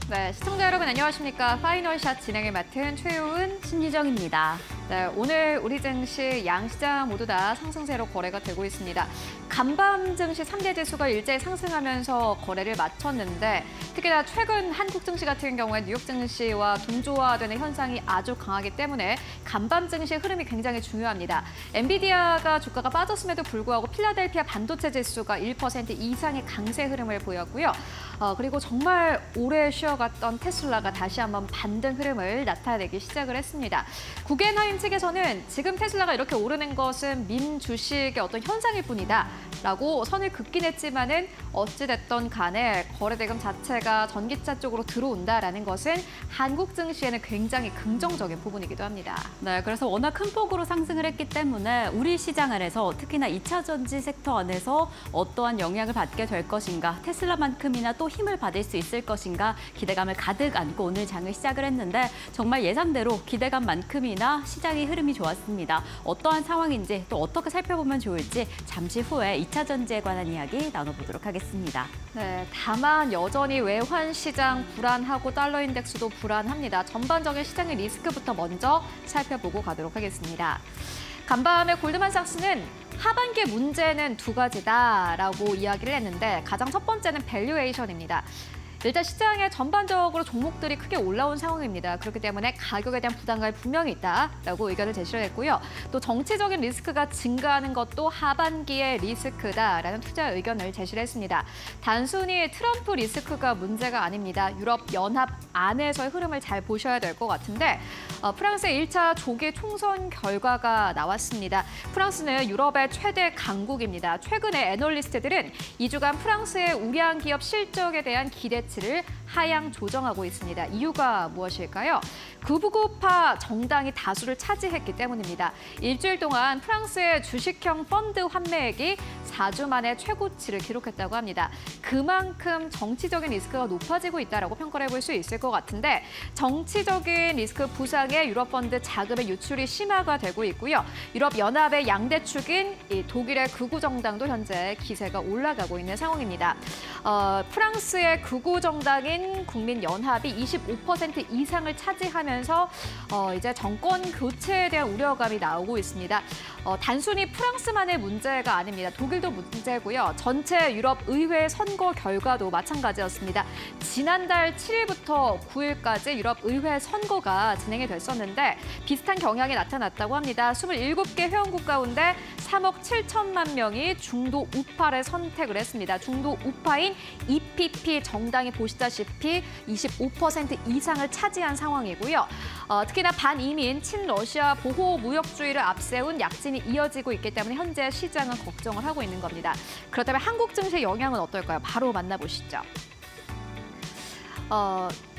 네, 시청자 여러분 안녕하십니까? 파이널샷 진행을 맡은 최효은, 신유정입니다. 네, 오늘 우리 증시 양시장 모두 다 상승세로 거래가 되고 있습니다. 간밤 증시 3대 지수가 일제히 상승하면서 거래를 마쳤는데 특히나 최근 한국 증시 같은 경우에 뉴욕 증시와 동조화되는 현상이 아주 강하기 때문에 간밤 증시의 흐름이 굉장히 중요합니다. 엔비디아가 주가가 빠졌음에도 불구하고 필라델피아 반도체 지수가 1% 이상의 강세 흐름을 보였고요. 그리고 정말 오래 쉬어갔던 테슬라가 다시 한번 반등 흐름을 나타내기 시작을 했습니다. 구겐하임 측에서는 지금 테슬라가 이렇게 오르는 것은 민 주식의 어떤 현상일 뿐이다 라고 선을 긋긴 했지만은 어찌됐던 간에 거래대금 자체가 전기차 쪽으로 들어온다라는 것은 한국 증시에는 굉장히 긍정적인 부분이기도 합니다. 네, 그래서 워낙 큰 폭으로 상승을 했기 때문에 우리 시장 안에서 특히나 2차 전지 섹터 안에서 어떠한 영향을 받게 될 것인가, 테슬라만큼이나 또 힘을 받을 수 있을 것인가 기대감을 가득 안고 오늘 장을 시작을 했는데 정말 예상대로 기대감만큼이나 시장의 흐름이 좋았습니다. 어떠한 상황인지 또 어떻게 살펴보면 좋을지 잠시 후에 2차 전지에 관한 이야기 나눠보도록 하겠습니다. 네, 다만 여전히 외환 시장 불안하고 달러 인덱스도 불안합니다. 전반적인 시장의 리스크부터 먼저 살펴보고 가도록 하겠습니다. 간밤에 골드만삭스는 하반기의 문제는 두 가지다라고 이야기를 했는데 가장 첫 번째는 밸류에이션입니다. 일단 시장에 전반적으로 종목들이 크게 올라온 상황입니다. 그렇기 때문에 가격에 대한 부담감이 분명히 있다라고 의견을 제시를 했고요. 또 정치적인 리스크가 증가하는 것도 하반기의 리스크다라는 투자 의견을 제시를 했습니다. 단순히 트럼프 리스크가 문제가 아닙니다. 유럽 연합 안에서의 흐름을 잘 보셔야 될 것 같은데 프랑스의 1차 조기 총선 결과가 나왔습니다. 프랑스는 유럽의 최대 강국입니다. 최근에 애널리스트들은 2주간 프랑스의 우량 기업 실적에 대한 기대치를 하향 조정하고 있습니다. 이유가 무엇일까요? 극우파 정당이 다수를 차지했기 때문입니다. 일주일 동안 프랑스의 주식형 펀드 환매액이 4주 만에 최고치를 기록했다고 합니다. 그만큼 정치적인 리스크가 높아지고 있다고 평가를 해볼 수 있을 것 같은데 정치적인 리스크 부상에 유럽 펀드 자금의 유출이 심화가 되고 있고요. 유럽 연합의 양대축인 독일의 극우 정당도 현재 기세가 올라가고 있는 상황입니다. 프랑스의 극우 정당인 국민연합이 25% 이상을 차지하면서 이제 정권 교체에 대한 우려감이 나오고 있습니다. 단순히 프랑스만의 문제가 아닙니다. 독일도 문제고요. 전체 유럽 의회 선거 결과도 마찬가지였습니다. 지난달 7일부터 9일까지 유럽 의회 선거가 진행이 됐었는데 비슷한 경향이 나타났다고 합니다. 27개 회원국 가운데 3억 7천만 명이 중도 우파를 선택을 했습니다. 중도 우파인 EPP 정당이 보시다시피 25% 이상을 차지한 상황이고요. 특히나 반이민, 친러시아 보호 무역주의를 앞세운 약진이 이어지고 있기 때문에 현재 시장은 걱정을 하고 있는 겁니다. 그렇다면 한국 증시의 영향은 어떨까요? 바로 만나보시죠.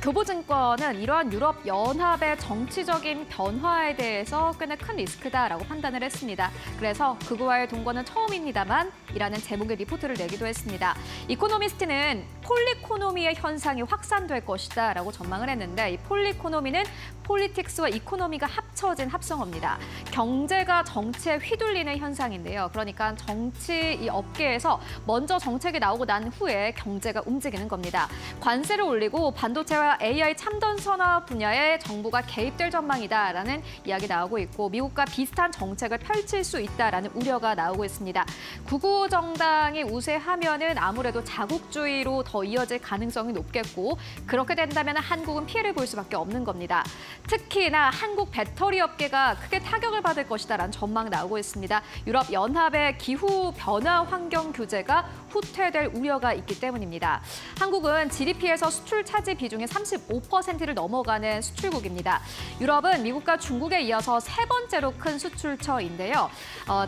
교보증권은 이러한 유럽 연합의 정치적인 변화에 대해서 꽤나 큰 리스크다라고 판단을 했습니다. 그래서 극우와의 동거는 처음입니다만 이라는 제목의 리포트를 내기도 했습니다. 이코노미스트는 폴리코노미의 현상이 확산될 것이다라고 전망을 했는데 이 폴리코노미는 폴리틱스와 이코노미가 합쳐진 합성어입니다. 경제가 정치에 휘둘리는 현상인데요. 그러니까 정치 이 업계에서 먼저 정책이 나오고 난 후에 경제가 움직이는 겁니다. 관세를 올리고 반도체와 AI 첨단 산업 분야에 정부가 개입될 전망이다라는 이야기 나오고 있고 미국과 비슷한 정책을 펼칠 수 있다라는 우려가 나오고 있습니다. 극우 정당이 우세하면은 아무래도 자국주의로 더 이어질 가능성이 높겠고 그렇게 된다면 한국은 피해를 볼 수밖에 없는 겁니다. 특히나 한국 배터리 업계가 크게 타격을 받을 것이다라는 전망이 나오고 있습니다. 유럽 연합의 기후 변화 환경 규제가 후퇴될 우려가 있기 때문입니다. 한국은 GDP에서 수출 차지 비중이 35%를 넘어가는 수출국입니다. 유럽은 미국과 중국에 이어서 세 번째로 큰 수출처인데요.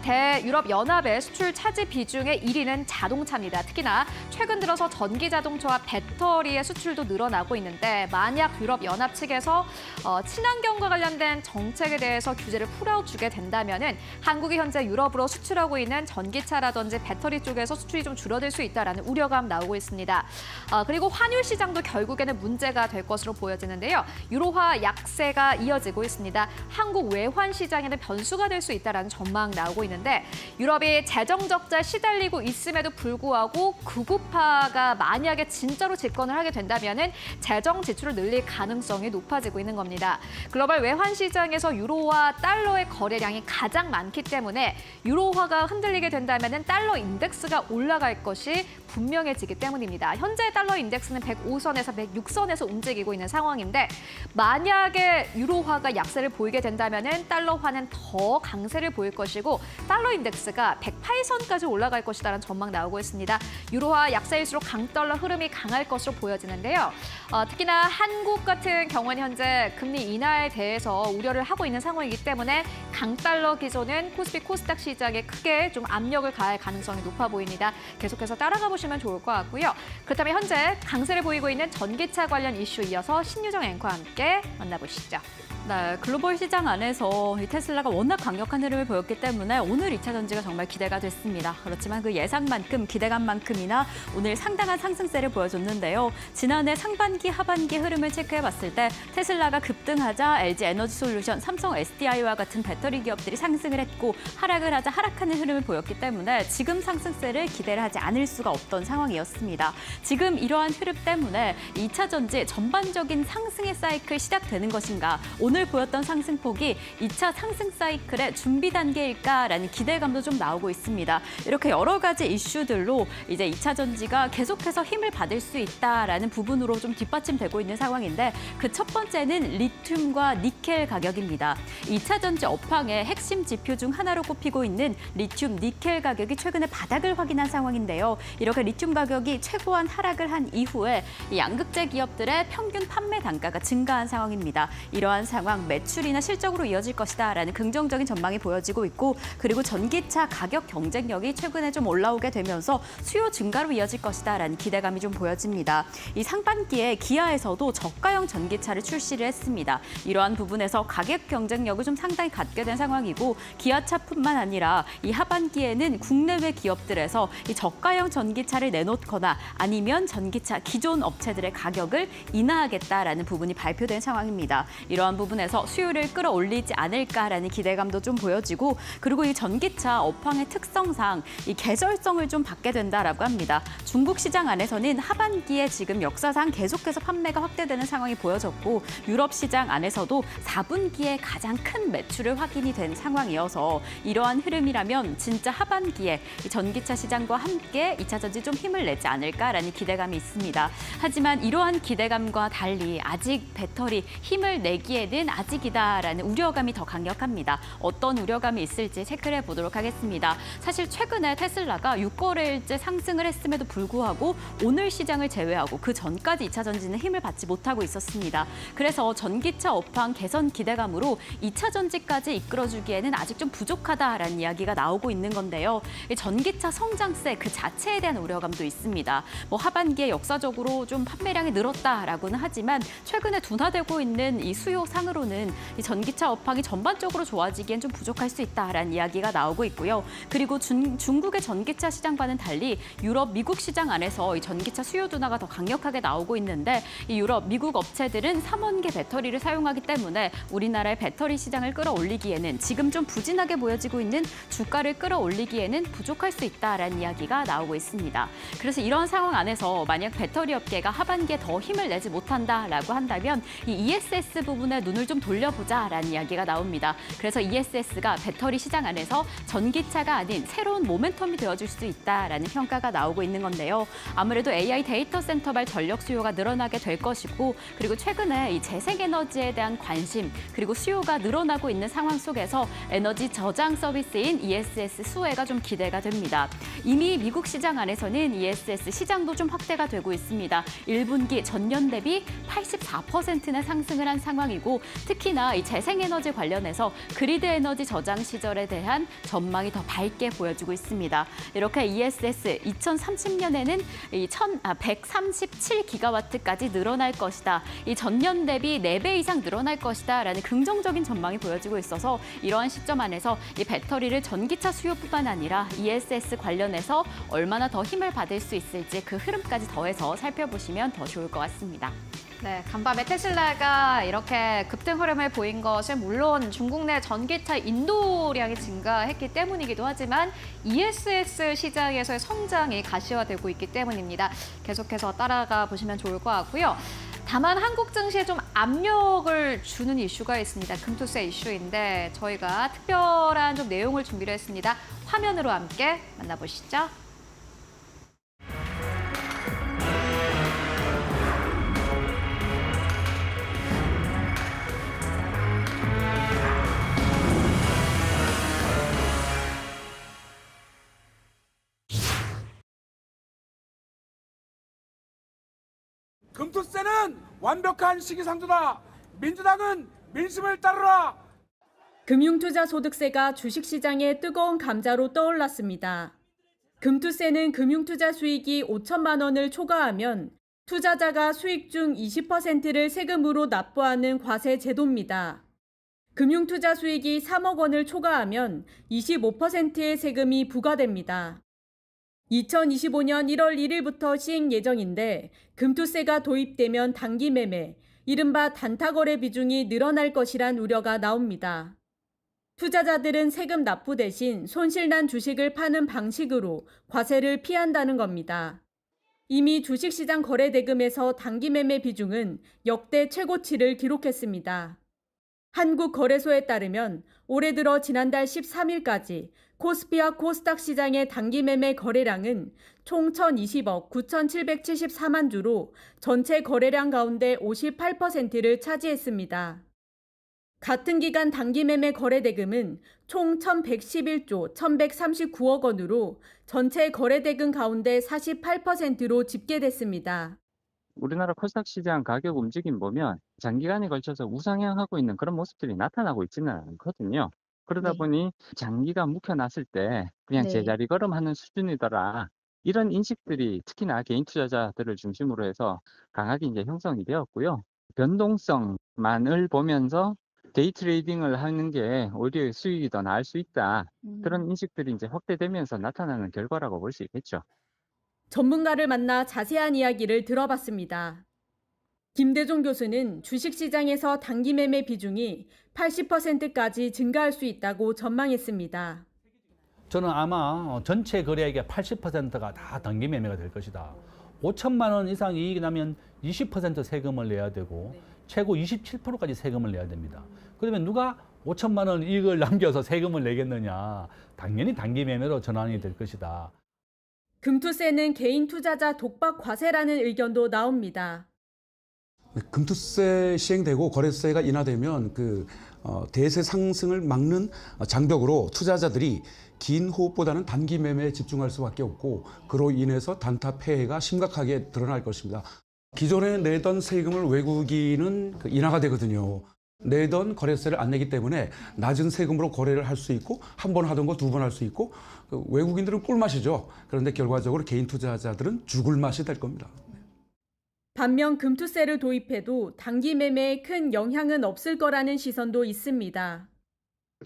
대유럽 연합의 수출 차지 비중의 1위는 자동차입니다. 특히나 최근 들어서 전기 자동차와 배터리의 수출도 늘어나고 있는데 만약 유럽 연합 측에서 친환경과 관련된 정책에 대해서 규제를 풀어주게 된다면은 한국이 현재 유럽으로 수출하고 있는 전기차라든지 배터리 쪽에서 수출이 좀 줄어들 수 있다라는 우려감 나오고 있습니다. 그리고 환율 시장도 결국에는 문제가 기대가 될 것으로 보여지는데요. 유로화 약세가 이어지고 있습니다. 한국 외환 시장에는 변수가 될 수 있다는 전망 나오고 있는데 유럽이 재정 적자에 시달리고 있음에도 불구하고 구급화가 만약에 진짜로 집권을 하게 된다면은 재정 지출을 늘릴 가능성이 높아지고 있는 겁니다. 글로벌 외환 시장에서 유로와 달러의 거래량이 가장 많기 때문에 유로화가 흔들리게 된다면은 달러 인덱스가 올라갈 것이 분명해지기 때문입니다. 현재 달러 인덱스는 105선에서 106선에서 움직이고 있는 상황인데 만약에 유로화가 약세를 보이게 된다면은 달러화는 더 강세를 보일 것이고 달러 인덱스가 108선까지 올라갈 것이다라는 전망 나오고 있습니다. 유로화 약세일수록 강달러 흐름이 강할 것으로 보여지는데요. 특히나 한국 같은 경우는 현재 금리 인하에 대해서 우려를 하고 있는 상황이기 때문에 강달러 기조는 코스피 코스닥 시장에 크게 좀 압력을 가할 가능성이 높아 보입니다. 계속해서 따라가 보시면 좋을 것 같고요. 그렇다면 현재 강세를 보이고 있는 전기차 관련 이슈 이어서 신유정 앵커와 함께 만나보시죠. 네, 글로벌 시장 안에서 이 테슬라가 워낙 강력한 흐름을 보였기 때문에 오늘 2차 전지가 정말 기대가 됐습니다. 그렇지만 그 예상만큼, 기대감만큼이나 오늘 상당한 상승세를 보여줬는데요. 지난해 상반기, 하반기 흐름을 체크해봤을 때 테슬라가 급등하자 LG 에너지솔루션, 삼성 SDI와 같은 배터리 기업들이 상승을 했고 하락을 하자 하락하는 흐름을 보였기 때문에 지금 상승세를 기대를 하지 않을 수가 없던 상황이었습니다. 지금 이러한 흐름 때문에 2차 전지 전반적인 상승의 사이클 시작되는 것인가, 오늘 보였던 상승폭이 2차 상승 사이클의 준비 단계일까라는 기대감도 좀 나오고 있습니다. 이렇게 여러 가지 이슈들로 이제 2차 전지가 계속해서 힘을 받을 수 있다라는 부분으로 좀 뒷받침되고 있는 상황인데 그 첫 번째는 리튬과 니켈 가격입니다. 2차 전지 업황의 핵심 지표 중 하나로 꼽히고 있는 리튬, 니켈 가격이 최근에 바닥을 확인한 상황인데요. 이렇게 리튬 가격이 최고한 하락을 한 이후에 양극재 기업들의 평균 판매 단가가 증가한 상황입니다. 이러한 상황, 매출이나 실적으로 이어질 것이다라는 긍정적인 전망이 보여지고 있고 그리고 전기차 가격 경쟁력이 최근에 좀 올라오게 되면서 수요 증가로 이어질 것이다라는 기대감이 좀 보여집니다. 이 상반기에 기아에서도 저가형 전기차를 출시를 했습니다. 이러한 부분에서 가격 경쟁력을 좀 상당히 갖게 된 상황이고 기아차뿐만 아니라 이 하반기에는 국내외 기업들에서 이 저가형 전기차를 내놓거나 아니면 전기차 기존 업체들의 가격을 인하하겠다라는 부분이 발표된 상황입니다. 이러한 부분에서 수요를 끌어올리지 않을까라는 기대감도 좀 보여지고 그리고 이 전기차 업황의 특성상 이 계절성을 좀 받게 된다라고 합니다. 중국 시장 안에서는 하반기에 지금 역사상 계속해서 판매가 확대되는 상황이 보여졌고 유럽 시장 안에서도 4분기에 가장 큰 매출을 확인이 된 상황이어서 이러한 흐름이라면 진짜 하반기에 이 전기차 시장과 함께 2차 전지 좀 힘을 내지 않을까라는 기대감이 있습니다. 하지만 이러한 기대감과 달리 아직 배터리 힘을 내기에는 아직이다라는 우려감이 더 강력합니다. 어떤 우려감이 있을지 체크를 해보도록 하겠습니다. 사실 최근에 테슬라가 6거래일째 상승을 했음에도 불구하고 오늘 시장을 제외하고 그 전까지 2차 전지는 힘을 받지 못하고 있었습니다. 그래서 전기차 업황 개선 기대감으로 2차 전지까지 이끌어주기에는 아직 좀 부족하다라는 이야기가 나오고 있는 건데요. 이 전기차 성장세 그 자체에 대한 우려감도 있습니다. 하반기에 역사적으로 좀 판매량이 늘었다라고는 하지만 최근에 둔화되고 있는 이 수요상으로는 이 전기차 업황이 전반적으로 좋아지기엔 좀 부족할 수 있다라는 이야기가 나오고 있고요. 그리고 중국의 전기차 시장과는 달리 유럽, 미국 시장 안에서 이 전기차 수요 둔화가 더 강력하게 나오고 있는데 이 유럽, 미국 업체들은 3원계 배터리를 사용하기 때문에 우리나라의 배터리 시장을 끌어올리기에는 지금 좀 부진하게 보여지고 있는 주가를 끌어올리기에는 부족할 수 있다라는 이야기가 나오고 있습니다. 그래서 이런 상황 안에서 만약 배터리 업계가 하반기에 더 힘을 내지 못한다라고 한다면 이 ESS 부분에 눈을 좀 돌려보자라는 이야기가 나옵니다. 그래서 ESS가 배터리 시장 안에서 전기차가 아닌 새로운 모멘텀이 되어줄 수 있다라는 평가가 나오고 있는 건데요. 아무래도 AI 데이터 센터발 전력 수요가 늘어나게 될 것이고 그리고 최근에 이 재생에너지에 대한 관심 그리고 수요가 늘어나고 있는 상황 속에서 에너지 저장 서비스인 ESS 수혜가 좀 기대가 됩니다. 이미 미국 시장 안에서는 ESS 시장도 좀 확대가 되고 있습니다. 1분기 전년 대비 84%나 상승을 한 상황이고 특히나 이 재생에너지 관련해서 그리드 에너지 저장 시절에 대한 전망이 더 밝게 보여지고 있습니다. 이렇게 ESS 2030년에는 137기가와트까지 늘어날 것이다. 이 전년 대비 4배 이상 늘어날 것이다라는 긍정적인 전망이 보여지고 있어서 이러한 시점 안에서 이 배터리를 전기차 수요뿐만 아니라 ESS 관련해서 얼마나 더 힘을 받을 수 있을지 그 흐름까지 더해서 살펴보시면 더 좋을 것 같습니다. 네, 간밤에 테슬라가 이렇게 급등 흐름을 보인 것은 물론 중국 내 전기차 인도량이 증가했기 때문이기도 하지만 ESS 시장에서의 성장이 가시화되고 있기 때문입니다. 계속해서 따라가 보시면 좋을 것 같고요. 다만 한국 증시에 좀 압력을 주는 이슈가 있습니다. 금투세 이슈인데 저희가 특별한 좀 내용을 준비를 했습니다. 화면으로 함께 만나보시죠. 금투세는 완벽한 시기상조다. 민주당은 민심을 따르라. 금융투자소득세가 주식시장의 뜨거운 감자로 떠올랐습니다. 금투세는 금융투자 수익이 5천만 원을 초과하면 투자자가 수익 중 20%를 세금으로 납부하는 과세 제도입니다. 금융투자 수익이 3억 원을 초과하면 25%의 세금이 부과됩니다. 2025년 1월 1일부터 시행 예정인데 금투세가 도입되면 단기 매매, 이른바 단타 거래 비중이 늘어날 것이란 우려가 나옵니다. 투자자들은 세금 납부 대신 손실난 주식을 파는 방식으로 과세를 피한다는 겁니다. 이미 주식시장 거래 대금에서 단기 매매 비중은 역대 최고치를 기록했습니다. 한국거래소에 따르면 올해 들어 지난달 13일까지 코스피와 코스닥 시장의 단기 매매 거래량은 총 1,020억 9,774만 주로 전체 거래량 가운데 58%를 차지했습니다. 같은 기간 단기 매매 거래 대금은 총 1,111조 1,139억 원으로 전체 거래 대금 가운데 48%로 집계됐습니다. 우리나라 코스닥 시장 가격 움직임 보면 장기간에 걸쳐서 우상향하고 있는 그런 모습들이 나타나고 있지는 않거든요. 그러다 네. 보니 장기가 묵혀놨을 때 그냥 네. 제자리 걸음하는 수준이더라. 이런 인식들이 특히나 개인 투자자들을 중심으로 해서 강하게 이제 형성이 되었고요. 변동성만을 보면서 데이 트레이딩을 하는 게 오히려 수익이 더 나을 수 있다. 그런 인식들이 이제 확대되면서 나타나는 결과라고 볼 수 있겠죠. 전문가를 만나 자세한 이야기를 들어봤습니다. 김대종 교수는 주식시장에서 단기 매매 비중이 80%까지 증가할 수 있다고 전망했습니다. 저는 아마 전체 거래액의 80%가 다 단기 매매가 될 것이다. 5천만 원 이상 이익이 나면 20% 세금을 내야 되고 최고 27%까지 세금을 내야 됩니다. 그러면 누가 5천만 원 이익을 남겨서 세금을 내겠느냐. 당연히 단기 매매로 전환이 될 것이다. 금투세는 개인 투자자 독박 과세라는 의견도 나옵니다. 금투세 시행되고 거래세가 인하되면 대세 상승을 막는 장벽으로 투자자들이 긴 호흡보다는 단기 매매에 집중할 수밖에 없고 그로 인해서 단타 폐해가 심각하게 드러날 것입니다. 기존에 내던 세금을 외국인은 인하가 되거든요. 내던 거래세를 안 내기 때문에 낮은 세금으로 거래를 할 수 있고 한 번 하던 거 두 번 할 수 있고 외국인들은 꿀맛이죠. 그런데 결과적으로 개인 투자자들은 죽을 맛이 될 겁니다. 반면 금투세를 도입해도 단기 매매에 큰 영향은 없을 거라는 시선도 있습니다.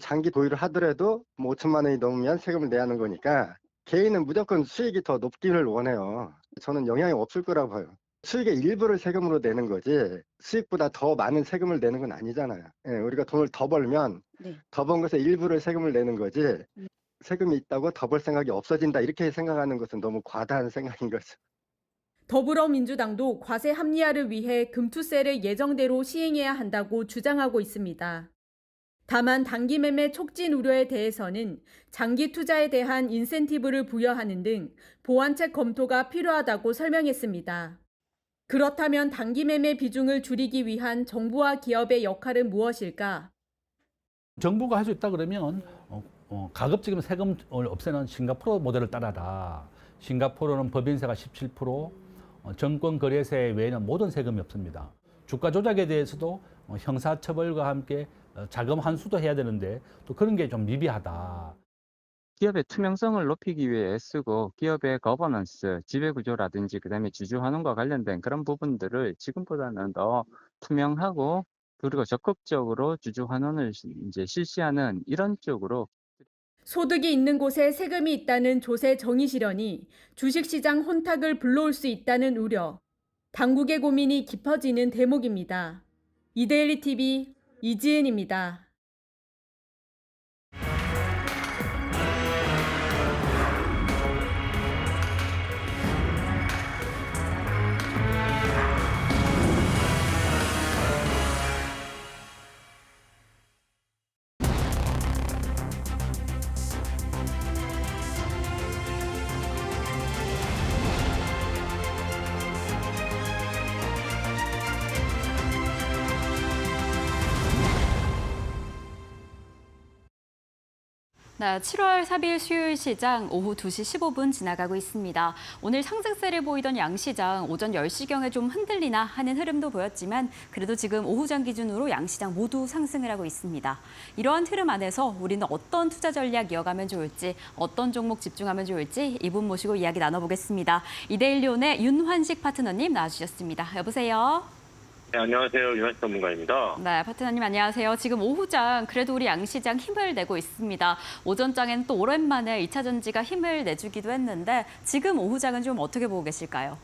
장기 보유를 하더라도 5천만 원이 넘으면 세금을 내야 하는 거니까 개인은 무조건 수익이 더 높기를 원해요. 저는 영향이 없을 거라고 봐요. 수익의 일부를 세금으로 내는 거지 수익보다 더 많은 세금을 내는 건 아니잖아요. 우리가 돈을 더 벌면 더 번 것의 일부를 세금을 내는 거지 세금이 있다고 더 벌 생각이 없어진다 이렇게 생각하는 것은 너무 과다한 생각인 거죠. 더불어민주당도 과세 합리화를 위해 금투세를 예정대로 시행해야 한다고 주장하고 있습니다. 다만 단기 매매 촉진 우려에 대해서는 장기 투자에 대한 인센티브를 부여하는 등 보완책 검토가 필요하다고 설명했습니다. 그렇다면 단기 매매 비중을 줄이기 위한 정부와 기업의 역할은 무엇일까? 정부가 할 수 있다 그러면 가급적이면 세금을 없애는 싱가포르 모델을 따라라. 싱가포르는 법인세가 17%, 정권 거래세 외에는 모든 세금이 없습니다. 주가 조작에 대해서도 형사처벌과 함께 자금 환수도 해야 되는데 또 그런 게 좀 미비하다. 기업의 투명성을 높이기 위해 애쓰고 기업의 거버넌스, 지배구조라든지 그다음에 주주환원과 관련된 그런 부분들을 지금보다는 더 투명하고 그리고 적극적으로 주주환원을 이제 실시하는 이런 쪽으로 소득이 있는 곳에 세금이 있다는 조세 정의 실현이 주식시장 혼탁을 불러올 수 있다는 우려. 당국의 고민이 깊어지는 대목입니다. 이데일리 TV 이지은입니다. 네, 7월 3일 수요일 시장 오후 2시 15분 지나가고 있습니다. 오늘 상승세를 보이던 양시장 오전 10시경에 좀 흔들리나 하는 흐름도 보였지만 그래도 지금 오후장 기준으로 양시장 모두 상승을 하고 있습니다. 이러한 흐름 안에서 우리는 어떤 투자 전략 이어가면 좋을지, 어떤 종목 집중하면 좋을지 이분 모시고 이야기 나눠보겠습니다. 이데일리온의 윤환식 파트너님 나와주셨습니다. 여보세요? 네, 안녕하세요. 윤환식 전문가입니다. 네, 파트너님 안녕하세요. 지금 오후장 그래도 우리 양시장 힘을 내고 있습니다. 오전장엔 또 오랜만에 2차 전지가 힘을 내주기도 했는데 지금 오후장은 좀 어떻게 보고 계실까요?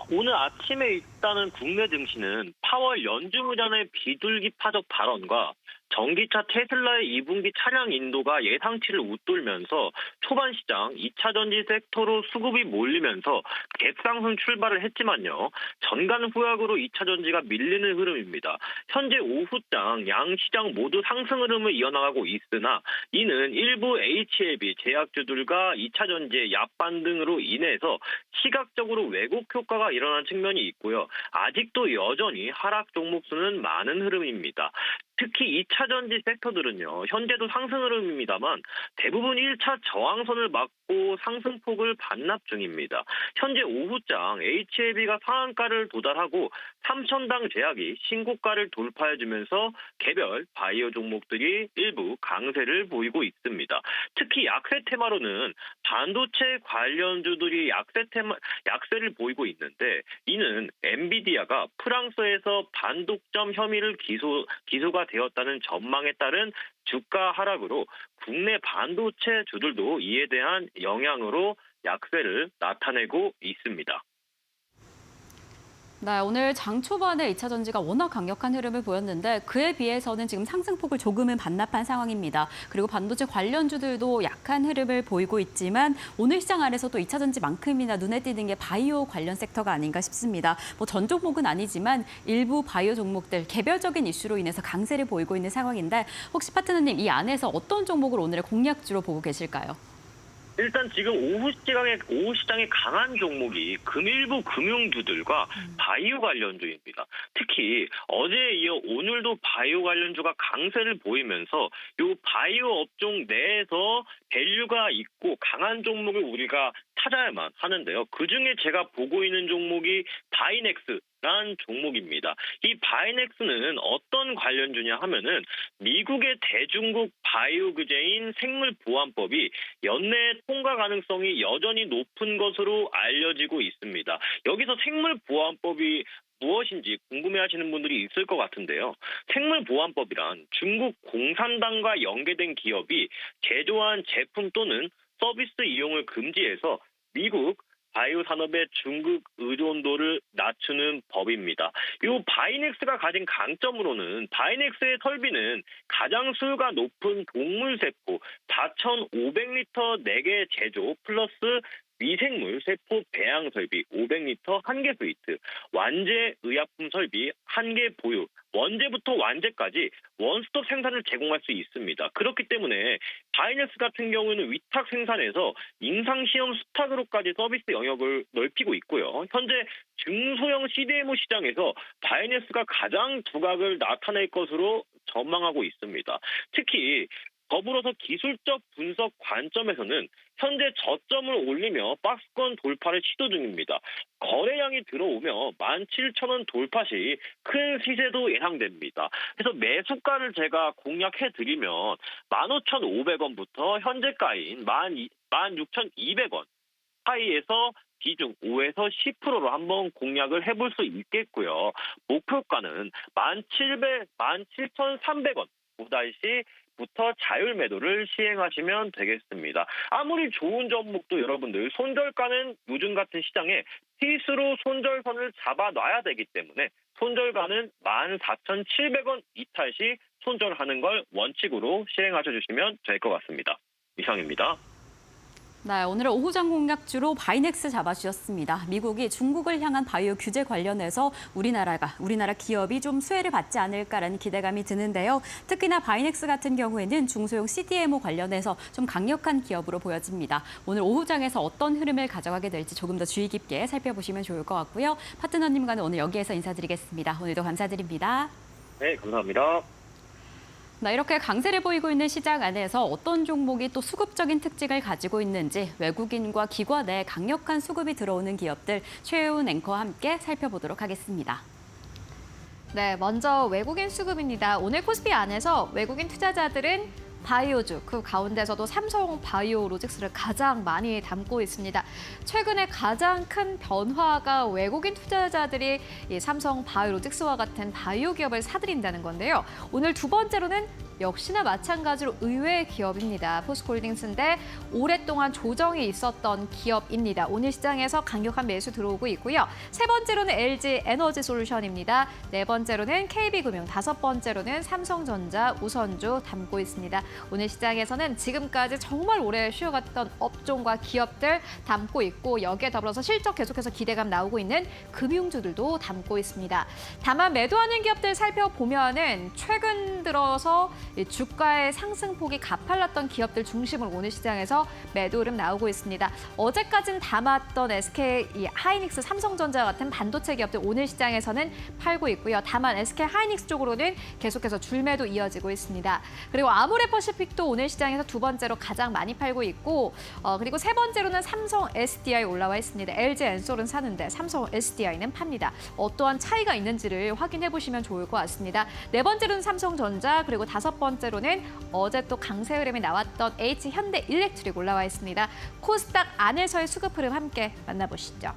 오늘 아침에 일단은 국내 증시는 파월 연준의장의 비둘기파적 발언과 전기차 테슬라의 2분기 차량 인도가 예상치를 웃돌면서 초반 시장 2차 전지 섹터로 수급이 몰리면서 갭상승 출발을 했지만요. 전간 후약으로 2차 전지가 밀리는 흐름입니다. 현재 오후장 양시장 모두 상승 흐름을 이어나가고 있으나 이는 일부 HLB 제약주들과 2차 전지의 약반등으로 인해서 시각적으로 왜곡 효과가 일어난 측면이 있고요. 아직도 여전히 하락 종목 수는 많은 흐름입니다. 특히 2차 전지 섹터들은요. 현재도 상승 흐름입니다만 대부분 1차 저항선을 막고 상승폭을 반납 중입니다. 현재 오후장 HLB가 상한가를 도달하고 3,000당 제약이 신고가를 돌파해주면서 개별 바이오 종목들이 일부 강세를 보이고 있습니다. 특히 약세 테마로는 반도체 관련주들이 약세를 보이고 있는데 이는 엔비디아가 프랑스에서 반독점 혐의를 기소가 되었다는 전망에 따른 주가 하락으로 국내 반도체 주들도 이에 대한 영향으로 약세를 나타내고 있습니다. 네, 오늘 장 초반에 2차 전지가 워낙 강력한 흐름을 보였는데 그에 비해서는 지금 상승폭을 조금은 반납한 상황입니다. 그리고 반도체 관련주들도 약한 흐름을 보이고 있지만 오늘 시장 안에서 또 2차 전지만큼이나 눈에 띄는 게 바이오 관련 섹터가 아닌가 싶습니다. 뭐 전 종목은 아니지만 일부 바이오 종목들 개별적인 이슈로 인해서 강세를 보이고 있는 상황인데 혹시 파트너님 이 안에서 어떤 종목을 오늘의 공략주로 보고 계실까요? 일단 지금 오후 시장에 강한 종목이 일부 금융주들과 바이오 관련주입니다. 특히 어제에 이어 오늘도 바이오 관련주가 강세를 보이면서 이 바이오 업종 내에서 밸류가 있고 강한 종목을 우리가 찾아야만 하는데요. 그중에 제가 보고 있는 종목이 바이넥스라는 종목입니다. 이 바이넥스는 어떤 관련주냐 하면은 미국의 대중국 바이오 규제인 생물보안법이 연내에 통과 가능성이 여전히 높은 것으로 알려지고 있습니다. 여기서 생물보안법이 무엇인지 궁금해하시는 분들이 있을 것 같은데요. 생물보안법이란 중국 공산당과 연계된 기업이 제조한 제품 또는 서비스 이용을 금지해서 미국 바이오 산업의 중국 의존도를 낮추는 법입니다. 이 바이넥스가 가진 강점으로는 바이넥스의 설비는 가장 수요가 높은 동물세포 4,500리터 4개 제조 플러스 미생물 세포 배양 설비 500리터 1개 스위트, 완제 의약품 설비 1개 보유, 원재부터 완제까지 원스톱 생산을 제공할 수 있습니다. 그렇기 때문에 바이넥스 같은 경우는 위탁 생산에서 임상시험 수탁으로까지 서비스 영역을 넓히고 있고요. 현재 중소형 CDMO 시장에서 바이넥스가 가장 두각을 나타낼 것으로 전망하고 있습니다. 특히 더불어서 기술적 분석 관점에서는 현재 저점을 올리며 박스권 돌파를 시도 중입니다. 거래량이 들어오며 17,000원 돌파 시 큰 시세도 예상됩니다. 그래서 매수가를 제가 공략해드리면 15,500원부터 현재가인 16,200원 사이에서 비중 5에서 10%로 한번 공략을 해볼 수 있겠고요. 목표가는 17,300원. 9시부터 자율 매도를 시행하시면 되겠습니다. 아무리 좋은 종목도 여러분들 손절가는 요즘 같은 시장에 필수로 손절선을 잡아놔야 되기 때문에 손절가는 14,700원 이탈 시 손절하는 걸 원칙으로 시행하셔 주시면 될 것 같습니다. 이상입니다. 네, 오늘은 오후장 공략주로 바이넥스 잡아주셨습니다. 미국이 중국을 향한 바이오 규제 관련해서 우리나라 기업이 좀 수혜를 받지 않을까라는 기대감이 드는데요. 특히나 바이넥스 같은 경우에는 중소형 CDMO 관련해서 좀 강력한 기업으로 보여집니다. 오늘 오후장에서 어떤 흐름을 가져가게 될지 조금 더 주의 깊게 살펴보시면 좋을 것 같고요. 파트너님과는 오늘 여기에서 인사드리겠습니다. 오늘도 감사드립니다. 네, 감사합니다. 네, 이렇게 강세를 보이고 있는 시장 안에서 어떤 종목이 또 수급적인 특징을 가지고 있는지 외국인과 기관의 강력한 수급이 들어오는 기업들 최혜운 앵커와 함께 살펴보도록 하겠습니다. 네, 먼저 외국인 수급입니다. 오늘 코스피 안에서 외국인 투자자들은 바이오주, 그 가운데서도 삼성 바이오로직스를 가장 많이 담고 있습니다. 최근에 가장 큰 변화가 외국인 투자자들이 이 삼성 바이오로직스와 같은 바이오 기업을 사들인다는 건데요. 오늘 두 번째로는 역시나 마찬가지로 의외의 기업입니다. 포스코홀딩스인데 오랫동안 조정이 있었던 기업입니다. 오늘 시장에서 강력한 매수 들어오고 있고요. 세 번째로는 LG 에너지솔루션입니다. 네 번째로는 KB금융, 다섯 번째로는 삼성전자, 우선주 담고 있습니다. 오늘 시장에서는 지금까지 정말 오래 쉬어갔던 업종과 기업들 담고 있고 여기에 더불어서 실적 계속해서 기대감 나오고 있는 금융주들도 담고 있습니다. 다만 매도하는 기업들 살펴보면은 최근 들어서 주가의 상승폭이 가팔랐던 기업들 중심으로 오늘 시장에서 매도 흐름 나오고 있습니다. 어제까지는 담았던 SK 하이닉스, 삼성전자 같은 반도체 기업들 오늘 시장에서는 팔고 있고요. 다만 SK 하이닉스 쪽으로는 계속해서 줄매도 이어지고 있습니다. 그리고 아모레퍼시픽도 오늘 시장에서 두 번째로 가장 많이 팔고 있고 그리고 세 번째로는 삼성 SDI 올라와 있습니다. LG 엔솔은 사는데 삼성 SDI는 팝니다. 어떠한 차이가 있는지를 확인해 보시면 좋을 것 같습니다. 네 번째로는 삼성전자, 그리고 다섯 번째로는 어제 또 강세 흐름이 나왔던 H현대일렉트릭 올라와 있습니다. 코스닥 안에서의 수급 흐름 함께 만나보시죠.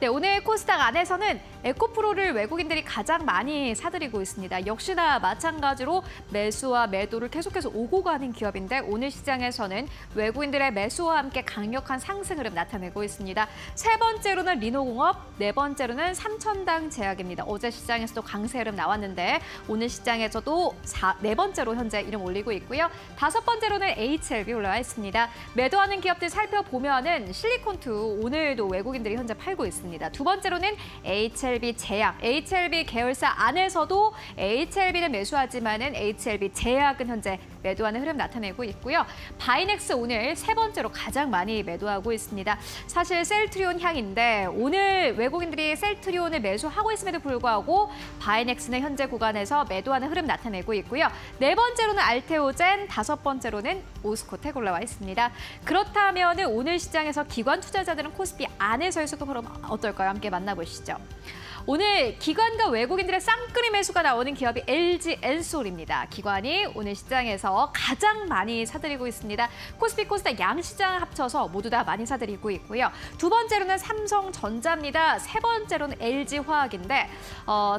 네, 오늘 코스닥 안에서는 에코프로를 외국인들이 가장 많이 사들이고 있습니다. 역시나 마찬가지로 매수와 매도를 계속해서 오고 가는 기업인데 오늘 시장에서는 외국인들의 매수와 함께 강력한 상승 흐름 나타내고 있습니다. 세 번째로는 리노공업, 네 번째로는 삼천당 제약입니다. 어제 시장에서도 강세 흐름 나왔는데 오늘 시장에서도 네 번째로 현재 이름 올리고 있고요. 다섯 번째로는 HLB 올라와 있습니다. 매도하는 기업들 살펴보면은 실리콘투 오늘도 외국인들이 현재 팔고 있습니다. 두 번째로는 HLB 제약, HLB 계열사 안에서도 HLB는 매수하지만은 HLB 제약은 현재 매도하는 흐름 나타내고 있고요. 바이넥스 오늘 세 번째로 가장 많이 매도하고 있습니다. 사실 셀트리온 향인데 오늘 외국인들이 셀트리온을 매수하고 있음에도 불구하고 바이넥스는 현재 구간에서 매도하는 흐름 나타내고 있고요. 네 번째로는 알테오젠, 다섯 번째로는 오스코텍 올라와 있습니다. 그렇다면 오늘 시장에서 기관 투자자들은 코스피 안에서의 수급 흐름 어떨까요? 함께 만나보시죠. 오늘 기관과 외국인들의 쌍끌이 매수가 나오는 기업이 LG 엔솔입니다. 기관이 오늘 시장에서 가장 많이 사들이고 있습니다. 코스피, 코스닥 양시장 합쳐서 모두 다 많이 사들이고 있고요. 두 번째로는 삼성전자입니다. 세 번째로는 LG화학인데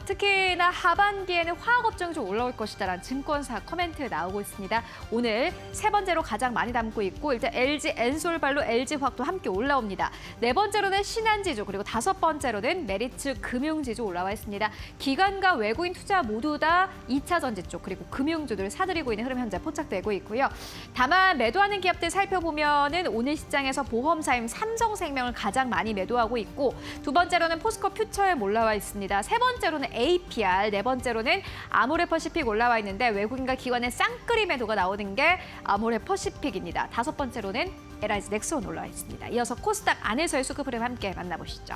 특히나 하반기에는 화학업종이 좀 올라올 것이다라는 증권사 코멘트 나오고 있습니다. 오늘 세 번째로 가장 많이 담고 있고 일단 LG 엔솔발로 LG화학도 함께 올라옵니다. 네 번째로는 신한지주, 그리고 다섯 번째로는 메리츠 금융지주 올라와 있습니다. 기관과 외국인 투자 모두 다 2차 전지 쪽 그리고 금융주들을 사들이고 있는 흐름 현재 포착되고 있고요. 다만 매도하는 기업들 살펴보면은 오늘 시장에서 보험사인 삼성생명을 가장 많이 매도하고 있고 두 번째로는 포스코 퓨처엠 올라와 있습니다. 세 번째로는 APR, 네 번째로는 아모레퍼시픽 올라와 있는데 외국인과 기관의 쌍끌이 매도가 나오는 게 아모레퍼시픽입니다. 다섯 번째로는 LIG 넥스원 올라와 있습니다. 이어서 코스닥 안에서의 수급 흐름 함께 만나보시죠.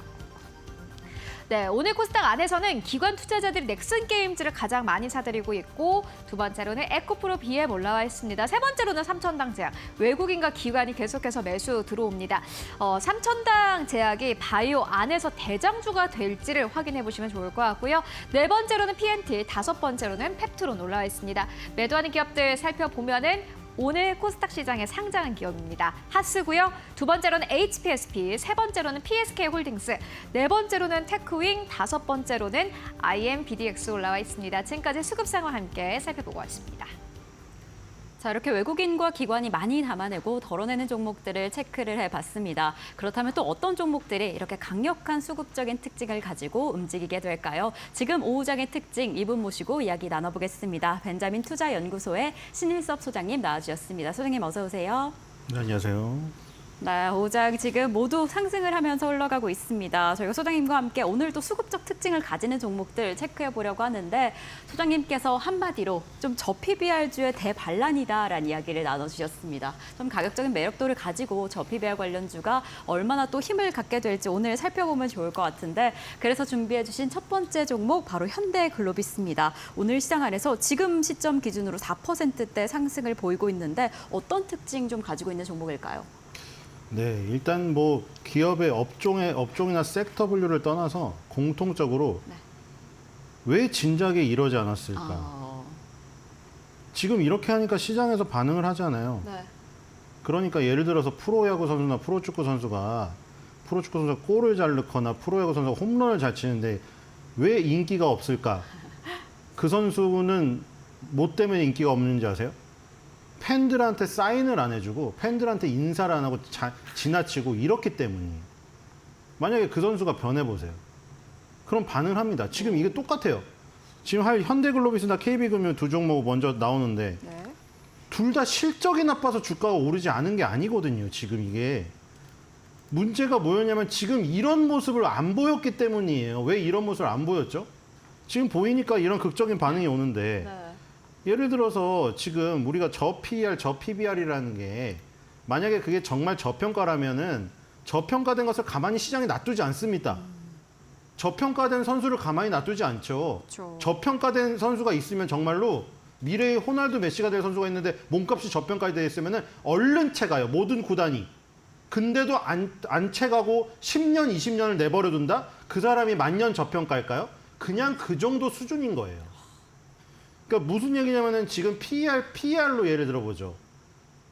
네, 오늘 코스닥 안에서는 기관 투자자들이 넥슨 게임즈를 가장 많이 사들이고 있고 두 번째로는 에코프로 BM 올라와 있습니다. 세 번째로는 삼천당 제약, 외국인과 기관이 계속해서 매수 들어옵니다. 삼천당 제약이 바이오 안에서 대장주가 될지를 확인해 보시면 좋을 것 같고요. 네 번째로는 PNT, 다섯 번째로는 펩트론 올라와 있습니다. 매도하는 기업들 살펴보면은 오늘 코스닥 시장에 상장한 기업입니다. 하스고요. 두 번째로는 HPSP, 세 번째로는 PSK홀딩스, 네 번째로는 테크윙, 다섯 번째로는 IMBDX 올라와 있습니다. 지금까지 수급 상황 함께 살펴보고 왔습니다. 자, 이렇게 외국인과 기관이 많이 담아내고 덜어내는 종목들을 체크를 해봤습니다. 그렇다면 또 어떤 종목들이 이렇게 강력한 수급적인 특징을 가지고 움직이게 될까요? 지금 오후장의 특징 이분 모시고 이야기 나눠보겠습니다. 벤자민 투자연구소의 신일섭 소장님 나와주셨습니다. 소장님 어서 오세요. 네, 안녕하세요. 네, 오장 지금 모두 상승을 하면서 흘러가고 있습니다. 저희가 소장님과 함께 오늘 또 수급적 특징을 가지는 종목들 체크해 보려고 하는데 소장님께서 한마디로 좀 저PBR주의 대반란이다라는 이야기를 나눠주셨습니다. 좀 가격적인 매력도를 가지고 저PBR 관련주가 얼마나 또 힘을 갖게 될지 오늘 살펴보면 좋을 것 같은데 그래서 준비해 주신 첫 번째 종목 바로 현대글로비스입니다. 오늘 시장 안에서 지금 시점 기준으로 4%대 상승을 보이고 있는데 어떤 특징 좀 가지고 있는 종목일까요? 네, 일단 뭐 기업의 업종이나 섹터 분류를 떠나서 공통적으로 네. 왜 진작에 이러지 않았을까? 지금 이렇게 하니까 시장에서 반응을 하잖아요. 네. 그러니까 예를 들어서 프로야구 선수나 프로축구 선수가 골을 잘 넣거나 프로야구 선수가 홈런을 잘 치는데 왜 인기가 없을까? 그 선수는 뭐 때문에 인기가 없는지 아세요? 팬들한테 사인을 안 해주고 팬들한테 인사를 안 하고 지나치고 이렇기 때문이에요. 만약에 그 선수가 변해보세요. 그럼 반응을 합니다. 지금 이게 똑같아요. 지금 현대글로비스나 KB금융 두 종목 먼저 나오는데 네. 둘 다 실적이 나빠서 주가가 오르지 않은 게 아니거든요. 지금 이게. 문제가 뭐였냐면 지금 이런 모습을 안 보였기 때문이에요. 왜 이런 모습을 안 보였죠? 지금 보이니까 이런 극적인 반응이 오는데 네. 예를 들어서 지금 우리가 저PER, 저PBR이라는 게 만약에 그게 정말 저평가라면은 저평가된 것을 가만히 시장에 놔두지 않습니다. 저평가된 선수를 가만히 놔두지 않죠. 그렇죠. 저평가된 선수가 있으면 정말로 미래의 호날두 메시가 될 선수가 있는데 몸값이 저평가되어 있으면은 얼른 채가요. 모든 구단이. 근데도 안 채가고 10년, 20년을 내버려둔다? 그 사람이 만년 저평가일까요? 그냥 그 정도 수준인 거예요. 그러니까 무슨 얘기냐면은 지금 PER로 예를 들어보죠.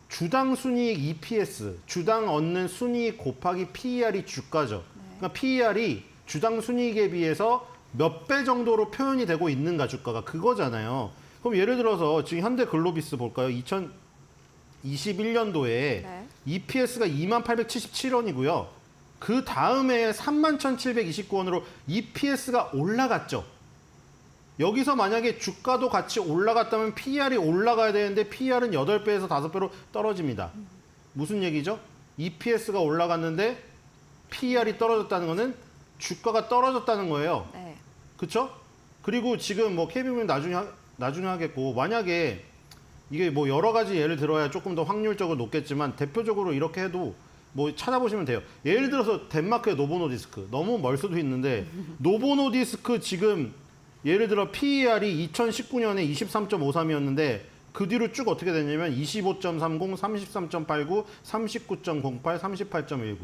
주당 순이익 EPS, 주당 얻는 순이익 곱하기 PER이 주가죠. 그러니까 PER이 주당 순이익에 비해서 몇 배 정도로 표현이 되고 있는가 주가가 그거잖아요. 그럼 예를 들어서 지금 현대글로비스 볼까요? 2021년도에 네. EPS가 2877원이고요. 그 다음에 31,729원으로 EPS가 올라갔죠. 여기서 만약에 주가도 같이 올라갔다면 PER이 올라가야 되는데 PER은 8배에서 5배로 떨어집니다. 무슨 얘기죠? EPS가 올라갔는데 PER이 떨어졌다는 거는 주가가 떨어졌다는 거예요. 네. 그렇죠? 그리고 지금 뭐 KB금융 나중에 하겠고 만약에 이게 뭐 여러 가지 예를 들어야 조금 더 확률적으로 높겠지만 대표적으로 이렇게 해도 뭐 찾아보시면 돼요. 예를 들어서 덴마크의 노보노디스크 너무 멀 수도 있는데 노보노디스크 지금 예를 들어 PER이 2019년에 23.53이었는데 그 뒤로 쭉 어떻게 됐냐면 25.30, 33.89, 39.08, 38.19.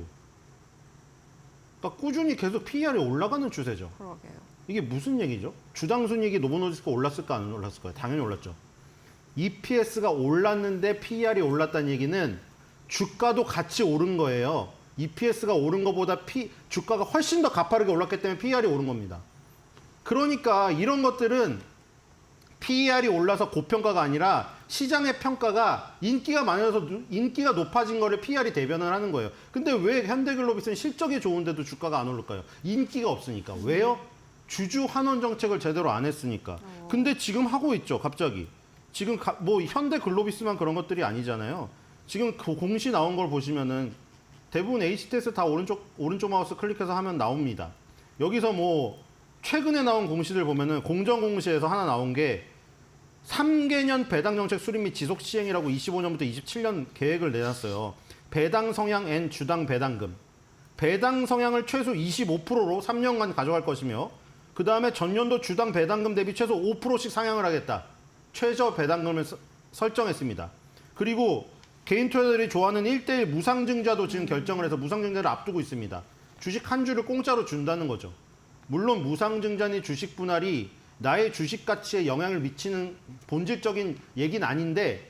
그러니까 꾸준히 계속 PER이 올라가는 추세죠. 그러게요. 이게 무슨 얘기죠? 주당 순이익이 노보노디스크가 올랐을까 안 올랐을까요? 당연히 올랐죠. EPS가 올랐는데 PER이 올랐다는 얘기는 주가도 같이 오른 거예요. EPS가 오른 것보다 주가가 훨씬 더 가파르게 올랐기 때문에 PER이 오른 겁니다. 그러니까 이런 것들은 PER이 올라서 고평가가 아니라 시장의 평가가 인기가 많아서 인기가 높아진 거를 PER이 대변을 하는 거예요. 근데 왜 현대글로비스는 실적이 좋은데도 주가가 안 오를까요? 인기가 없으니까. 왜요? 주주 환원 정책을 제대로 안 했으니까. 근데 지금 하고 있죠, 갑자기. 지금 뭐 현대글로비스만 그런 것들이 아니잖아요. 지금 그 공시 나온 걸 보시면은 대부분 HTS 다 오른쪽 마우스 클릭해서 하면 나옵니다. 여기서 뭐 최근에 나온 공시들 보면은 공정공시에서 하나 나온 게 3개년 배당 정책 수립 및 지속 시행이라고 25년부터 27년 계획을 내놨어요. 배당 성향 N 주당 배당금. 배당 성향을 최소 25%로 3년간 가져갈 것이며 그 다음에 전년도 주당 배당금 대비 최소 5%씩 상향을 하겠다. 최저 배당금을 설정했습니다. 그리고 개인 투자자들이 좋아하는 1:1 무상증자도 지금 결정을 해서 무상증자를 앞두고 있습니다. 주식 한 주를 공짜로 준다는 거죠. 물론 무상증자니 주식 분할이 나의 주식 가치에 영향을 미치는 본질적인 얘기는 아닌데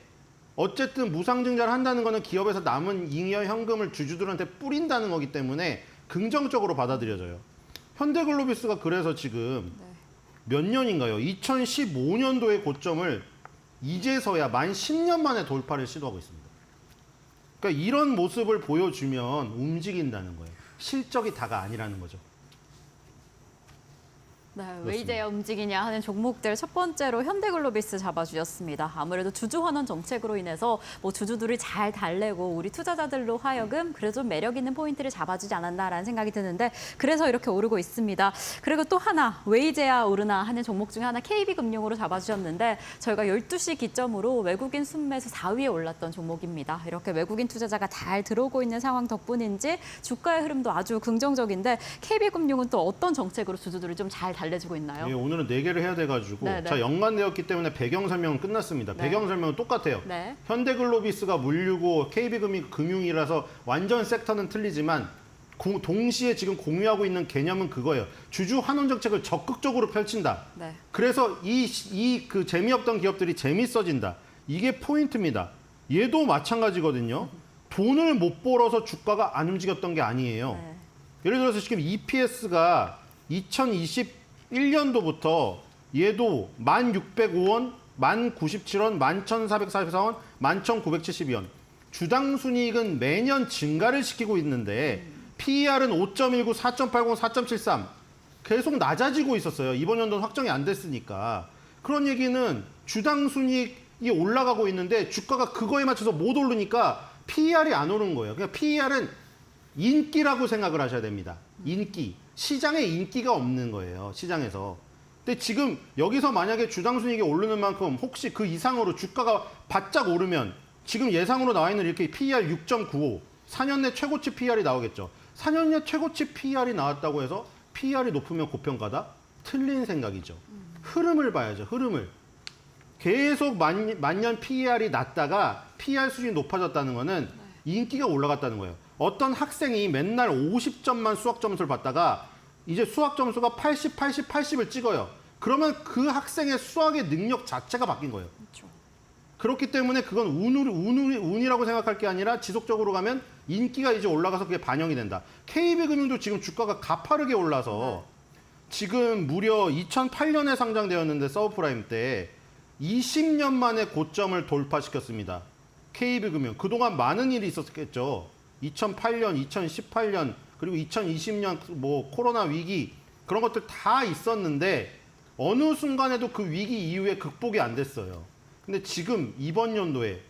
어쨌든 무상증자를 한다는 거는 기업에서 남은 잉여 현금을 주주들한테 뿌린다는 거기 때문에 긍정적으로 받아들여져요. 현대글로비스가 그래서 지금 몇 년인가요? 2015년도의 고점을 이제서야 만 10년 만에 돌파를 시도하고 있습니다. 그러니까 이런 모습을 보여주면 움직인다는 거예요. 실적이 다가 아니라는 거죠. 네, 왜 이제야 움직이냐 하는 종목들 첫 번째로 현대글로비스 잡아주셨습니다. 아무래도 주주 환원 정책으로 인해서 뭐 주주들을 잘 달래고 우리 투자자들로 하여금 그래도 좀 매력 있는 포인트를 잡아주지 않았나라는 생각이 드는데 그래서 이렇게 오르고 있습니다. 그리고 또 하나 왜 이제야 오르나 하는 종목 중에 하나 KB금융으로 잡아주셨는데 저희가 12시 기점으로 외국인 순매수 4위에 올랐던 종목입니다. 이렇게 외국인 투자자가 잘 들어오고 있는 상황 덕분인지 주가의 흐름도 아주 긍정적인데 KB금융은 또 어떤 정책으로 주주들을 좀 잘 달래주고 있나요? 예, 오늘은 4개를 해야 돼가지고 네네. 자 연관되었기 때문에 배경 설명은 끝났습니다. 네. 배경 설명은 똑같아요. 네. 현대글로비스가 물류고 KB금융이라서 완전 섹터는 틀리지만 동시에 지금 공유하고 있는 개념은 그거예요. 주주 환원 정책을 적극적으로 펼친다. 네. 그래서 그 재미없던 기업들이 재밌어진다. 이게 포인트입니다. 얘도 마찬가지거든요. 돈을 못 벌어서 주가가 안 움직였던 게 아니에요. 네. 예를 들어서 지금 EPS가 2021년도부터 얘도 1,605원, 1,097원, 11,444원, 11,972원. 주당 순이익은 매년 증가를 시키고 있는데 PER은 5.19, 4.80, 4.73 계속 낮아지고 있었어요. 이번 연도는 확정이 안 됐으니까. 그런 얘기는 주당 순이익이 올라가고 있는데 주가가 그거에 맞춰서 못 오르니까 PER이 안 오른 거예요. 그러니까 PER은 인기라고 생각을 하셔야 됩니다. 인기. 시장에 인기가 없는 거예요. 시장에서. 근데 지금 여기서 만약에 주당 순이익이 오르는 만큼 혹시 그 이상으로 주가가 바짝 오르면 지금 예상으로 나와 있는 이렇게 PER 6.95, 4년 내 최고치 PER이 나오겠죠. 4년 내 최고치 PER이 나왔다고 해서 PER이 높으면 고평가다? 틀린 생각이죠. 흐름을 봐야죠. 흐름을. 계속 만년 PER이 낮다가 PER 수준이 높아졌다는 거는 인기가 올라갔다는 거예요. 어떤 학생이 맨날 50점만 수학 점수를 받다가 이제 수학 점수가 80, 80, 80을 찍어요. 그러면 그 학생의 수학의 능력 자체가 바뀐 거예요. 그렇죠. 그렇기 때문에 그건 운이라고 생각할 게 아니라 지속적으로 가면 인기가 이제 올라가서 그게 반영이 된다. KB금융도 지금 주가가 가파르게 올라서 지금 무려 2008년에 상장되었는데 서브프라임 때 20년 만에 고점을 돌파시켰습니다. KB금융. 그동안 많은 일이 있었겠죠. 2008년, 2018년, 그리고 2020년 뭐 코로나 위기 그런 것들 다 있었는데 어느 순간에도 그 위기 이후에 극복이 안 됐어요. 근데 지금 이번 연도에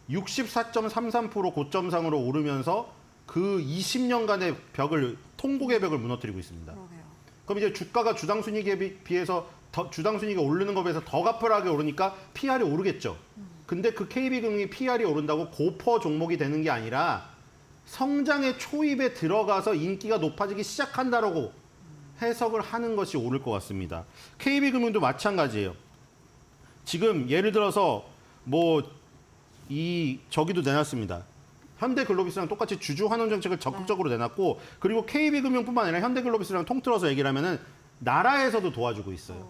64.33% 고점상으로 오르면서 그 20년간의 벽을 통곡의 벽을 무너뜨리고 있습니다. 그러게요. 그럼 이제 주가가 주당 순이익에 비해서 주당 순이익이 오르는 것에 비해서 더 가파르게 오르니까 PR이 오르겠죠. 근데 그 KB금융이 PR이 오른다고 고퍼 종목이 되는 게 아니라 성장의 초입에 들어가서 인기가 높아지기 시작한다라고 해석을 하는 것이 옳을 것 같습니다. KB금융도 마찬가지예요. 지금 예를 들어서 저기도 내놨습니다. 현대글로비스랑 똑같이 주주 환원 정책을 적극적으로 내놨고 그리고 KB금융뿐만 아니라 현대글로비스랑 통틀어서 얘기를 하면은 나라에서도 도와주고 있어요.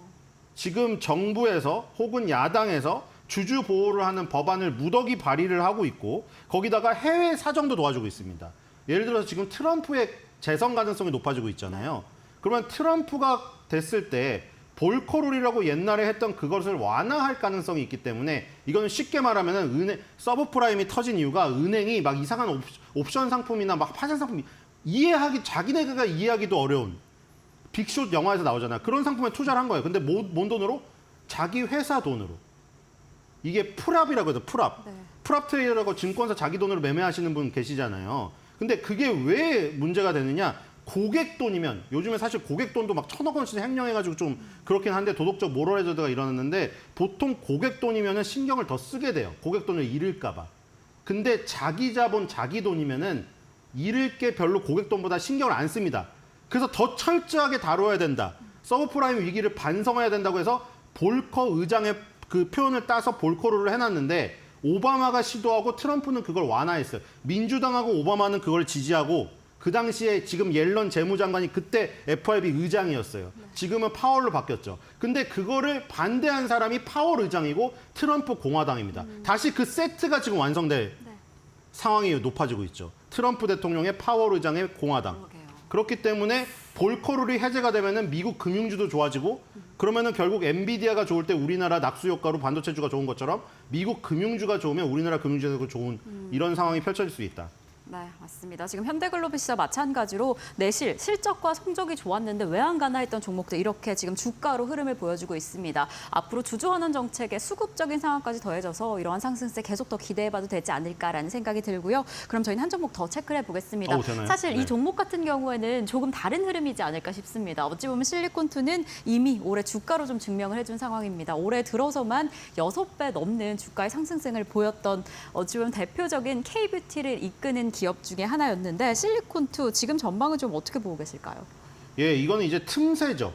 지금 정부에서 혹은 야당에서 주주 보호를 하는 법안을 무더기 발의를 하고 있고 거기다가 해외 사정도 도와주고 있습니다. 예를 들어서 지금 트럼프의 재선 가능성이 높아지고 있잖아요. 그러면 트럼프가 됐을 때 볼커룰이라고 옛날에 했던 그것을 완화할 가능성이 있기 때문에 이거는 쉽게 말하면 서브프라임이 터진 이유가 은행이 막 이상한 옵션 상품이나 막 파생 상품 자기네가 이해하기도 어려운 빅숏 영화에서 나오잖아요. 그런 상품에 투자를 한 거예요. 근데 뭔 돈으로? 자기 회사 돈으로. 이게 풀압이라고 해서 풀압. 네. 풀압 트레이더라고 증권사 자기 돈으로 매매하시는 분 계시잖아요. 근데 그게 왜 문제가 되느냐? 고객 돈이면 요즘에 사실 고객 돈도 막 1,000억 원씩 횡령해가지고 좀 그렇긴 한데 도덕적 모럴 해저드가 일어났는데 보통 고객 돈이면은 신경을 더 쓰게 돼요. 고객 돈을 잃을까 봐. 근데 자기 자본, 자기 돈이면은 잃을 게 별로 고객 돈보다 신경을 안 씁니다. 그래서 더 철저하게 다뤄야 된다. 서브프라임 위기를 반성해야 된다고 해서 볼커 의장의 그 표현을 따서 볼커룰을 해놨는데 오바마가 시도하고 트럼프는 그걸 완화했어요. 민주당하고 오바마는 그걸 지지하고 그 당시에 지금 옐런 재무장관이 그때 FRB 의장이었어요. 지금은 파월로 바뀌었죠. 근데 그거를 반대한 사람이 파월 의장이고 트럼프 공화당입니다. 다시 그 세트가 지금 완성될 상황이 높아지고 있죠. 트럼프 대통령의 파월 의장의 공화당. 그렇기 때문에 볼커룰이 해제가 되면은 미국 금융주도 좋아지고 그러면은 결국 엔비디아가 좋을 때 우리나라 낙수 효과로 반도체주가 좋은 것처럼 미국 금융주가 좋으면 우리나라 금융주도 좋은 이런 상황이 펼쳐질 수 있다. 네, 맞습니다. 지금 현대글로비스와 마찬가지로 내실, 실적과 성적이 좋았는데 왜 안 가나 했던 종목들 이렇게 지금 주가로 흐름을 보여주고 있습니다. 앞으로 주주환원 정책의 수급적인 상황까지 더해져서 이러한 상승세 계속 더 기대해봐도 되지 않을까라는 생각이 들고요. 그럼 저희는 한 종목 더 체크를 해보겠습니다. 되나요? 사실 네. 이 종목 같은 경우에는 조금 다른 흐름이지 않을까 싶습니다. 어찌 보면 실리콘2는 이미 올해 주가로 좀 증명을 해준 상황입니다. 올해 들어서만 6배 넘는 주가의 상승세를 보였던 어찌 보면 대표적인 K뷰티를 이끄는 기업 중에 하나였는데 실리콘2 지금 전망은 좀 어떻게 보고 계실까요? 예, 이거는 이제 틈새죠.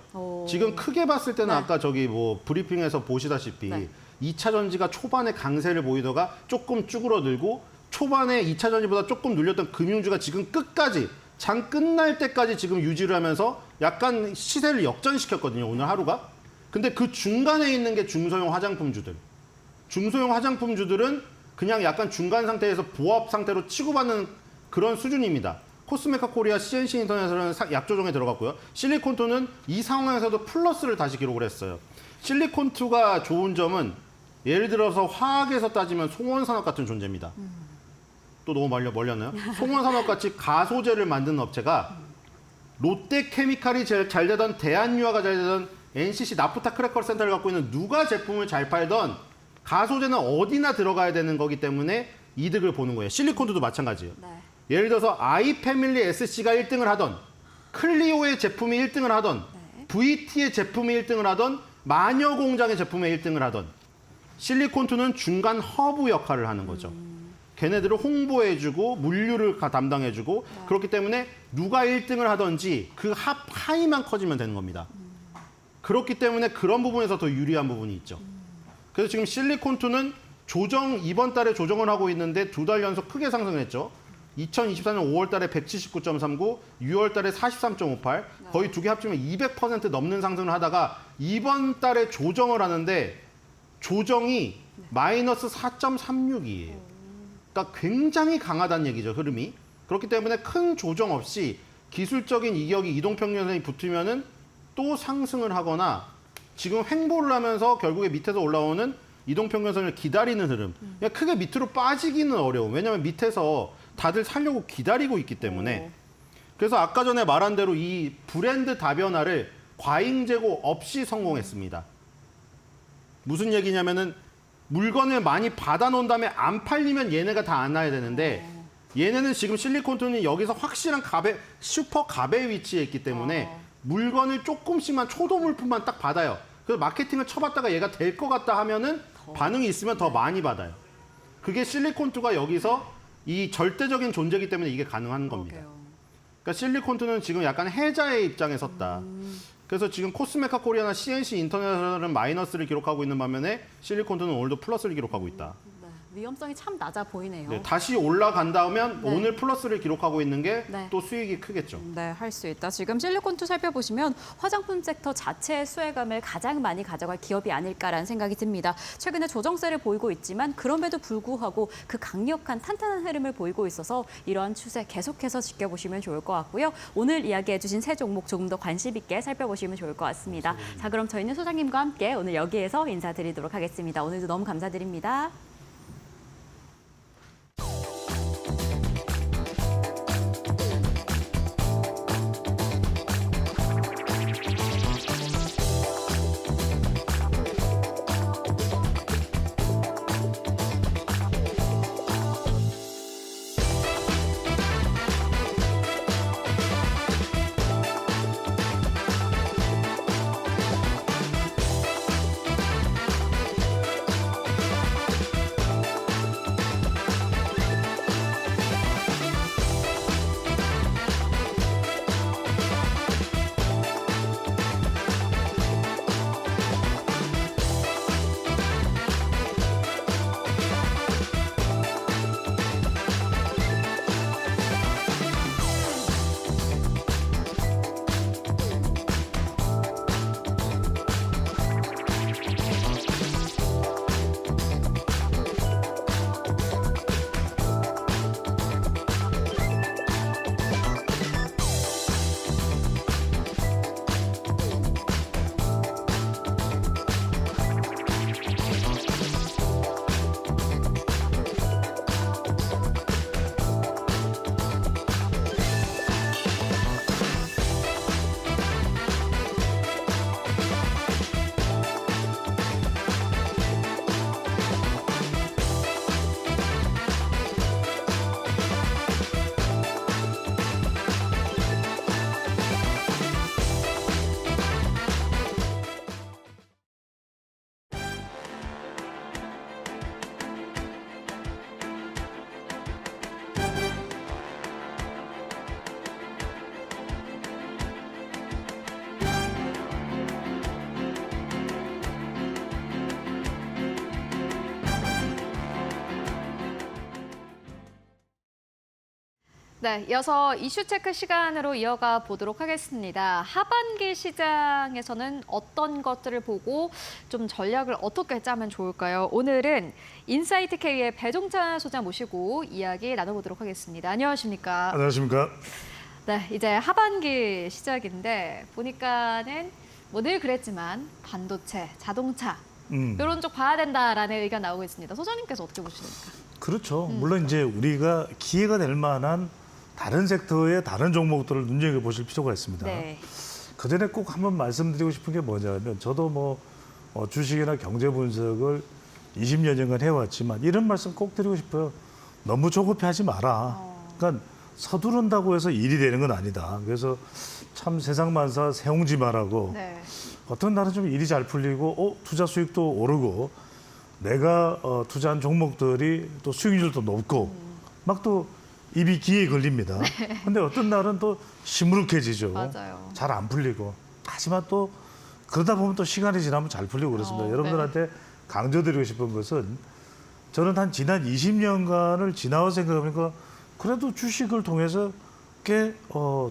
지금 크게 봤을 때는 네. 아까 저기 뭐 브리핑에서 보시다시피 네. 2차 전지가 초반에 강세를 보이다가 조금 쭈그러들고 초반에 2차 전지보다 조금 눌렸던 금융주가 지금 끝까지 장 끝날 때까지 지금 유지를 하면서 약간 시세를 역전시켰거든요, 오늘 하루가. 근데 그 중간에 있는 게 중소형 화장품주들. 중소형 화장품주들은 그냥 약간 중간 상태에서 보합 상태로 치고받는 그런 수준입니다. 코스메카 코리아, CNC 인터넷은 약조정에 들어갔고요. 실리콘2는 이 상황에서도 플러스를 다시 기록을 했어요. 실리콘2가 좋은 점은 예를 들어서 화학에서 따지면 송원산업 같은 존재입니다. 또 너무 멀렸나요? 송원산업같이 가소제를 만드는 업체가 롯데케미칼이 제일 잘 되던 대한유화가 잘 되던 NCC 나프타 크래커 센터를 갖고 있는 누가 제품을 잘 팔던 가소제는 어디나 들어가야 되는 거기 때문에 이득을 보는 거예요. 실리콘도 마찬가지예요. 네. 예를 들어서 아이패밀리 SC가 1등을 하던 클리오의 제품이 1등을 하던 VT의 제품이 1등을 하던 마녀공장의 제품이 1등을 하던 실리콘2는 중간 허브 역할을 하는 거죠. 걔네들을 홍보해주고 물류를 담당해주고 그렇기 때문에 누가 1등을 하든지 그 하이만 커지면 되는 겁니다. 그렇기 때문에 그런 부분에서 더 유리한 부분이 있죠. 그래서 지금 실리콘2는 이번 달에 조정을 하고 있는데 2달 연속 크게 상승했죠. 2024년 5월 달에 179.39, 6월 달에 43.58, 거의 두 개 합치면 200% 넘는 상승을 하다가 이번 달에 조정을 하는데 조정이 마이너스 4.36이에요. 그러니까 굉장히 강하다는 얘기죠, 흐름이. 그렇기 때문에 큰 조정 없이 기술적인 이격이 이동평균선이 붙으면은 또 상승을 하거나 지금 횡보를 하면서 결국에 밑에서 올라오는 이동평균선을 기다리는 흐름. 그냥 크게 밑으로 빠지기는 어려워. 왜냐하면 밑에서 다들 살려고 기다리고 있기 때문에. 그래서 아까 전에 말한 대로 이 브랜드 다변화를 과잉 재고 없이 성공했습니다. 무슨 얘기냐면은 물건을 많이 받아놓은 다음에 안 팔리면 얘네가 다 안 나야 되는데 얘네는 지금 실리콘2는 여기서 확실한 슈퍼 갑의 위치에 있기 때문에 물건을 조금씩만 초도 물품만 딱 받아요. 그래서 마케팅을 쳐봤다가 얘가 될 것 같다 하면은 반응이 있으면 더 많이 받아요. 그게 실리콘2가 여기서 이 절대적인 존재이기 때문에 이게 가능한 겁니다. 그러니까 실리콘2는 지금 약간 해자의 입장에 섰다. 그래서 지금 코스메카 코리아나 CNC 인터넷은 마이너스를 기록하고 있는 반면에 실리콘2는 오늘도 플러스를 기록하고 있다. 위험성이 참 낮아 보이네요. 네, 다시 올라간다면 오늘 플러스를 기록하고 있는 게 또 수익이 크겠죠. 네, 할 수 있다. 지금 실리콘2 살펴보시면 화장품 섹터 자체의 수혜감을 가장 많이 가져갈 기업이 아닐까라는 생각이 듭니다. 최근에 조정세를 보이고 있지만 그럼에도 불구하고 그 강력한 탄탄한 흐름을 보이고 있어서 이러한 추세 계속해서 지켜보시면 좋을 것 같고요. 오늘 이야기해 주신 세 종목 조금 더 관심 있게 살펴보시면 좋을 것 같습니다. 자, 그럼 저희는 소장님과 함께 오늘 여기에서 인사드리도록 하겠습니다. 오늘도 너무 감사드립니다. 네, 이어서 이슈 체크 시간으로 이어가 보도록 하겠습니다. 하반기 시장에서는 어떤 것들을 보고 좀 전략을 어떻게 짜면 좋을까요? 오늘은 인사이트 K의 배종찬 소장 모시고 이야기 나눠보도록 하겠습니다. 안녕하십니까? 안녕하십니까? 네, 이제 하반기 시작인데 보니까는 뭐 늘 그랬지만 반도체, 자동차 이런 쪽 봐야 된다라는 의견 나오고 있습니다. 소장님께서 어떻게 보십니까? 그렇죠. 물론 이제 우리가 기회가 될 만한 다른 섹터의 다른 종목들을 눈여겨보실 필요가 있습니다. 네. 그 전에 꼭 한번 말씀드리고 싶은 게 뭐냐면 저도 뭐 주식이나 경제 분석을 20여년간 해왔지만 이런 말씀 꼭 드리고 싶어요. 너무 조급해하지 마라. 그러니까 서두른다고 해서 일이 되는 건 아니다. 그래서 참 세상만사 세웅지 마라고 네. 어떤 날은 좀 일이 잘 풀리고 투자 수익도 오르고 내가 투자한 종목들이 또 수익률도 높고 막 또 입이 귀에 걸립니다. 근데 어떤 날은 또 시무룩해지죠. 맞아요. 잘 안 풀리고. 하지만 또 그러다 보면 또 시간이 지나면 잘 풀리고 그렇습니다. 여러분들한테 강조드리고 싶은 것은 저는 한 지난 20년간을 지나와 생각해보니까 그래도 주식을 통해서 꽤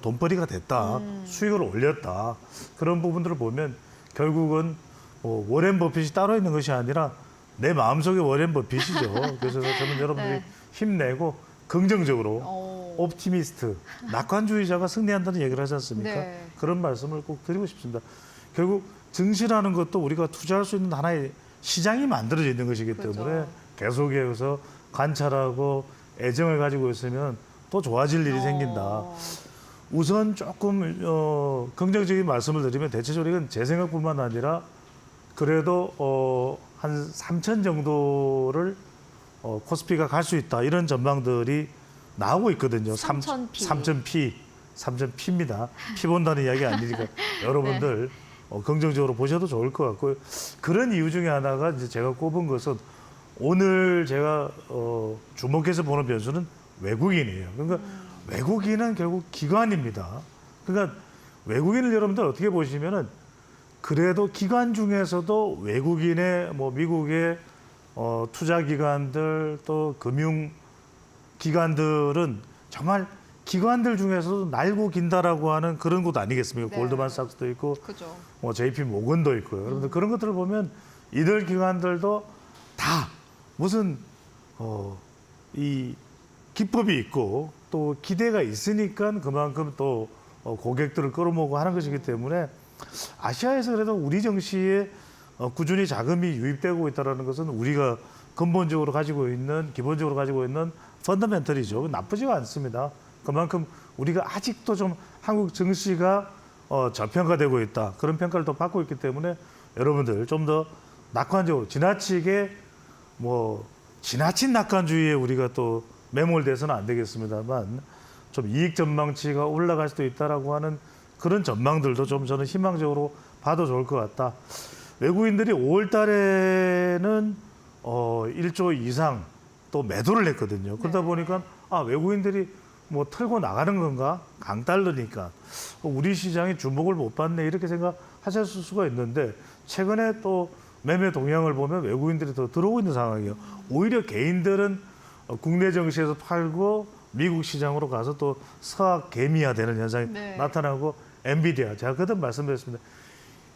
돈벌이가 됐다. 수익을 올렸다. 그런 부분들을 보면 결국은 워렌 버핏이 따로 있는 것이 아니라 내 마음속에 워렌 버핏이죠. 그래서 저는 여러분들이 네. 힘내고 긍정적으로 옵티미스트, 낙관주의자가 승리한다는 얘기를 하지 않습니까? 네. 그런 말씀을 꼭 드리고 싶습니다. 결국 증시라는 것도 우리가 투자할 수 있는 하나의 시장이 만들어져 있는 것이기 때문에 계속해서 관찰하고 애정을 가지고 있으면 또 좋아질 일이 생긴다. 우선 조금 긍정적인 말씀을 드리면 대체적으로 이건 제 생각뿐만 아니라 그래도 한 3천 정도를 코스피가 갈 수 있다. 이런 전망들이 나오고 있거든요. 3,000P. 3,000P입니다. P 본다는 이야기 아니니까 여러분들 긍정적으로 보셔도 좋을 것 같고요. 그런 이유 중에 하나가 이제 제가 꼽은 것은 오늘 제가 주목해서 보는 변수는 외국인이에요. 그러니까 외국인은 결국 기관입니다. 그러니까 외국인을 여러분들 어떻게 보시면은 그래도 기관 중에서도 외국인의 뭐 미국의 투자 기관들 또 금융 기관들은 정말 기관들 중에서도 날고 긴다라고 하는 그런 곳 아니겠습니까? 네. 골드만삭스도 있고 그죠. 뭐 JP 모건도 있고요. 여러분들 그런 것들을 보면 이들 기관들도 다 무슨 이 기법이 있고 또 기대가 있으니까 그만큼 또 고객들을 끌어모으고 하는 것이기 때문에 아시아에서 그래도 우리 증시에 꾸준히 자금이 유입되고 있다는 것은 우리가 근본적으로 가지고 있는 기본적으로 가지고 있는 펀더멘털이죠. 나쁘지가 않습니다. 그만큼 우리가 아직도 좀 한국 증시가 저평가되고 있다. 그런 평가를 또 받고 있기 때문에 여러분들 좀 더 낙관적으로 지나치게 뭐 지나친 낙관주의에 우리가 또 매몰돼서는 안 되겠습니다만 좀 이익 전망치가 올라갈 수도 있다라고 하는 그런 전망들도 좀 저는 희망적으로 봐도 좋을 것 같다. 외국인들이 5월 달에는 1조 이상 또 매도를 했거든요. 그러다 보니까 외국인들이 뭐 털고 나가는 건가? 강달러니까 우리 시장이 주목을 못 받네 이렇게 생각하실 수가 있는데 최근에 또 매매 동향을 보면 외국인들이 더 들어오고 있는 상황이에요. 오히려 개인들은 국내 증시에서 팔고 미국 시장으로 가서 또 서학 개미화되는 현상이 나타나고 엔비디아 제가 그때 말씀드렸습니다.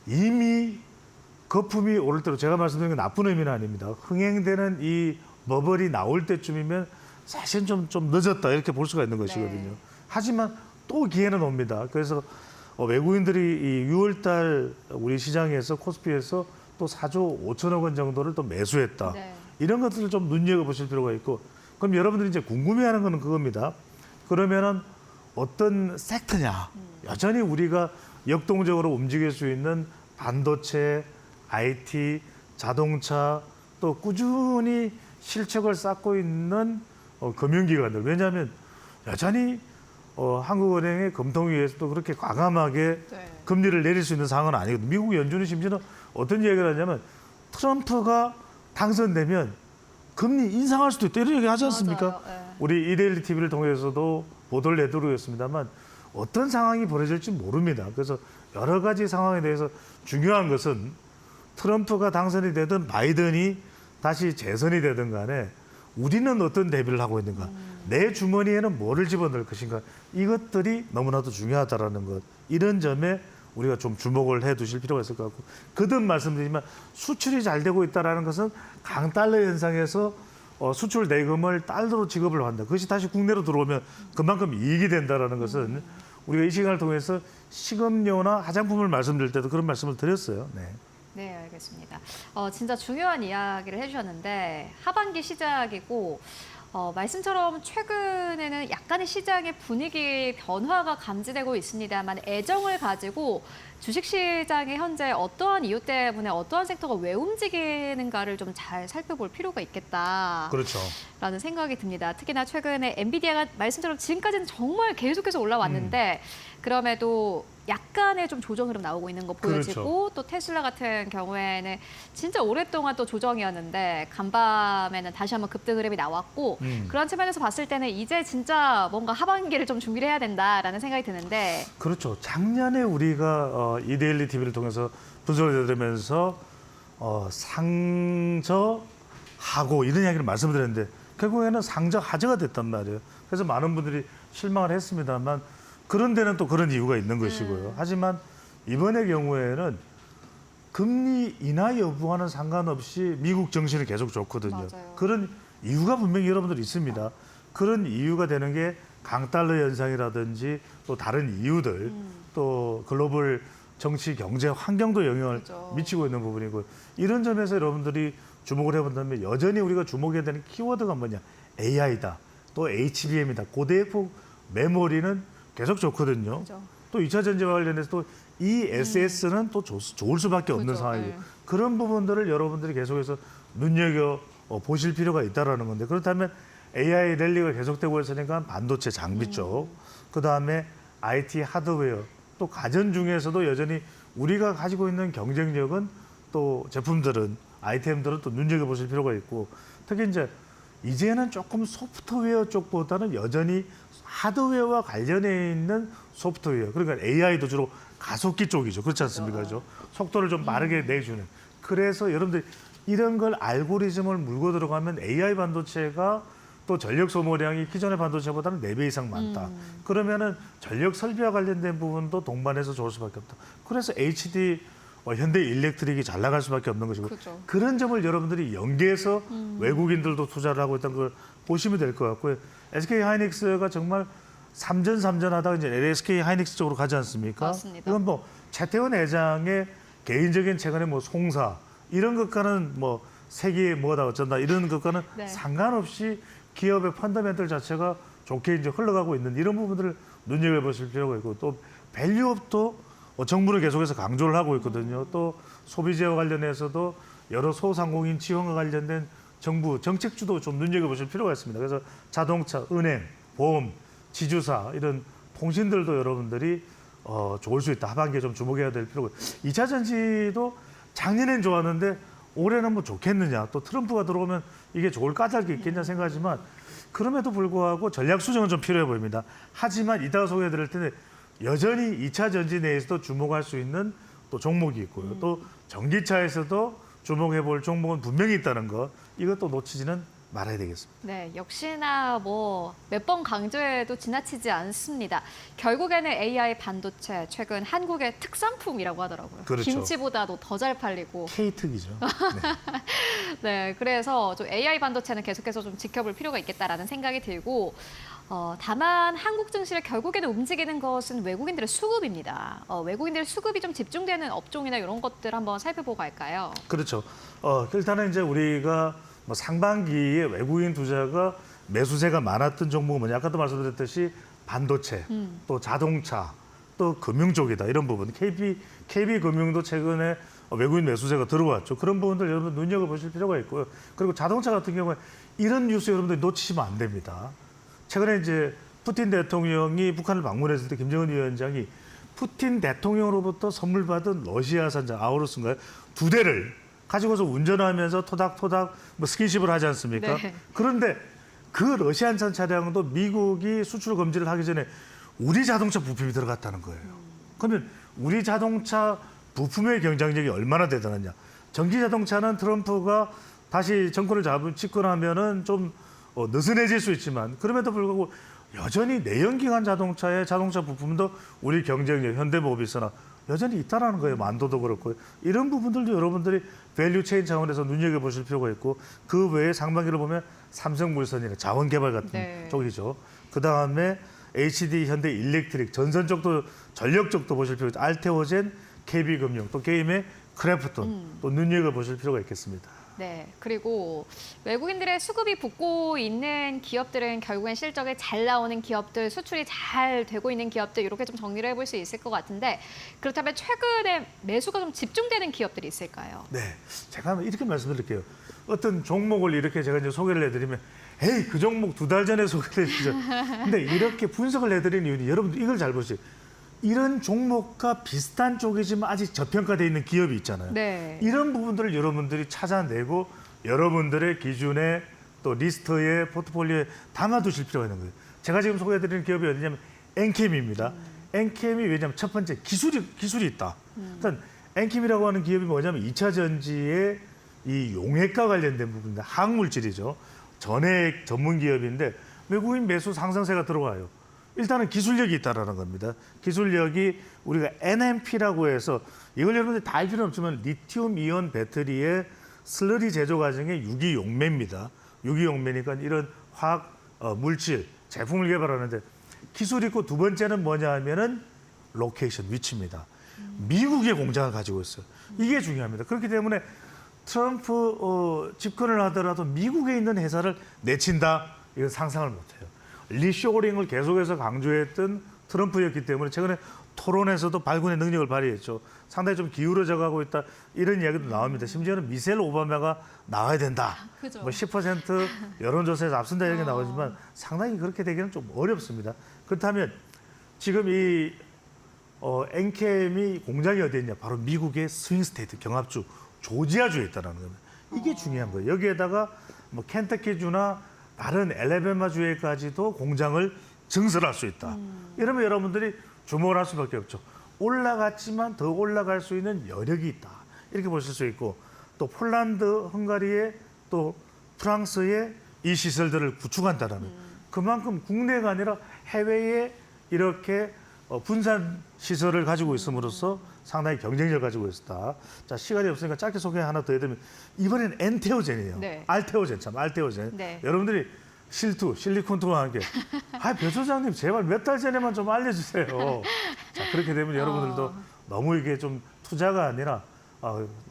이미 거품이 오를 때로 제가 말씀드린 건 나쁜 의미는 아닙니다. 흥행되는 이 버블이 나올 때쯤이면 사실 좀 늦었다 이렇게 볼 수가 있는 것이거든요. 하지만 또 기회는 옵니다. 그래서 외국인들이 이 6월 달 우리 시장에서 코스피에서 또 4조 5천억 원 정도를 또 매수했다. 이런 것들을 좀 눈여겨보실 필요가 있고 그럼 여러분들이 이제 궁금해하는 거는 그겁니다. 그러면은 어떤 섹터냐? 여전히 우리가 역동적으로 움직일 수 있는 반도체, IT, 자동차 또 꾸준히 실적을 쌓고 있는 금융기관들. 왜냐하면 여전히 한국은행의 금통위에서도 그렇게 과감하게 금리를 내릴 수 있는 상황은 아니거든요. 미국 연준은 심지어는 어떤 얘기를 하냐면 트럼프가 당선되면 금리 인상할 수도 있다 이런 얘기 하지 않습니까? 우리 이데일리 TV를 통해서도 보도를 내드리고 있습니다만 어떤 상황이 벌어질지 모릅니다. 그래서 여러 가지 상황에 대해서 중요한 것은 트럼프가 당선이 되든 바이든이 다시 재선이 되든 간에 우리는 어떤 대비를 하고 있는가, 내 주머니에는 뭐를 집어넣을 것인가, 이것들이 너무나도 중요하다라는 것, 이런 점에 우리가 좀 주목을 해두실 필요가 있을 것 같고, 거듭 말씀드리지만 수출이 잘 되고 있다는 것은 강달러 현상에서 수출 대금을 달러로 지급을 한다. 그것이 다시 국내로 들어오면 그만큼 이익이 된다는 것은 우리가 이 시간을 통해서 식음료나 화장품을 말씀드릴 때도 그런 말씀을 드렸어요. 네. 네, 알겠습니다. 진짜 중요한 이야기를 해주셨는데 하반기 시작이고 말씀처럼 최근에는 약간의 시장의 분위기 변화가 감지되고 있습니다만 애정을 가지고 주식시장에 현재 어떠한 이유 때문에 어떠한 섹터가 왜 움직이는가를 좀 잘 살펴볼 필요가 있겠다. 그렇죠. 라는 생각이 듭니다. 특히나 최근에 엔비디아가 말씀처럼 지금까지는 정말 계속해서 올라왔는데 그럼에도 약간의 좀 조정 흐름 나오고 있는 거 보여지고 또 테슬라 같은 경우에는 진짜 오랫동안 또 조정이었는데 간밤에는 다시 한번 급등 흐름이 나왔고 그런 측면에서 봤을 때는 이제 진짜 뭔가 하반기를 좀 준비를 해야 된다라는 생각이 드는데 그렇죠. 작년에 우리가 이데일리 TV를 통해서 분석을 해드리면서 상저하고 이런 이야기를 말씀드렸는데 결국에는 상저하저가 됐단 말이에요. 그래서 많은 분들이 실망을 했습니다만 그런 데는 또 그런 이유가 있는 것이고요. 하지만 이번의 경우에는 금리 인하 여부와는 상관없이 미국 정신이 계속 좋거든요. 맞아요. 그런 이유가 분명히 여러분들 있습니다. 그런 이유가 되는 게 강달러 현상이라든지 또 다른 이유들 또 글로벌 정치, 경제, 환경도 영향을 미치고 있는 부분이고 이런 점에서 여러분들이 주목을 해본다면 여전히 우리가 주목해야 되는 키워드가 뭐냐. AI다. 또 HBM이다. 고대폭 메모리는 계속 좋거든요. 그죠. 또 2차 전지와 관련해서 또 ESS는 또 좋을 수밖에 없는 그죠. 상황이고 네. 그런 부분들을 여러분들이 계속해서 눈여겨 보실 필요가 있다라는 건데 그렇다면 AI 랠리가 계속되고 있으니까 반도체 장비 쪽, 그다음에 IT 하드웨어, 또 가전 중에서도 여전히 우리가 가지고 있는 경쟁력은 또 제품들은 아이템들은 또 눈여겨 보실 필요가 있고 특히 이제는 조금 소프트웨어 쪽보다는 여전히 하드웨어와 관련해 있는 소프트웨어, 그러니까 AI도 주로 가속기 쪽이죠. 그렇지 않습니까? 그렇죠? 속도를 좀 빠르게 내주는. 그래서 여러분들 이런 걸 알고리즘을 물고 들어가면 AI 반도체가 또 전력 소모량이 기존의 반도체보다는 4배 이상 많다. 그러면은 전력 설비와 관련된 부분도 동반해서 좋을 수밖에 없다. 그래서 HD 현대 일렉트릭이 잘 나갈 수밖에 없는 것이고 그렇죠. 그런 점을 여러분들이 연계해서 외국인들도 투자를 하고 있다는 걸 보시면 될 것 같고요. SK 하이닉스가 정말 삼전하다가 이제 LSK 하이닉스 쪽으로 가지 않습니까? 맞습니다. 이건 뭐 차태원 회장의 개인적인 최근에 뭐 송사 이런 것과는 뭐 세계에 뭐다 어쩐다 이런 것과는 네. 상관없이 기업의 펀더멘털 자체가 좋게 이제 흘러가고 있는 이런 부분들을 눈여겨보실 필요가 있고 또 밸류업도 정부는 계속해서 강조를 하고 있거든요. 또 소비재와 관련해서도 여러 소상공인 지원과 관련된 정부 정책주도 좀 눈여겨보실 필요가 있습니다. 그래서 자동차, 은행, 보험, 지주사 이런 통신들도 여러분들이 좋을 수 있다. 하반기에 좀 주목해야 될 필요가 있고 2차 전지도 작년엔 좋았는데 올해는 뭐 좋겠느냐. 또 트럼프가 들어오면 이게 좋을 까닭이 있겠냐 생각하지만 그럼에도 불구하고 전략 수정은 좀 필요해 보입니다. 하지만 이따가 소개해드릴 텐데 여전히 2차 전지 내에서도 주목할 수 있는 또 종목이 있고요. 또 전기차에서도 주목해 볼 종목은 분명히 있다는 거. 이것도 놓치지는 말아야 되겠습니다. 네, 역시나 뭐 몇 번 강조해도 지나치지 않습니다. 결국에는 AI 반도체 최근 한국의 특산품이라고 하더라고요. 그렇죠. 김치보다도 더 잘 팔리고. K특이죠. 네, 그래서 좀 AI 반도체는 계속해서 좀 지켜볼 필요가 있겠다라는 생각이 들고 다만 한국 증시를 결국에는 움직이는 것은 외국인들의 수급입니다. 외국인들의 수급이 좀 집중되는 업종이나 이런 것들 한번 살펴보고 갈까요? 그렇죠. 일단은 이제 우리가 뭐 상반기에 외국인 투자가 매수세가 많았던 종목은 뭐냐. 아까도 말씀드렸듯이 반도체, 또 자동차, 또 금융 쪽이다. 이런 부분. KB금융도 최근에 외국인 매수세가 들어왔죠. 그런 부분들 여러분 눈여겨보실 필요가 있고요. 그리고 자동차 같은 경우에 이런 뉴스 여러분들이 놓치시면 안 됩니다. 최근에 이제 푸틴 대통령이 북한을 방문했을 때 김정은 위원장이 푸틴 대통령으로부터 선물 받은 러시아산 아우루스인가요? 2대를 가지고서 운전하면서 토닥토닥 뭐 스킨십을 하지 않습니까? 네. 그런데 그 러시아산 차량도 미국이 수출 금지를 하기 전에 우리 자동차 부품이 들어갔다는 거예요. 그러면 우리 자동차 부품의 경쟁력이 얼마나 대단하냐. 전기 자동차는 트럼프가 다시 정권을 집권하면은 좀 느슨해질 수 있지만 그럼에도 불구하고 여전히 내연기관 자동차의 자동차 부품도 우리 경쟁력 현대모비스나 여전히 있다라는 거예요. 만도도 그렇고 이런 부분들도 여러분들이 밸류 체인 차원에서 눈여겨보실 필요가 있고 그 외에 상반기를 보면 삼성물산이나 자원개발 같은 네. 쪽이죠. 그다음에 HD 현대 일렉트릭 전선 쪽도 전력 쪽도 보실 필요가 있고 알테오젠, KB금융 또 게임의 크래프톤 또 눈여겨보실 필요가 있겠습니다. 네, 그리고 외국인들의 수급이 붙고 있는 기업들은 결국엔 실적이 잘 나오는 기업들, 수출이 잘 되고 있는 기업들 이렇게 좀 정리를 해볼 수 있을 것 같은데 그렇다면 최근에 매수가 좀 집중되는 기업들이 있을까요? 네, 제가 이렇게 말씀드릴게요. 어떤 종목을 이렇게 제가 이제 소개를 해드리면 에이 그 종목 2달 전에 소개를 해주죠. 근데 이렇게 분석을 해드리는 이유는 여러분들 이걸 잘 보세요. 이런 종목과 비슷한 쪽이지만 아직 저평가되어 있는 기업이 있잖아요. 네. 이런 부분들을 여러분들이 찾아내고 여러분들의 기준에 또 리스트에 포트폴리오에 담아두실 필요가 있는 거예요. 제가 지금 소개해드리는 기업이 어디냐면 엔캠입니다. 엔캠이 왜냐하면 첫 번째 기술이 있다. 일단 엔캠이라고 하는 기업이 뭐냐면 2차 전지의 이 용액과 관련된 부분입니다. 항물질이죠. 전액 전문 기업인데 외국인 매수 상승세가 들어와요. 일단은 기술력이 있다라는 겁니다. 기술력이 우리가 NMP라고 해서 이걸 여러분들이 다 알 필요는 없지만 리튬 이온 배터리의 슬러리 제조 과정의 유기용매입니다. 유기용매니까 이런 화학 물질 제품을 개발하는데 기술이 있고 두 번째는 뭐냐 하면은 로케이션 위치입니다. 미국의 공장을 가지고 있어요. 이게 중요합니다. 그렇기 때문에 트럼프 집권을 하더라도 미국에 있는 회사를 내친다 이건 상상을 못해요. 리쇼링을 계속해서 강조했던 트럼프였기 때문에 최근에 토론에서도 발군의 능력을 발휘했죠. 상당히 좀 기울어져 가고 있다 이런 이야기도 나옵니다. 심지어는 미셀 오바마가 나와야 된다. 그죠. 뭐 10% 여론조사에서 앞선다 이렇게 나오지만 상당히 그렇게 되기는 좀 어렵습니다. 그렇다면 지금 이 엔캠이 공장이 어디 있냐? 바로 미국의 스윙스테이트 경합주 조지아주에 있다는 겁니다. 이게 중요한 거예요. 여기에다가 뭐 켄터키주나 다른 엘레베마주에까지도 공장을 증설할 수 있다. 이러면 여러분들이 주목을 할 수밖에 없죠. 올라갔지만 더 올라갈 수 있는 여력이 있다. 이렇게 보실 수 있고 또 폴란드, 헝가리에 또 프랑스에 이 시설들을 구축한다라는 그만큼 국내가 아니라 해외에 이렇게 분산 시설을 가지고 있음으로써 상당히 경쟁력을 가지고 있었다. 자, 시간이 없으니까 짧게 소개 하나 더 해드리면 이번에는 엔테오젠이에요. 네. 알테오젠 참 알테오젠. 네. 여러분들이 실투, 실리콘투와 함께 배 소장님 제발 몇 달 전에만 좀 알려주세요. 자, 그렇게 되면 여러분들도 너무 이게 좀 투자가 아니라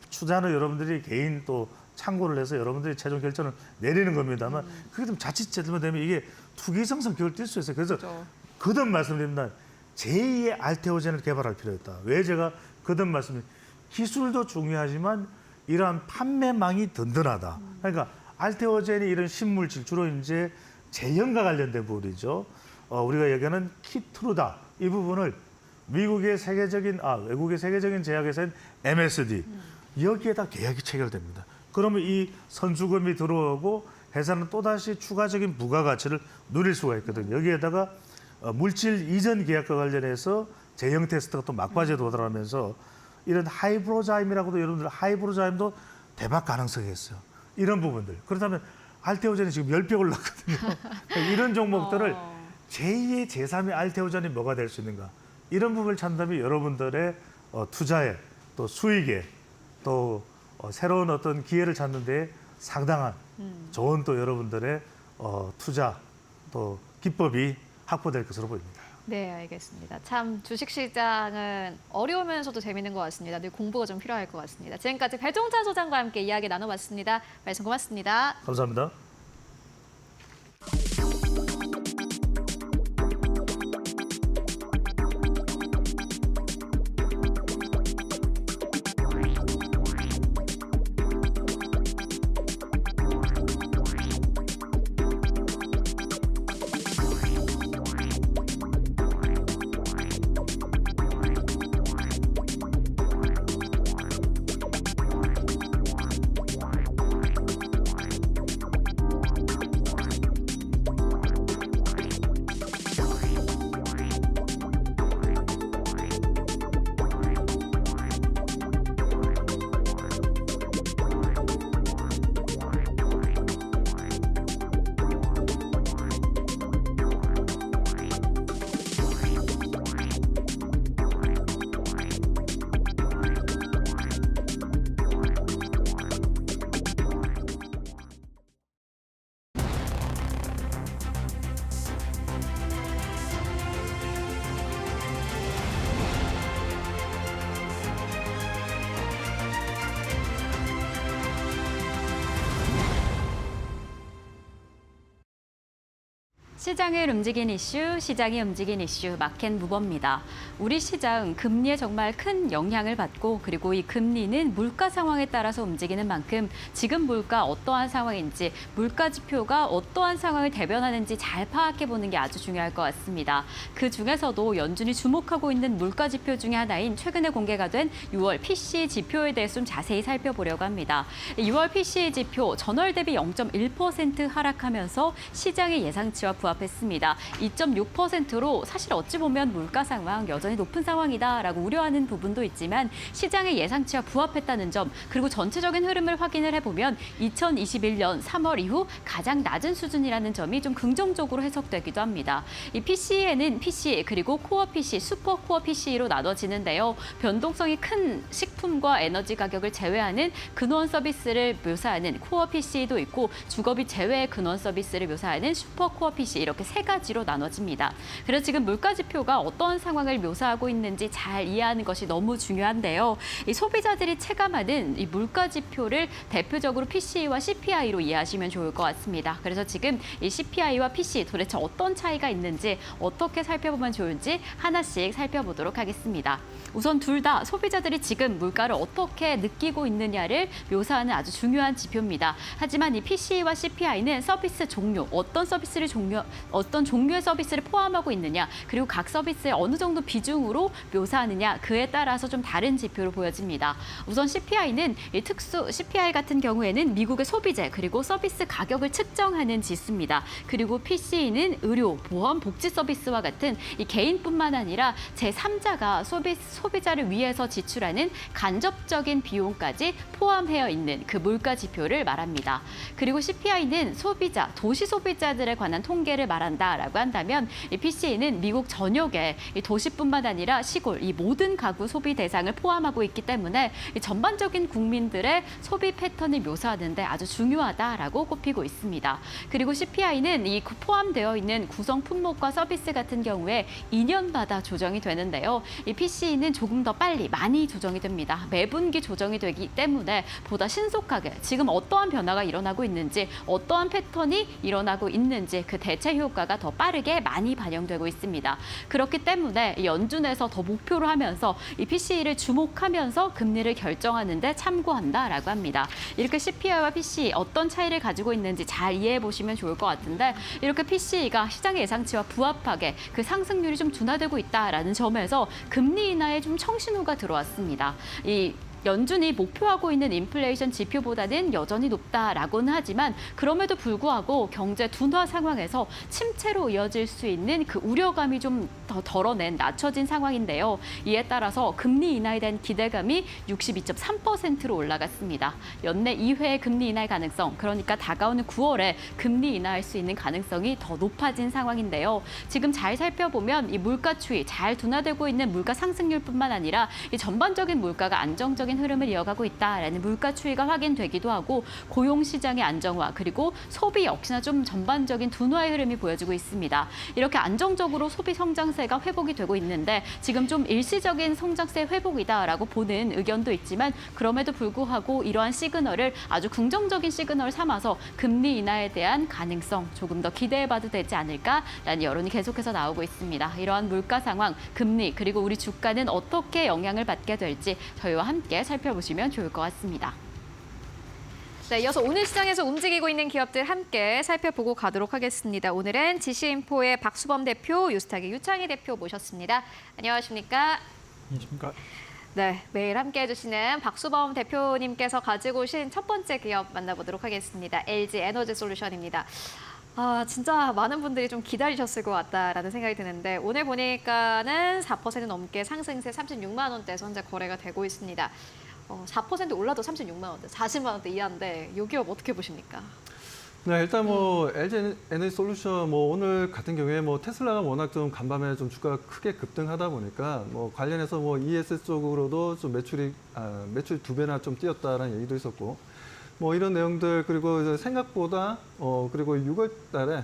투자는 여러분들이 개인 또 참고를 해서 여러분들이 최종 결정을 내리는 겁니다만 그게 좀 자칫 되면 이게 투기성 성격을 띌 수 있어요. 그래서 그렇죠. 거듭 말씀드립니다. 제2의 알테오젠을 개발할 필요가 있다. 왜 제가 거듭 말씀드립니다. 기술도 중요하지만 이러한 판매망이 든든하다. 그러니까 알테오젠이 이런 신물질 주로 이제 제형과 관련된 부분이죠. 우리가 얘기하는 키트루다 이 부분을 외국의 세계적인 제약회사인 MSD 여기에다 계약이 체결됩니다. 그러면 이 선수금이 들어오고 회사는 또다시 추가적인 부가가치를 누릴 수가 있거든요. 여기에다가 물질 이전 계약과 관련해서 제형 테스트가 또 막바지에 도달하면서 이런 하이브로자임이라고도 여러분들 하이브로자임도 대박 가능성이 있어요. 이런 부분들. 그렇다면 알테오젠이 지금 10배 올랐거든요. 이런 종목들을 제2의 제3의 알테오젠이 뭐가 될 수 있는가. 이런 부분을 찾는다면 여러분들의 투자에 또 수익에 또 새로운 어떤 기회를 찾는 데 상당한 좋은 또 여러분들의 투자 또 기법이 확보될 것으로 보입니다. 네, 알겠습니다. 참 주식시장은 어려우면서도 재밌는 것 같습니다. 늘 공부가 좀 필요할 것 같습니다. 지금까지 배종찬 소장과 함께 이야기 나눠봤습니다. 말씀 고맙습니다. 감사합니다. 시장을 움직인 이슈, 시장이 움직인 이슈, 마켓 무버입니다. 우리 시장 금리에 정말 큰 영향을 받고 그리고 이 금리는 물가 상황에 따라서 움직이는 만큼 지금 물가 어떠한 상황인지 물가 지표가 어떠한 상황을 대변하는지 잘 파악해 보는 게 아주 중요할 것 같습니다. 그 중에서도 연준이 주목하고 있는 물가 지표 중에 하나인 최근에 공개가 된 6월 PCE 지표에 대해서 좀 자세히 살펴보려고 합니다. 6월 PCE 지표 전월 대비 0.1% 하락하면서 시장의 예상치와 부합했습니다. 2.6%로 사실 어찌 보면 물가 상황 여전히 높은 상황이다라고 우려하는 부분도 있지만 시장의 예상치와 부합했다는 점 그리고 전체적인 흐름을 확인을 해보면 2021년 3월 이후 가장 낮은 수준이라는 점이 좀 긍정적으로 해석되기도 합니다. 이 PCE에는 PCE 그리고 코어 PCE, 슈퍼 코어 PCE로 나눠지는데요. 변동성이 큰 식품과 에너지 가격을 제외하는 근원 서비스를 묘사하는 코어 PCE도 있고 주거비 제외의 근원 서비스를 묘사하는 슈퍼 코어 PCE 이렇게 세 가지로 나눠집니다. 그래서 지금 물가 지표가 어떤 상황을 묘사하고 있는지 잘 이해하는 것이 너무 중요한데요. 이 소비자들이 체감하는 이 물가 지표를 대표적으로 PCE와 CPI로 이해하시면 좋을 것 같습니다. 그래서 지금 이 CPI와 PCE 도대체 어떤 차이가 있는지 어떻게 살펴보면 좋을지 하나씩 살펴보도록 하겠습니다. 우선 둘 다 소비자들이 지금 물가를 어떻게 느끼고 있느냐를 묘사하는 아주 중요한 지표입니다. 하지만 이 PCE와 CPI는 서비스 종류, 어떤 종류의 서비스를 포함하고 있느냐, 그리고 각 서비스에 어느 정도 비중으로 묘사하느냐, 그에 따라서 좀 다른 지표로 보여집니다. 우선 CPI는 CPI 같은 경우에는 미국의 소비재 그리고 서비스 가격을 측정하는 지수입니다. 그리고 PCE는 의료, 보험, 복지 서비스와 같은 이 개인뿐만 아니라 제3자가 소비자를 위해서 지출하는 간접적인 비용까지 포함되어 있는 그 물가 지표를 말합니다. 그리고 CPI는 소비자, 도시 소비자들에 관한 통계를 말한다라고 한다면 이 PCE는 미국 전역의 이 도시뿐만 아니라 시골, 이 모든 가구 소비 대상을 포함하고 있기 때문에 이 전반적인 국민들의 소비 패턴을 묘사하는데 아주 중요하다라고 꼽히고 있습니다. 그리고 CPI는 이 포함되어 있는 구성 품목과 서비스 같은 경우에 2년마다 조정이 되는데요. 이 PCE는 조금 더 빨리 많이 조정이 됩니다. 매분기 조정이 되기 때문에 보다 신속하게 지금 어떠한 변화가 일어나고 있는지 어떠한 패턴이 일어나고 있는지 그 대체 효과가 더 빠르게 많이 반영되고 있습니다. 그렇기 때문에 연준에서 더 목표로 하면서 이 PCE를 주목하면서 금리를 결정하는 데 참고한다라고 합니다. 이렇게 CPI와 PCE 어떤 차이를 가지고 있는지 잘 이해해 보시면 좋을 것 같은데 이렇게 PCE가 시장의 예상치와 부합하게 그 상승률이 좀 둔화되고 있다라는 점에서 금리 인하에 좀 청신호가 들어왔습니다. 이 연준이 목표하고 있는 인플레이션 지표보다는 여전히 높다라고는 하지만 그럼에도 불구하고 경제 둔화 상황에서 침체로 이어질 수 있는 그 우려감이 좀 더 덜어낸 낮춰진 상황인데요. 이에 따라서 금리 인하에 대한 기대감이 62.3%로 올라갔습니다. 연내 2회 금리 인하의 가능성, 그러니까 다가오는 9월에 금리 인하할 수 있는 가능성이 더 높아진 상황인데요. 지금 잘 살펴보면 이 물가 추이, 잘 둔화되고 있는 물가 상승률뿐만 아니라 이 전반적인 물가가 안정적인 흐름을 이어가고 있다라는 물가 추이가 확인되기도 하고 고용 시장의 안정화 그리고 소비 역시나 좀 전반적인 둔화의 흐름이 보여지고 있습니다. 이렇게 안정적으로 소비 성장세가 회복이 되고 있는데 지금 좀 일시적인 성장세 회복이다라고 보는 의견도 있지만 그럼에도 불구하고 이러한 시그널을 아주 긍정적인 시그널 삼아서 금리 인하에 대한 가능성 조금 더 기대해봐도 되지 않을까라는 여론이 계속해서 나오고 있습니다. 이러한 물가 상황, 금리 그리고 우리 주가는 어떻게 영향을 받게 될지 저희와 함께 살펴보시면 좋을 것 같습니다. 네, 이어서 오늘 시장에서 움직이고 있는 기업들 함께 살펴보고 가도록 하겠습니다. 오늘은 지시인포의 박수범 대표, 유스탁의 유창희 대표 모셨습니다. 안녕하십니까? 안녕하십니까? 네, 매일 함께해 주시는 박수범 대표님께서 가지고 오신 첫 번째 기업 만나보도록 하겠습니다. LG 에너지 솔루션입니다. 진짜 많은 분들이 좀 기다리셨을 것 같다라는 생각이 드는데 오늘 보니까는 4% 넘게 상승세 36만 원대에서 현재 거래가 되고 있습니다. 4% 올라도 36만 원대, 40만 원대 이하인데 이 기업 어떻게 보십니까? 네, 일단 LG 에너지 솔루션 오늘 같은 경우에 테슬라가 워낙 좀 간밤에 좀 주가가 크게 급등하다 보니까 관련해서 ES 쪽으로도 좀 매출이 2배나 좀 뛰었다라는 얘기도 있었고 이런 내용들 그리고 생각보다 그리고 6월 달에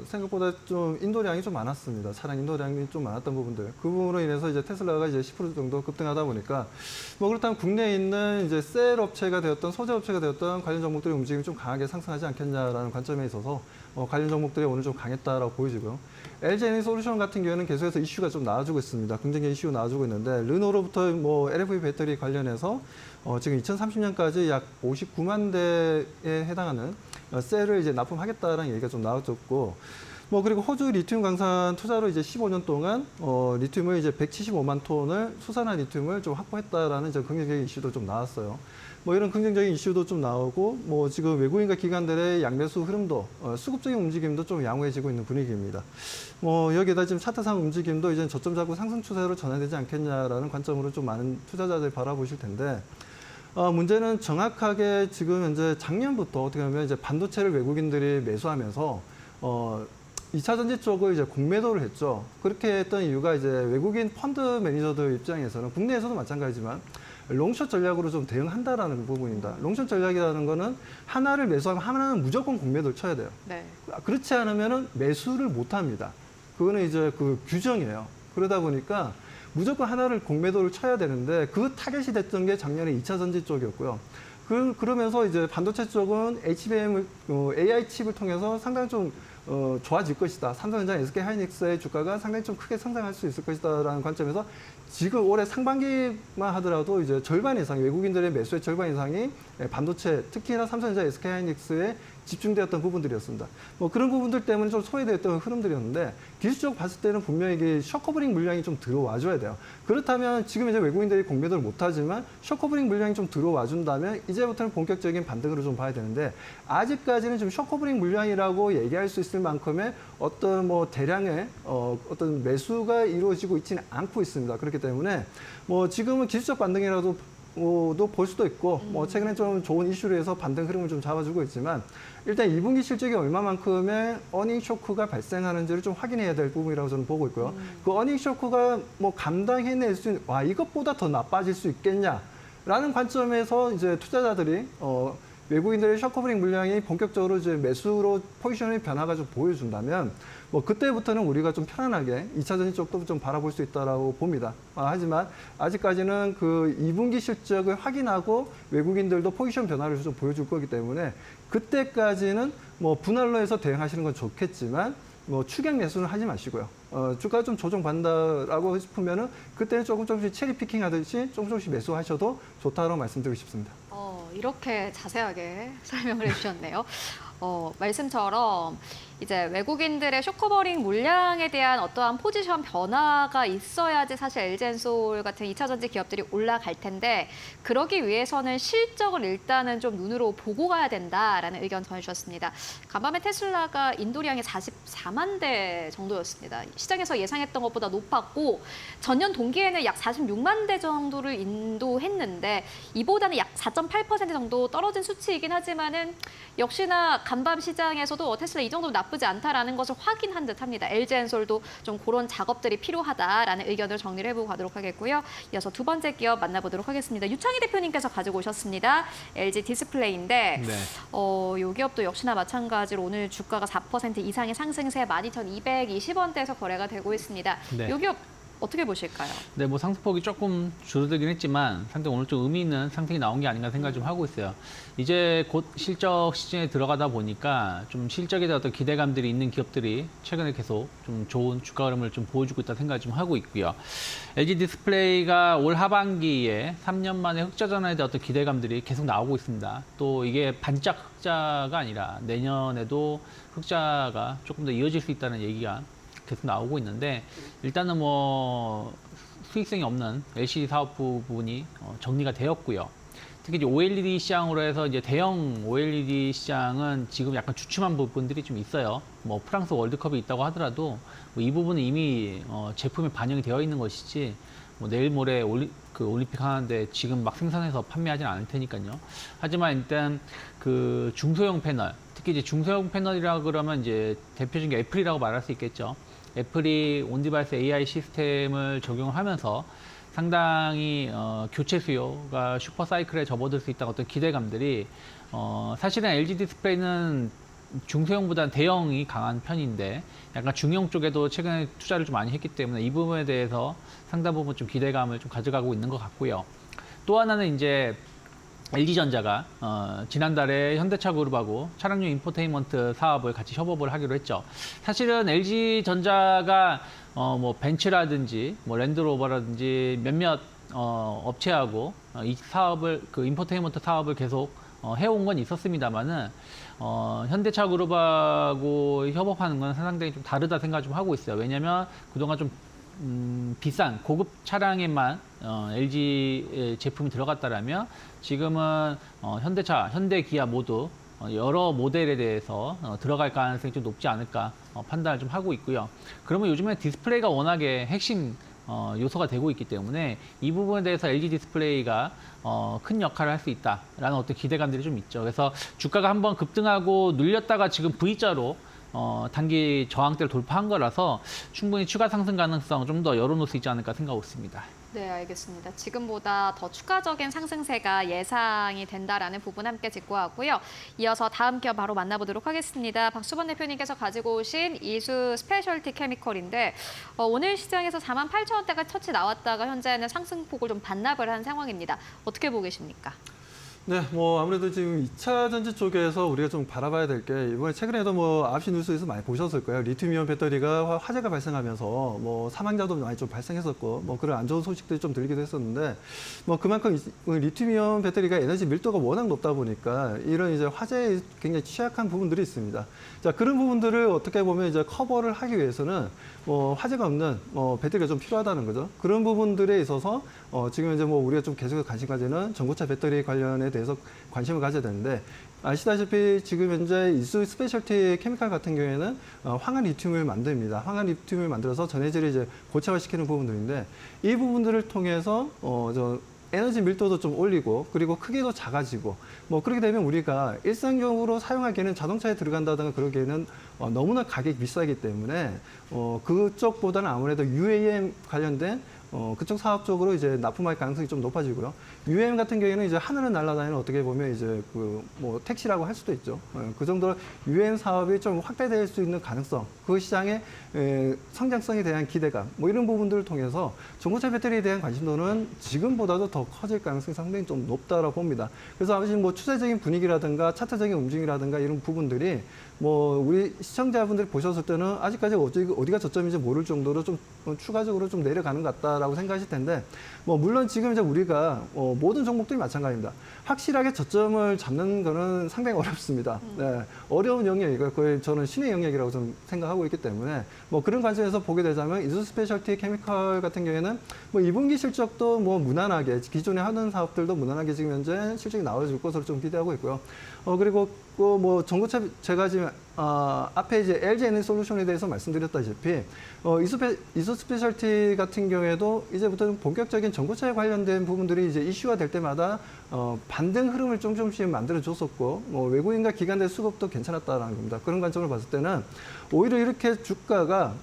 생각보다 좀 인도량이 좀 많았습니다. 차량 인도량이 좀 많았던 부분들. 그 부분으로 인해서 이제 테슬라가 이제 10% 정도 급등하다 보니까 뭐 그렇다면 국내에 있는 이제 셀 업체가 되었던 소재 업체가 되었던 관련 종목들의 움직임이 좀 강하게 상승하지 않겠냐라는 관점에 있어서 관련 종목들이 오늘 좀 강했다라고 보여지고요. LG 에너지솔루션 같은 경우에는 계속해서 이슈가 좀 나와주고 있습니다. 긍정적인 이슈가 나와주고 있는데 르노로부터 뭐 LFP 배터리 관련해서 지금 2030년까지 약 59만 대에 해당하는 셀을 이제 납품하겠다라는 얘기가 좀 나왔었고, 뭐 그리고 호주 리튬 강산 투자로 이제 15년 동안 리튬을 이제 175만 톤을 수산화 리튬을 좀 확보했다라는 이제 긍정적인 이슈도 좀 나왔어요. 뭐 이런 긍정적인 이슈도 좀 나오고, 뭐 지금 외국인과 기관들의 양매수 흐름도 수급적인 움직임도 좀 양호해지고 있는 분위기입니다. 뭐 여기에다 지금 차트상 움직임도 이제 저점 잡고 상승 추세로 전환되지 않겠냐라는 관점으로 좀 많은 투자자들이 바라보실 텐데. 문제는 정확하게 지금 현재 작년부터 어떻게 보면 이제 반도체를 외국인들이 매수하면서 2차 전지 쪽을 이제 공매도를 했죠. 그렇게 했던 이유가 이제 외국인 펀드 매니저들 입장에서는 국내에서도 마찬가지지만 롱숏 전략으로 좀 대응한다라는 부분입니다. 롱숏 전략이라는 거는 하나를 매수하면 하나는 무조건 공매도를 쳐야 돼요. 네. 그렇지 않으면은 매수를 못 합니다. 그거는 이제 그 규정이에요. 그러다 보니까 무조건 하나를 공매도를 쳐야 되는데 그 타겟이 됐던 게 작년에 2차 전지 쪽이었고요. 그러면서 이제 반도체 쪽은 HBM, AI 칩을 통해서 상당히 좀 좋아질 것이다. 삼성전자, SK하이닉스의 주가가 상당히 좀 크게 성장할 수 있을 것이다라는 관점에서 지금 올해 상반기만 하더라도 이제 절반 이상, 외국인들의 매수의 절반 이상이 반도체, 특히나 삼성전자, SK하이닉스에 집중되었던 부분들이었습니다. 뭐 그런 부분들 때문에 좀 소외되었던 흐름들이었는데 기술적으로 봤을 때는 분명히 이게 숏커버링 물량이 좀 들어와줘야 돼요. 그렇다면 지금 이제 외국인들이 공매도를 못하지만 숏커버링 물량이 좀 들어와준다면 이제부터는 본격적인 반등으로 좀 봐야 되는데 아직까지는 좀 숏커버링 물량이라고 얘기할 수 있을 만큼의 어떤 뭐 대량의 어떤 매수가 이루어지고 있지는 않고 있습니다. 그렇기 때문에 뭐 지금은 기술적 반등이라도 도 볼 수도 있고 뭐 최근에 좀 좋은 이슈로 해서 반등 흐름을 좀 잡아주고 있지만 일단 2분기 실적이 얼마만큼의 어닝 쇼크가 발생하는지를 좀 확인해야 될 부분이라고 저는 보고 있고요. 그 어닝 쇼크가 뭐 감당해낼 수 있는 이것보다 더 나빠질 수 있겠냐라는 관점에서 이제 투자자들이 외국인들의 숏커버링 물량이 본격적으로 이제 매수로 포지션의 변화가 좀 보여준다면 뭐 그때부터는 우리가 좀 편안하게 2차 전지 쪽도 좀 바라볼 수 있다라고 봅니다. 하지만 아직까지는 그 2분기 실적을 확인하고 외국인들도 포지션 변화를 좀 보여줄 거기 때문에 그때까지는 뭐 분할로 해서 대응하시는 건 좋겠지만 뭐 추격 매수는 하지 마시고요. 주가 좀 조정받는다라고 싶으면은 그때는 조금씩 체리 피킹 하듯이 조금씩 매수하셔도 좋다고 말씀드리고 싶습니다. 이렇게 자세하게 설명을 해주셨네요. 말씀처럼 이제 외국인들의 숏커버링 물량에 대한 어떠한 포지션 변화가 있어야지 사실 LG엔솔 같은 2차 전지 기업들이 올라갈 텐데 그러기 위해서는 실적을 일단은 좀 눈으로 보고 가야 된다라는 의견 전해주셨습니다. 간밤에 테슬라가 인도량이 44만 대 정도였습니다. 시장에서 예상했던 것보다 높았고 전년 동기에는 약 46만 대 정도를 인도했는데 이보다는 약 4.8% 정도 떨어진 수치이긴 하지만은 역시나 간밤 시장에서도 테슬라 이 정도 나쁘지 않다라는 것을 확인한 듯합니다. LG엔솔도 좀 그런 작업들이 필요하다라는 의견을 정리를 해보고 가도록 하겠고요. 이어서 두 번째 기업 만나보도록 하겠습니다. 유창희 대표님께서 가지고 오셨습니다. LG 디스플레이인데 이 기업도 역시나 마찬가지로 오늘 주가가 4% 이상의 상승세 12,220원대에서 거래가 되고 있습니다. 네. 이 기업 어떻게 보실까요? 네, 뭐 상승폭이 조금 줄어들긴 했지만 상당히 오늘 좀 의미 있는 상승이 나온 게 아닌가 생각을 좀 하고 있어요. 이제 곧 실적 시즌에 들어가다 보니까 좀 실적에 대한 어떤 기대감들이 있는 기업들이 최근에 계속 좀 좋은 주가 흐름을 좀 보여주고 있다 생각을 좀 하고 있고요. LG 디스플레이가 올 하반기에 3년 만에 흑자 전환에 대한 어떤 기대감들이 계속 나오고 있습니다. 또 이게 반짝 흑자가 아니라 내년에도 흑자가 조금 더 이어질 수 있다는 얘기가 계속 나오고 있는데 일단은 뭐 수익성이 없는 LCD 사업 부분이 정리가 되었고요. 특히 이제 OLED 시장으로 해서 이제 대형 OLED 시장은 지금 약간 주춤한 부분들이 좀 있어요. 뭐 프랑스 월드컵이 있다고 하더라도 뭐 이 부분은 이미 제품에 반영이 되어 있는 것이지 뭐 내일 모레 올림픽 하는데 지금 막 생산해서 판매하지는 않을 테니까요. 하지만 일단 그 중소형 패널, 특히 이제 중소형 패널이라 그러면 이제 대표적인 게 애플이라고 말할 수 있겠죠. 애플이 온디바이스 AI 시스템을 적용하면서 상당히 교체 수요가 슈퍼사이클에 접어들 수 있다는 어떤 기대감들이 사실은 LG 디스플레이는 중소형보다는 대형이 강한 편인데 약간 중형 쪽에도 최근에 투자를 좀 많이 했기 때문에 이 부분에 대해서 상당 부분 좀 기대감을 좀 가져가고 있는 것 같고요. 또 하나는 이제 LG전자가 지난달에 현대차 그룹하고 차량용 인포테인먼트 사업을 같이 협업을 하기로 했죠. 사실은 LG전자가 뭐 벤츠라든지 뭐 랜드로버라든지 몇몇 업체하고 이 사업을 그 인포테인먼트 사업을 계속 해온 건 있었습니다만은 현대차 그룹하고 협업하는 건 상당히 좀 다르다 생각 좀 하고 있어요. 왜냐하면 그동안 좀 비싼 고급 차량에만 LG 제품이 들어갔다라면 지금은 현대차, 현대, 기아 모두 여러 모델에 대해서 들어갈 가능성이 좀 높지 않을까 판단을 좀 하고 있고요. 그러면 요즘에 디스플레이가 워낙에 핵심 요소가 되고 있기 때문에 이 부분에 대해서 LG 디스플레이가 큰 역할을 할 수 있다라는 어떤 기대감들이 좀 있죠. 그래서 주가가 한번 급등하고 눌렸다가 지금 V자로 단기 저항대를 돌파한 거라서 충분히 추가 상승 가능성 좀 더 열어놓을 수 있지 않을까 생각하고 있습니다. 네, 알겠습니다. 지금보다 더 추가적인 상승세가 예상이 된다라는 부분 함께 짚고 하고요. 이어서 다음 기업 바로 만나보도록 하겠습니다. 박수범 대표님께서 가지고 오신 이수 스페셜티 케미컬인데 오늘 시장에서 48,000원대가 터치 나왔다가 현재는 상승폭을 좀 반납을 한 상황입니다. 어떻게 보고 계십니까? 네, 뭐 아무래도 지금 2차 전지 쪽에서 우리가 좀 바라봐야 될 게 이번에 최근에도 뭐 아홉시 뉴스에서 많이 보셨을 거예요. 리튬이온 배터리가 화재가 발생하면서 뭐 사망자도 많이 좀 발생했었고 뭐 그런 안 좋은 소식들이 좀 들리기도 했었는데 뭐 그만큼 리튬이온 배터리가 에너지 밀도가 워낙 높다 보니까 이런 이제 화재에 굉장히 취약한 부분들이 있습니다. 자, 그런 부분들을 어떻게 보면 이제 커버를 하기 위해서는 뭐 화재가 없는 배터리가 좀 필요하다는 거죠. 그런 부분들에 있어서 지금 이제 뭐 우리가 좀 계속 관심 가지는 전고차 배터리 관련에 대해서 관심을 가져야 되는데 아시다시피 지금 현재 이수 스페셜티 케미칼 같은 경우에는 황화 리튬을 만듭니다. 황화 리튬을 만들어서 전해질을 이제 고체화시키는 부분들인데 이 부분들을 통해서 에너지 밀도도 좀 올리고 그리고 크기도 작아지고 뭐 그렇게 되면 우리가 일상적으로 사용하기에는 자동차에 들어간다든가 그러기에는 너무나 가격이 비싸기 때문에 그쪽보다는 아무래도 UAM 관련된 그쪽 사업 쪽으로 이제 납품할 가능성이 좀 높아지고요. UAM 같은 경우에는 이제 하늘을 날아다니는 어떻게 보면 이제 뭐 택시라고 할 수도 있죠. 그 정도로 UAM 사업이 좀 확대될 수 있는 가능성, 그 시장의 성장성에 대한 기대감, 뭐 이런 부분들을 통해서 전고차 배터리에 대한 관심도는 지금보다도 더 커질 가능성이 상당히 좀 높다라고 봅니다. 그래서 아직 뭐 추세적인 분위기라든가 차트적인 움직임이라든가 이런 부분들이 뭐 우리 시청자분들이 보셨을 때는 아직까지 어디가 저점인지 모를 정도로 좀 추가적으로 좀 내려가는 것 같다라고 생각하실 텐데 뭐 물론 지금 이제 우리가 모든 종목들이 마찬가지입니다. 확실하게 저점을 잡는 거는 상당히 어렵습니다. 네, 어려운 영역이고 거의 저는 신의 영역이라고 좀 생각하고 있기 때문에 뭐 그런 관점에서 보게 되자면 이수 스페셜티 케미컬 같은 경우에는 뭐 2분기 실적도 뭐 무난하게 기존에 하는 사업들도 무난하게 지금 현재 실적이 나와줄 것으로 좀 기대하고 있고요. 그리고 뭐 전고차 제가 지금 앞에 이제 LG 에너지 솔루션에 대해서 말씀드렸다시피 이수 스페셜티 같은 경우에도 이제부터 본격적인 전고차에 관련된 부분들이 이제 이슈화 될 때마다 반등 흐름을 조금씩 만들어 줬었고 뭐 외국인과 기관들 수급도 괜찮았다라는 겁니다. 그런 관점을 봤을 때는 오히려 이렇게 주가가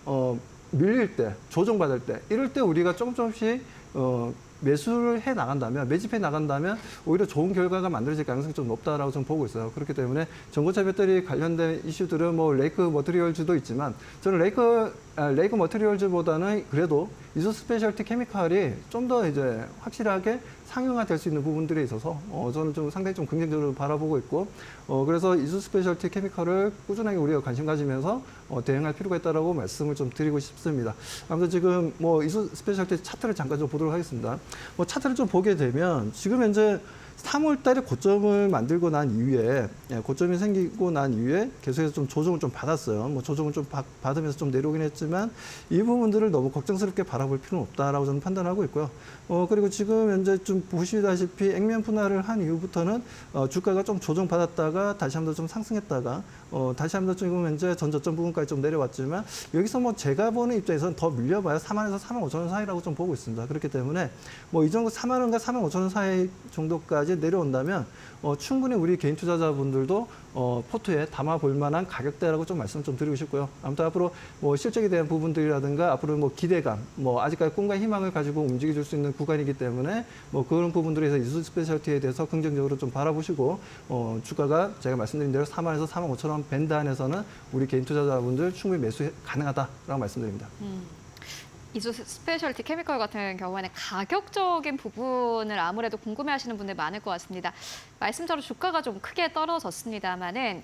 밀릴 때, 조정받을 때 이럴 때 우리가 조금씩 매수를 해 나간다면, 매집해 나간다면 오히려 좋은 결과가 만들어질 가능성이 좀 높다라고 좀 보고 있어요. 그렇기 때문에 전고차 배터리 관련된 이슈들은 뭐 레이크 머티리얼즈도 있지만 저는 레이크 머티리얼즈보다는 그래도 이수 스페셜티 케미칼이 좀 더 이제 확실하게 상용화될 수 있는 부분들에 있어서 저는 좀 상당히 좀 긍정적으로 바라보고 있고 그래서 이수 스페셜티 케미칼을 꾸준하게 우리가 관심 가지면서 대응할 필요가 있다라고 말씀을 좀 드리고 싶습니다. 아무튼 지금 뭐 이수 스페셜티 차트를 잠깐 좀 보도록 하겠습니다. 뭐 차트를 좀 보게 되면 지금 현재 3월 달에 고점을 만들고 난 이후에 고점이 생기고 난 이후에 계속해서 좀 조정을 좀 받았어요. 뭐 조정을 좀 받으면서 좀 내려오긴 했지만 이 부분들을 너무 걱정스럽게 바라볼 필요는 없다라고 저는 판단하고 있고요. 그리고 지금 현재 좀 보시다시피 액면 분할을 한 이후부터는 주가가 좀 조정받았다가 다시 한번 좀 상승했다가 다시 한번 지금 현재 전 저점 부분까지 좀 내려왔지만 여기서 뭐 제가 보는 입장에서는 더 밀려봐야 4만에서 4만 5천 원 사이라고 좀 보고 있습니다. 그렇기 때문에 뭐 이 정도 4만 원과 4만 5천 원 사이 정도까지 정도까지 내려온다면 충분히 우리 개인 투자자분들도 포트에 담아볼 만한 가격대라고 좀 말씀을 좀 드리고 싶고요. 아무튼 앞으로 실적에 대한 부분들이라든가 앞으로 기대감, 아직까지 꿈과 희망을 가지고 움직여줄 수 있는 구간이기 때문에 그런 부분들에서 이수 스페셜티에 대해서 긍정적으로 좀 바라보시고 주가가 제가 말씀드린 대로 4만에서 4만 5천 원 밴드 안에서는 우리 개인 투자자분들 충분히 매수 가능하다라고 말씀드립니다. 이수 스페셜티 케미컬 같은 경우에는 가격적인 부분을 아무래도 궁금해하시는 분들 많을 것 같습니다. 말씀대로 주가가 좀 크게 떨어졌습니다만은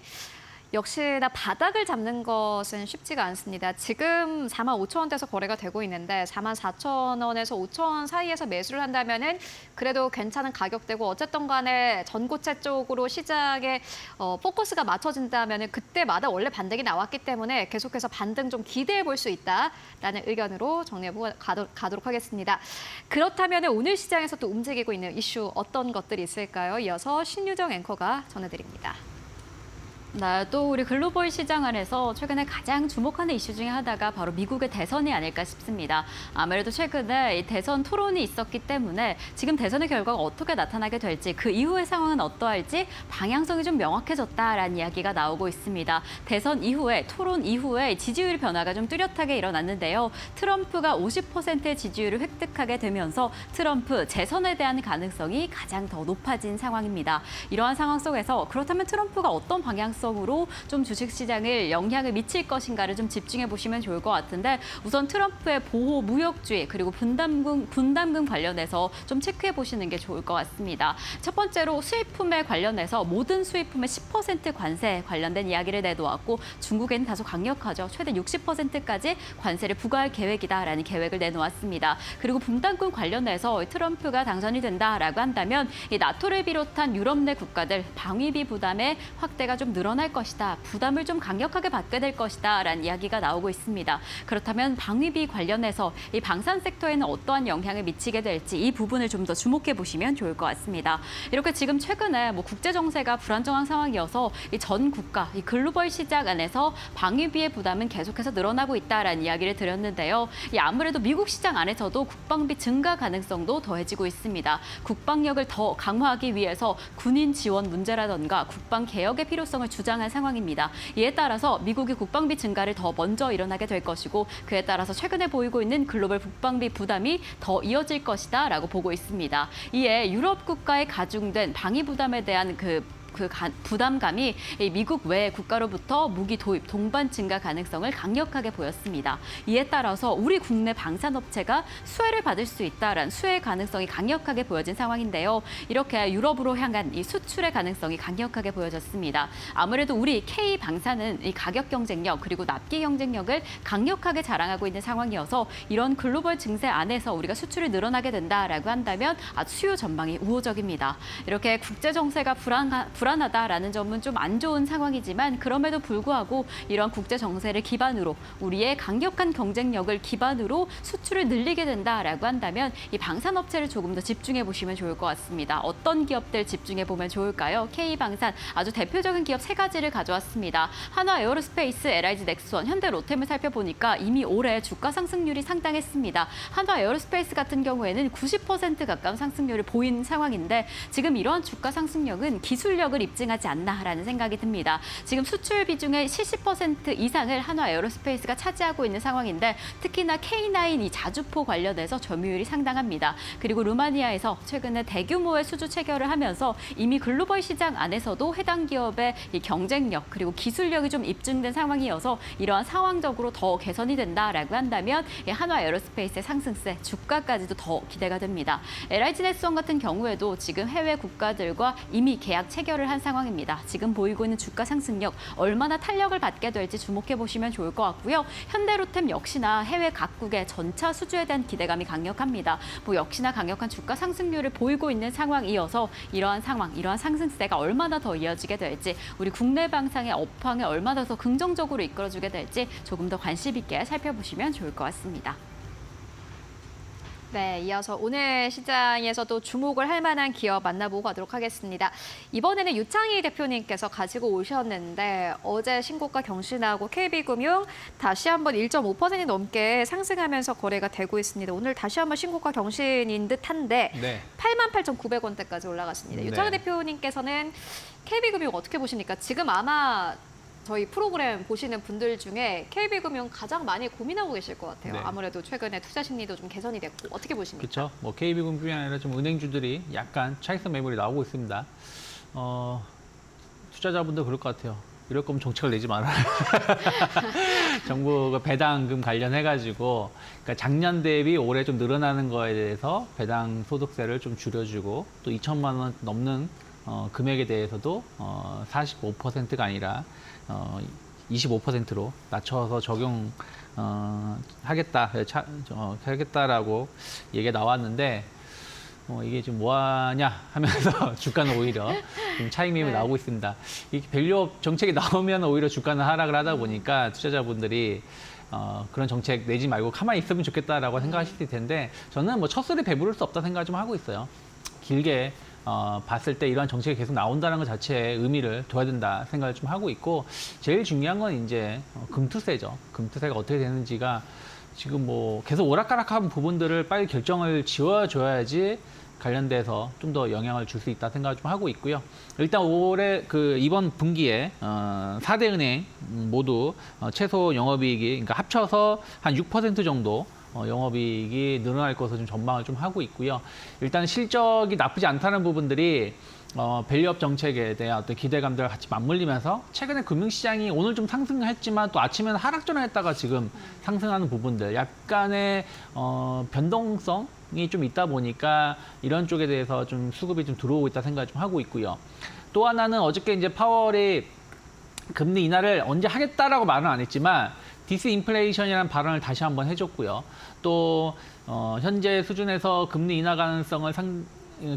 역시나 바닥을 잡는 것은 쉽지가 않습니다. 지금 4만 5천 원대에서 거래가 되고 있는데 4만 4천 원에서 5천 원 사이에서 매수를 한다면은 그래도 괜찮은 가격대고 어쨌든 간에 전고체 쪽으로 시장에 포커스가 맞춰진다면은 그때마다 원래 반등이 나왔기 때문에 계속해서 반등 좀 기대해 볼 수 있다라는 의견으로 정리해보고 가도록 하겠습니다. 그렇다면 오늘 시장에서 또 움직이고 있는 이슈 어떤 것들이 있을까요? 이어서 신유정 앵커가 전해드립니다. 네, 또 우리 글로벌 시장 안에서 최근에 가장 주목하는 이슈 중에 하나가 바로 미국의 대선이 아닐까 싶습니다. 아무래도 최근에 이 대선 토론이 있었기 때문에 지금 대선의 결과가 어떻게 나타나게 될지 그 이후의 상황은 어떠할지 방향성이 좀 명확해졌다라는 이야기가 나오고 있습니다. 대선 이후에 토론 이후에 지지율 변화가 좀 뚜렷하게 일어났는데요. 트럼프가 50%의 지지율을 획득하게 되면서 트럼프 재선에 대한 가능성이 가장 더 높아진 상황입니다. 이러한 상황 속에서 그렇다면 트럼프가 어떤 방향성으로 좀 주식시장을 영향을 미칠 것인가를 좀 집중해 보시면 좋을 것 같은데 우선 트럼프의 보호 무역주의 그리고 분담금 관련해서 좀 체크해 보시는 게 좋을 것 같습니다. 첫 번째로 수입품에 관련해서 모든 수입품에 10% 관세 관련된 이야기를 내놓았고 중국에는 다소 강력하죠. 최대 60%까지 관세를 부과할 계획이다라는 계획을 내놓았습니다. 그리고 분담금 관련해서 트럼프가 당선이 된다라고 한다면 이 나토를 비롯한 유럽 내 국가들 방위비 부담의 확대가 좀 늘어날 것이다. 부담을 좀 강력하게 받게 될 것이다. 라는 이야기가 나오고 있습니다. 그렇다면 방위비 관련해서 이 방산 섹터에는 어떠한 영향을 미치게 될지 이 부분을 좀 더 주목해 보시면 좋을 것 같습니다. 이렇게 지금 최근에 국제 정세가 불안정한 상황이어서 이 전 국가, 이 글로벌 시장 안에서 방위비의 부담은 계속해서 늘어나고 있다라는 이야기를 드렸는데요. 아무래도 미국 시장 안에서도 국방비 증가 가능성도 더해지고 있습니다. 국방력을 더 강화하기 위해서 군인 지원 문제라던가 국방 개혁의 필요성을 주장한 상황입니다. 이에 따라서 미국이 국방비 증가를 더 먼저 일어나게 될 것이고 그에 따라서 최근에 보이고 있는 글로벌 국방비 부담이 더 이어질 것이다라고 보고 있습니다. 이에 유럽 국가에 가중된 방위 부담에 대한 부담감이 미국 외 국가로부터 무기 도입, 동반 증가 가능성을 강력하게 보였습니다. 이에 따라서 우리 국내 방산업체가 수혜를 받을 수 있다라는 수혜 가능성이 강력하게 보여진 상황인데요. 이렇게 유럽으로 향한 이 수출의 가능성이 강력하게 보여졌습니다. 아무래도 우리 K방산은 이 가격 경쟁력 그리고 납기 경쟁력을 강력하게 자랑하고 있는 상황이어서 이런 글로벌 증세 안에서 우리가 수출이 늘어나게 된다라고 한다면 수요 전망이 우호적입니다. 이렇게 국제 정세가 불안하다라는 점은 좀 안 좋은 상황이지만 그럼에도 불구하고 이런 국제 정세를 기반으로 우리의 강력한 경쟁력을 기반으로 수출을 늘리게 된다라고 한다면 이 방산업체를 조금 더 집중해 보시면 좋을 것 같습니다. 어떤 기업들 집중해 보면 좋을까요? K방산 아주 대표적인 기업 3가지를 가져왔습니다. 한화 에어로스페이스, LIG 넥스원, 현대 로템을 살펴보니까 이미 올해 주가 상승률이 상당했습니다. 한화 에어로스페이스 같은 경우에는 90% 가까운 상승률을 보인 상황인데 지금 이러한 주가 상승력은 기술력을 입증하지 않나라는 생각이 듭니다. 지금 수출 비중의 70% 이상을 한화 에어로스페이스가 차지하고 있는 상황인데 특히나 K9 이 자주포 관련해서 점유율이 상당합니다. 그리고 루마니아에서 최근에 대규모의 수주 체결을 하면서 이미 글로벌 시장 안에서도 해당 기업의 이 경쟁력 그리고 기술력이 좀 입증된 상황이어서 이러한 상황적으로 더 개선이 된다라고 한다면 이 한화 에어로스페이스의 상승세, 주가까지도 더 기대가 됩니다. LIG 넥스원 같은 경우에도 지금 해외 국가들과 이미 계약 체결을 한 상황입니다. 지금 보이고 있는 주가 상승력 얼마나 탄력을 받게 될지 주목해 보시면 좋을 것 같고요. 현대로템 역시나 해외 각국의 전차 수주에 대한 기대감이 강력합니다. 역시나 강력한 주가 상승률을 보이고 있는 상황이어서 이러한 상황, 이러한 상승세가 얼마나 더 이어지게 될지 우리 국내 방산의 업황을 얼마나 더 긍정적으로 이끌어주게 될지 조금 더 관심 있게 살펴보시면 좋을 것 같습니다. 네, 이어서 오늘 시장에서도 주목을 할 만한 기업 만나보고 가도록 하겠습니다. 이번에는 유창희 대표님께서 가지고 오셨는데 어제 신고가 경신하고 KB금융 다시 한번 1.5% 넘게 상승하면서 거래가 되고 있습니다. 오늘 다시 한번 신고가 경신인 듯한데 네. 88,900원대까지 올라갔습니다. 유창희 네. 대표님께서는 KB금융 어떻게 보십니까? 지금 아마 저희 프로그램 보시는 분들 중에 KB금융 가장 많이 고민하고 계실 것 같아요. 네. 아무래도 최근에 투자 심리도 좀 개선이 됐고 어떻게 보십니까? 그렇죠. 뭐 KB금융뿐이 아니라 좀 은행주들이 약간 차익선 매물이 나오고 있습니다. 투자자분도 그럴 것 같아요. 이럴 거면 정책을 내지 마라. 정부가 배당금 관련해가지고 그러니까 작년 대비 올해 좀 늘어나는 거에 대해서 배당 소득세를 좀 줄여주고 또 2천만 원 넘는 금액에 대해서도 45%가 아니라 25%로 낮춰서 하겠다라고 얘기가 나왔는데 이게 지금 뭐하냐 하면서 주가는 오히려 좀 차익 매물이 나오고 있습니다. 이 밸류업 정책이 나오면 오히려 주가는 하락을 하다 보니까 투자자분들이 그런 정책 내지 말고 가만히 있으면 좋겠다라고 생각하실 텐데 저는 뭐 첫술에 배부를 수 없다 생각 좀 하고 있어요. 길게 봤을 때 이러한 정책이 계속 나온다는 것 자체에 의미를 둬야 된다 생각을 좀 하고 있고 제일 중요한 건 이제 금투세죠. 금투세가 어떻게 되는지가 지금 뭐 계속 오락가락한 부분들을 빨리 결정을 지어줘야지 관련돼서 좀 더 영향을 줄 수 있다 생각을 좀 하고 있고요. 일단 올해 이번 분기에 4대 은행 모두 최소 영업이익이 그러니까 합쳐서 한 6% 정도 영업이익이 늘어날 것으로 좀 전망을 좀 하고 있고요. 일단 실적이 나쁘지 않다는 부분들이 밸류업 정책에 대한 어떤 기대감들과 같이 맞물리면서 최근에 금융시장이 오늘 좀 상승했지만 또 아침에는 하락 전환했다가 지금 상승하는 부분들 약간의 변동성이 좀 있다 보니까 이런 쪽에 대해서 좀 수급이 좀 들어오고 있다 생각을 좀 하고 있고요. 또 하나는 어저께 이제 파월이 금리 인하를 언제 하겠다라고 말은 안 했지만 디스인플레이션이라는 발언을 다시 한번 해줬고요. 또 현재 수준에서 금리 인하 가능성을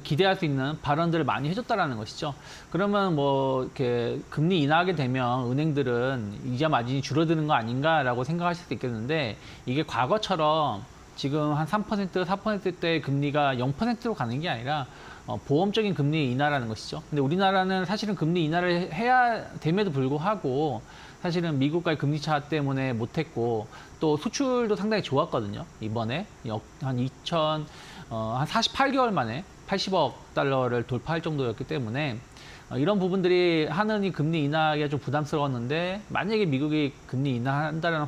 기대할 수 있는 발언들을 많이 해줬다라는 것이죠. 그러면 뭐 이렇게 금리 인하하게 되면 은행들은 이자 마진이 줄어드는 거 아닌가라고 생각하실 수 있겠는데 이게 과거처럼 지금 한 3%, 4%대 금리가 0%로 가는 게 아니라 보험적인 금리 인하라는 것이죠. 근데 우리나라는 사실은 금리 인하를 해야 됨에도 불구하고 사실은 미국과의 금리 차 때문에 못했고 또 수출도 상당히 좋았거든요. 이번에 한 48개월 만에 80억 달러를 돌파할 정도였기 때문에 이런 부분들이 하느니 금리 인하하기가 좀 부담스러웠는데 만약에 미국이 금리 인하한다는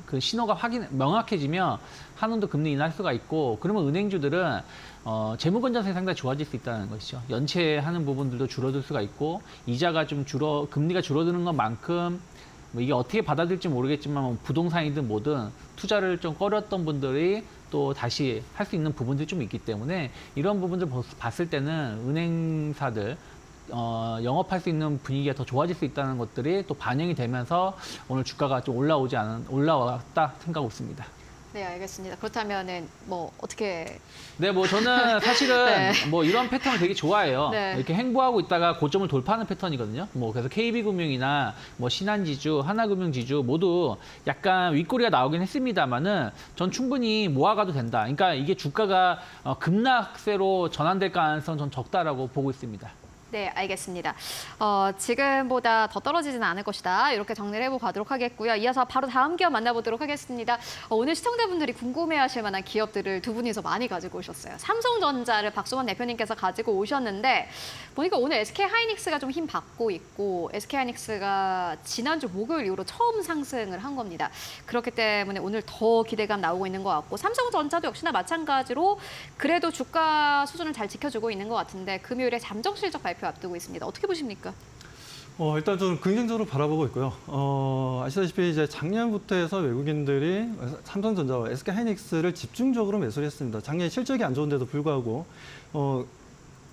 그 신호가 명확해지면 한원도 금리 인하할 수가 있고 그러면 은행주들은 재무 건전성이 상당히 좋아질 수 있다는 것이죠. 연체하는 부분들도 줄어들 수가 있고 이자가 좀 금리가 줄어드는 것만큼 뭐 이게 어떻게 받아들일지 모르겠지만 부동산이든 뭐든 투자를 좀 꺼렸던 분들이 또 다시 할 수 있는 부분들이 좀 있기 때문에 이런 부분들 봤을 때는 은행사들 영업할 수 있는 분위기가 더 좋아질 수 있다는 것들이 또 반영이 되면서 오늘 주가가 좀 올라왔다 생각하고 있습니다. 네, 알겠습니다. 그렇다면은 뭐 어떻게? 네, 뭐 저는 사실은 네. 뭐 이런 패턴을 되게 좋아해요. 네. 이렇게 행보하고 있다가 고점을 돌파하는 패턴이거든요. 뭐 그래서 KB금융이나 뭐 신한지주, 하나금융지주 모두 약간 윗꼬리가 나오긴 했습니다만은 전 충분히 모아가도 된다. 그러니까 이게 주가가 급락세로 전환될 가능성 전 적다라고 보고 있습니다. 네, 알겠습니다. 지금보다 더 떨어지지는 않을 것이다. 이렇게 정리를 해보고 가도록 하겠고요. 이어서 바로 다음 기업 만나보도록 하겠습니다. 오늘 시청자분들이 궁금해하실 만한 기업들을 두 분이서 많이 가지고 오셨어요. 삼성전자를 박소원 대표님께서 가지고 오셨는데 보니까 오늘 SK하이닉스가 좀 힘 받고 있고 SK하이닉스가 지난주 목요일 이후로 처음 상승을 한 겁니다. 그렇기 때문에 오늘 더 기대감 나오고 있는 것 같고 삼성전자도 역시나 마찬가지로 그래도 주가 수준을 잘 지켜주고 있는 것 같은데 금요일에 잠정 실적 발표 앞두고 있습니다. 어떻게 보십니까? 일단 저는 긍정적으로 바라보고 있고요. 아시다시피 이제 작년부터 해서 외국인들이 삼성전자와 SK하이닉스를 집중적으로 매수를 했습니다. 작년에 실적이 안 좋은데도 불구하고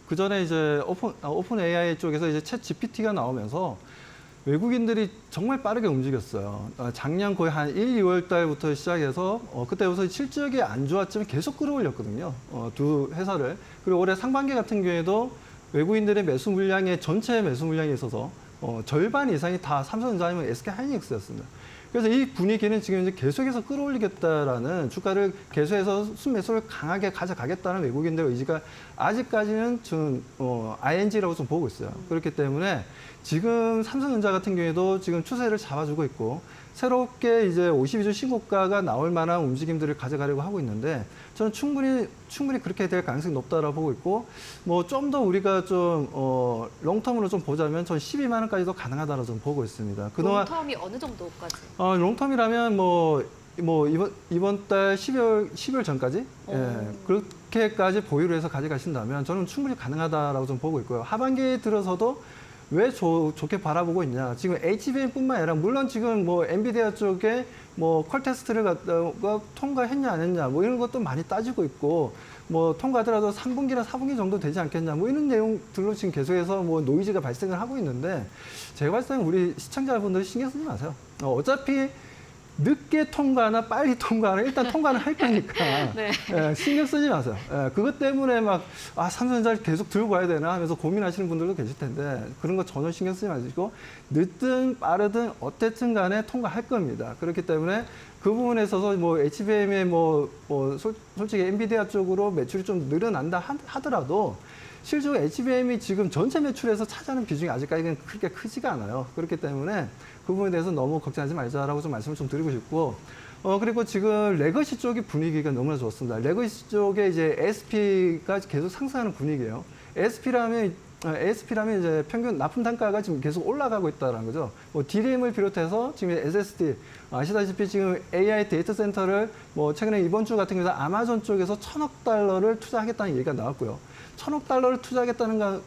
그 전에 이제 오픈 AI 쪽에서 이제 챗 GPT가 나오면서 외국인들이 정말 빠르게 움직였어요. 작년 거의 한 1, 2월 달부터 시작해서 그때부터 실적이 안 좋았지만 계속 끌어올렸거든요. 두 회사를. 그리고 올해 상반기 같은 경우에도 외국인들의 매수 물량의 전체 매수 물량에 있어서 절반 이상이 다 삼성전자 아니면 SK하이닉스였습니다. 그래서 이 분위기는 지금 이제 계속해서 끌어올리겠다라는 주가를 계속해서 순매수를 강하게 가져가겠다는 외국인들의 의지가 아직까지는 좀 ING라고 좀 보고 있어요. 그렇기 때문에 지금 삼성전자 같은 경우에도 지금 추세를 잡아주고 있고 새롭게 이제 52주 신고가가 나올 만한 움직임들을 가져가려고 하고 있는데 저는 충분히 그렇게 될 가능성이 높다라고 보고 있고 뭐 좀 더 우리가 좀 롱텀으로 좀 보자면 전 12만 원까지도 가능하다고 좀 보고 있습니다. 그동안 롱텀이 어느 정도까지? 롱텀이라면 뭐 이번 달 12월 전까지 그렇게까지 보유를 해서 가져가신다면 저는 충분히 가능하다라고 좀 보고 있고요. 하반기에 들어서도 왜 좋게 바라보고 있냐? 지금 HBM뿐만 아니라 물론 지금 뭐 엔비디아 쪽에 뭐 퀄 테스트를 갖다가 통과했냐 안 했냐 뭐 이런 것도 많이 따지고 있고 뭐 통과하더라도 3분기나 4분기 정도 되지 않겠냐 뭐 이런 내용들로 지금 계속해서 뭐 노이즈가 발생을 하고 있는데 제가 봤을 때는 우리 시청자분들 신경 쓰지 마세요. 어차피 늦게 통과하나 빨리 통과하나 일단 통과는 할 거니까 네. 신경 쓰지 마세요. 그것 때문에 막 삼성전자를 계속 들고 가야 되나 하면서 고민하시는 분들도 계실 텐데 그런 거 전혀 신경 쓰지 마시고 늦든 빠르든 어쨌든 간에 통과할 겁니다. 그렇기 때문에 그 부분에 있어서 뭐 HBM의 솔직히 엔비디아 쪽으로 매출이 좀 늘어난다 하더라도 실제로 HBM이 지금 전체 매출에서 차지하는 비중이 아직까지는 그렇게 크지가 않아요. 그렇기 때문에 그 부분에 대해서 너무 걱정하지 말자라고 좀 말씀을 좀 드리고 싶고 그리고 지금 레거시 쪽의 분위기가 너무나 좋습니다. 레거시 쪽에 이제 ASP가 계속 상승하는 분위기예요. ASP라면 이제 평균 납품 단가가 지금 계속 올라가고 있다는 거죠. 뭐 DRAM을 비롯해서 지금 SSD 아시다시피 지금 AI 데이터 센터를 뭐 최근에 이번 주 같은 경우는 아마존 쪽에서 1,000억 달러를 투자하겠다는 얘기가 나왔고요. 1,000억 달러를 투자하겠다는 건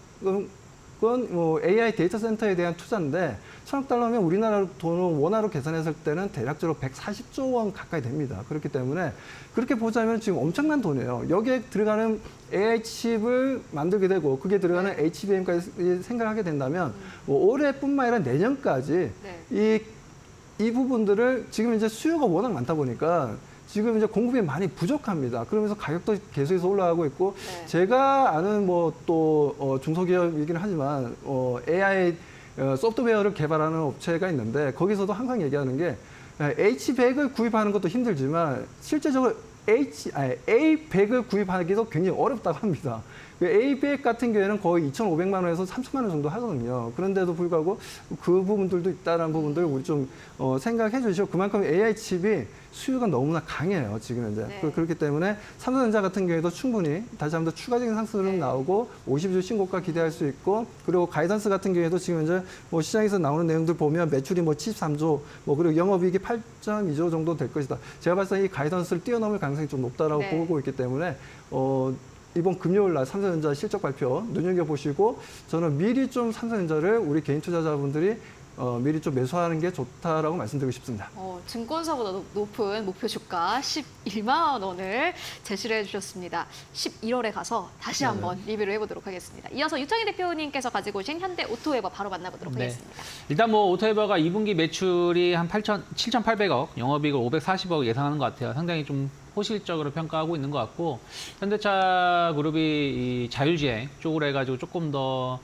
뭐 AI 데이터 센터에 대한 투자인데 1,000억 달러면 우리나라 돈을 원화로 계산했을 때는 대략적으로 140조 원 가까이 됩니다. 그렇기 때문에 그렇게 보자면 지금 엄청난 돈이에요. 여기에 들어가는 AI 칩을 만들게 되고 그게 들어가는 HBM까지 생각하게 된다면 뭐 올해뿐만 아니라 내년까지 이 부분들을 지금 이제 수요가 워낙 많다 보니까 지금 이제 공급이 많이 부족합니다. 그러면서 가격도 계속해서 올라가고 있고 제가 아는 뭐 또 중소기업이긴 하지만 AI 소프트웨어를 개발하는 업체가 있는데 거기서도 항상 얘기하는 게 H100을 구입하는 것도 힘들지만 실제적으로 A100을 구입하기도 굉장히 어렵다고 합니다. A100 같은 경우에는 거의 2,500만 원에서 3,000만 원 정도 하거든요. 그런데도 불구하고 그 부분들도 있다는 부분들을 우리 좀 생각해 주시고 그만큼 AI 칩이 수요가 너무나 강해요. 지금 현재. 그렇기 때문에 삼성전자 같은 경우에도 충분히 다시 한번 더 추가적인 상승은 나오고 50주 신고가 기대할 수 있고 그리고 가이던스 같은 경우에도 지금 현재 뭐 시장에서 나오는 내용들 보면 매출이 뭐 73조 뭐 그리고 영업이익이 8.2조 정도 될 것이다. 제가 봤을 때 이 가이던스를 뛰어넘을 가능성이 좀 높다라고 보고 있기 때문에 이번 금요일 날 삼성전자 실적 발표 눈여겨보시고 저는 미리 좀 삼성전자를 우리 개인 투자자분들이 미리 좀 매수하는 게 좋다라고 말씀드리고 싶습니다. 증권사보다 높은 목표 주가 11만 원을 제시를 해주셨습니다. 11월에 가서 다시 한번 리뷰를 해보도록 하겠습니다. 이어서 유창희 대표님께서 가지고 오신 현대 오토웨버 바로 만나보도록 하겠습니다. 일단 뭐 오토웨버가 2분기 매출이 한 7,800억, 영업이익을 540억 예상하는 것 같아요. 상당히 좀 호실적으로 평가하고 있는 것 같고 현대차 그룹이 이 자율주행 쪽으로 해가지고 조금 더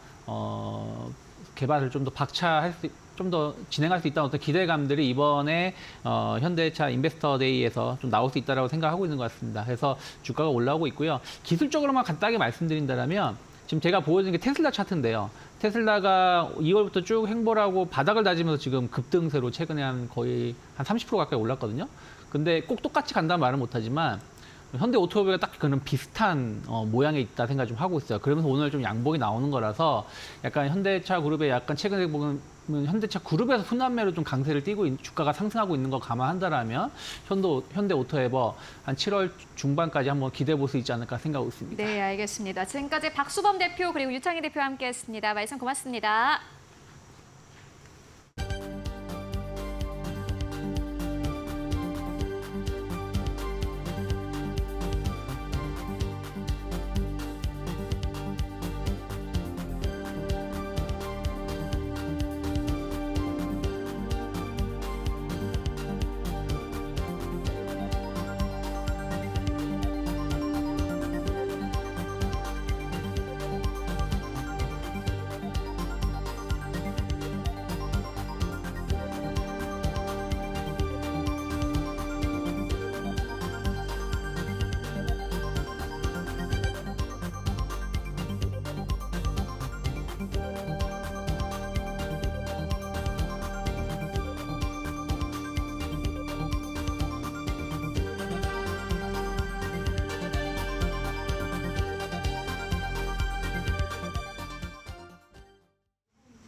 개발을 좀 더 박차할 수, 좀 더 진행할 수 있다는 어떤 기대감들이 이번에 현대차 인베스터 데이에서 좀 나올 수 있다고 생각하고 있는 것 같습니다. 그래서 주가가 올라오고 있고요. 기술적으로만 간단하게 말씀드린다면 지금 제가 보여드린 게 테슬라 차트인데요. 테슬라가 2월부터 쭉 횡보를 하고 바닥을 다지면서 지금 급등세로 최근에 거의 한 30% 가까이 올랐거든요. 근데 꼭 똑같이 간다는 말은 못하지만 현대 오토모빌가 딱 그런 비슷한 모양에 있다 생각 좀 하고 있어요. 그러면서 오늘 좀 양봉이 나오는 거라서 약간 현대차 그룹의 약간 최근에 보면 현대차 그룹에서 순환매로 좀 강세를 띠고 주가가 상승하고 있는 거 감안한다라면 현대 오토에버 한 7월 중반까지 한번 기대해 볼 수 있지 않을까 생각하고 있습니다. 네, 알겠습니다. 지금까지 박수범 대표 그리고 유창희 대표와 함께했습니다. 말씀 고맙습니다.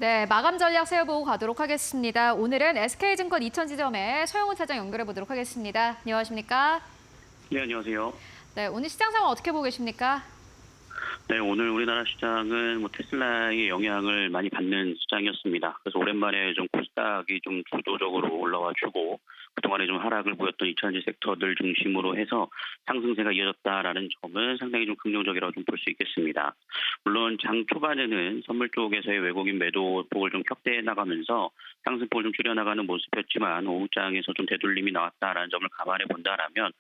네, 마감 전략 세워보고 가도록 하겠습니다. 오늘은 SK증권 이천지점의 서영훈 차장 연결해 보도록 하겠습니다. 안녕하십니까? 네, 안녕하세요. 네, 오늘 시장 상황 어떻게 보고 계십니까? 네, 오늘 우리나라 시장은 테슬라의 영향을 많이 받는 시장이었습니다. 그래서 오랜만에 좀 코스닥이 좀 주도적으로 올라와주고 그동안에 좀 하락을 보였던 2차전지 섹터들 중심으로 해서 상승세가 이어졌다라는 점은 상당히 좀 긍정적이라고 좀 볼 수 있겠습니다. 물론 장 초반에는 선물 쪽에서의 외국인 매도 폭을 좀 격대해 나가면서 상승폭을 좀 줄여나가는 모습이었지만 오후장에서 좀 되돌림이 나왔다라는 점을 감안해 본다라면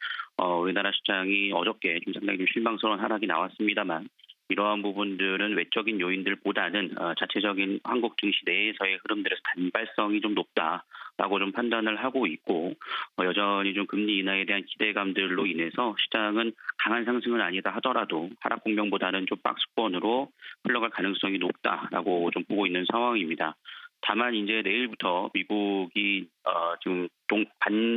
우리나라 시장이 어저께 좀 상당히 좀 실망스러운 하락이 나왔습니다만 이러한 부분들은 외적인 요인들보다는 자체적인 한국 증시 내에서의 흐름들에서 단발성이 좀 높다라고 좀 판단을 하고 있고 여전히 좀 금리 인하에 대한 기대감들로 인해서 시장은 강한 상승은 아니다 하더라도 하락 공명보다는 좀 박스권으로 흘러갈 가능성이 높다라고 좀 보고 있는 상황입니다. 다만 이제 내일부터 미국이 지금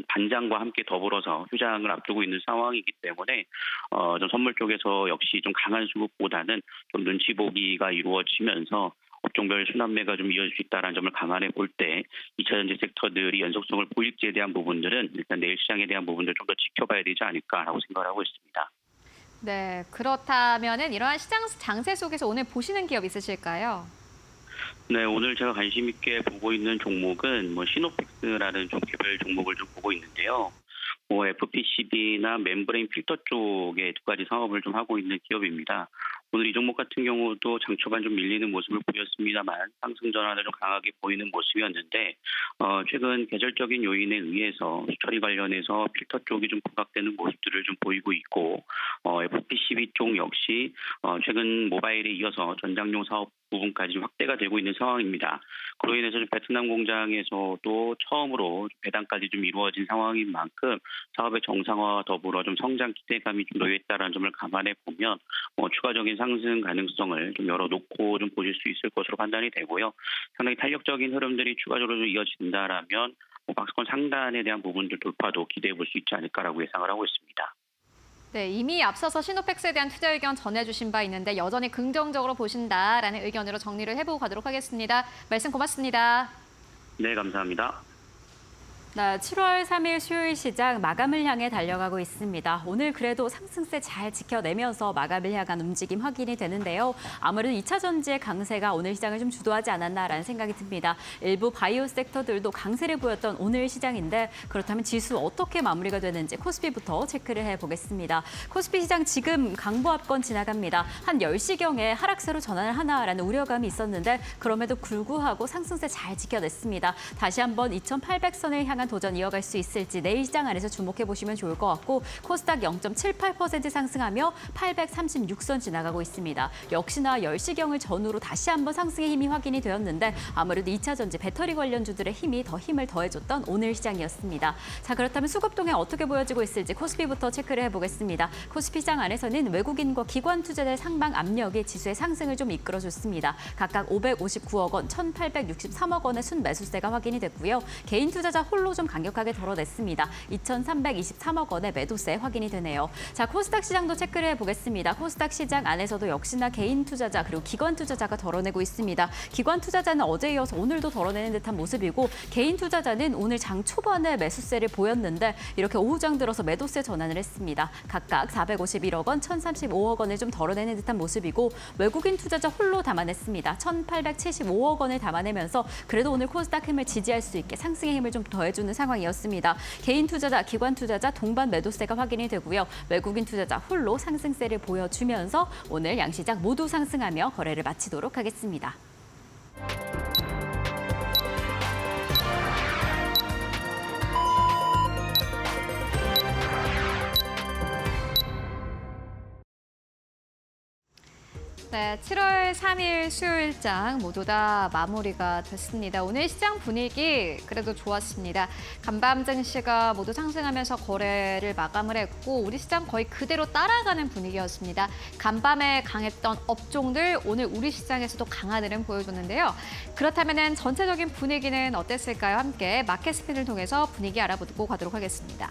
반장과 함께 더불어서 휴장을 앞두고 있는 상황이기 때문에 좀 선물 쪽에서 역시 좀 강한 수급보다는 좀 눈치 보기가 이루어지면서 업종별 순환매가 좀 이어질 수 있다는 점을 감안해 볼 때 2차전지 섹터들이 연속성을 보일지에 대한 부분들은 일단 내일 시장에 대한 부분들 좀 더 지켜봐야 되지 않을까라고 생각을 하고 있습니다. 네, 그렇다면은 이러한 시장 장세 속에서 오늘 보시는 기업 있으실까요? 네, 오늘 제가 관심 있게 보고 있는 종목은 시노펙스라는 좀 개별 종목을 좀 보고 있는데요. FPCB나 멤브레인 필터 쪽에 두 가지 사업을 좀 하고 있는 기업입니다. 오늘 이 종목 같은 경우도 장 초반 좀 밀리는 모습을 보였습니다만 상승 전환을 좀 강하게 보이는 모습이었는데 최근 계절적인 요인에 의해서 처리 관련해서 필터 쪽이 좀 부각되는 모습들을 좀 보이고 있고 FPCB 쪽 역시 최근 모바일에 이어서 전장용 사업 부분까지 확대가 되고 있는 상황입니다. 그로 인해서 베트남 공장에서도 처음으로 배당까지 좀 이루어진 상황인 만큼 사업의 정상화와 더불어 좀 성장 기대감이 좀 놓여있다는 점을 감안해 보면 추가적인 상승 가능성을 좀 열어놓고 좀 보실 수 있을 것으로 판단이 되고요. 상당히 탄력적인 흐름들이 추가적으로 좀 이어진다라면 박스권 상단에 대한 부분들 돌파도 기대해 볼 수 있지 않을까라고 예상을 하고 있습니다. 네, 이미 앞서서 시노펙스에 대한 투자 의견 전해주신 바 있는데 여전히 긍정적으로 보신다라는 의견으로 정리를 해보고 가도록 하겠습니다. 말씀 고맙습니다. 네, 감사합니다. 네, 7월 3일 수요일 시장 마감을 향해 달려가고 있습니다. 오늘 그래도 상승세 잘 지켜내면서 마감을 향한 움직임 확인이 되는데요. 아무래도 2차 전지의 강세가 오늘 시장을 좀 주도하지 않았나라는 생각이 듭니다. 일부 바이오 섹터들도 강세를 보였던 오늘 시장인데 그렇다면 지수 어떻게 마무리가 되는지 코스피부터 체크를 해보겠습니다. 코스피 시장 지금 강보합권 지나갑니다. 한 10시경에 하락세로 전환을 하나라는 우려감이 있었는데 그럼에도 불구하고 상승세 잘 지켜냈습니다. 다시 한번 2,800선을 향한 도전 이어갈 수 있을지 내일 시장 안에서 주목해 보시면 좋을 것 같고 코스닥 0.78% 상승하며 836선 지나가고 있습니다. 역시나 10시경을 전후로 다시 한번 상승의 힘이 확인이 되었는데 아무래도 2차 전지 배터리 관련주들의 힘이 더 힘을 더해줬던 오늘 시장이었습니다. 자, 그렇다면 수급 동향 어떻게 보여지고 있을지 코스피부터 체크를 해보겠습니다. 코스피 시장 안에서는 외국인과 기관 투자자의 상방 압력이 지수의 상승을 좀 이끌어줬습니다. 각각 559억 원, 1,863억 원의 순매수세가 확인이 됐고요. 개인 투자자 홀로 좀 강력하게 덜어냈습니다. 2,323억 원의 매도세 확인이 되네요. 자, 코스닥 시장도 체크를 해보겠습니다. 코스닥 시장 안에서도 역시나 개인 투자자 그리고 기관 투자자가 덜어내고 있습니다. 기관 투자자는 어제에 이어서 오늘도 덜어내는 듯한 모습이고 개인 투자자는 오늘 장 초반에 매수세를 보였는데 이렇게 오후장 들어서 매도세 전환을 했습니다. 각각 451억 원, 1,035억 원을 좀 덜어내는 듯한 모습이고 외국인 투자자 홀로 담아냈습니다. 1,875억 원을 담아내면서 그래도 오늘 코스닥 힘을 지지할 수 있게 상승의 힘을 좀 더해주는 상황이었습니다. 개인 투자자, 기관 투자자 동반 매도세가 확인이 되고요. 외국인 투자자 홀로 상승세를 보여주면서 오늘 양시장 모두 상승하며 거래를 마치도록 하겠습니다. 네, 7월 3일 수요일장 모두 다 마무리가 됐습니다. 오늘 시장 분위기 그래도 좋았습니다. 간밤 증시가 모두 상승하면서 거래를 마감을 했고 우리 시장 거의 그대로 따라가는 분위기였습니다. 간밤에 강했던 업종들 오늘 우리 시장에서도 강한 흐름 보여줬는데요. 그렇다면 전체적인 분위기는 어땠을까요? 함께 마켓 스핀을 통해서 분위기 알아보고 가도록 하겠습니다.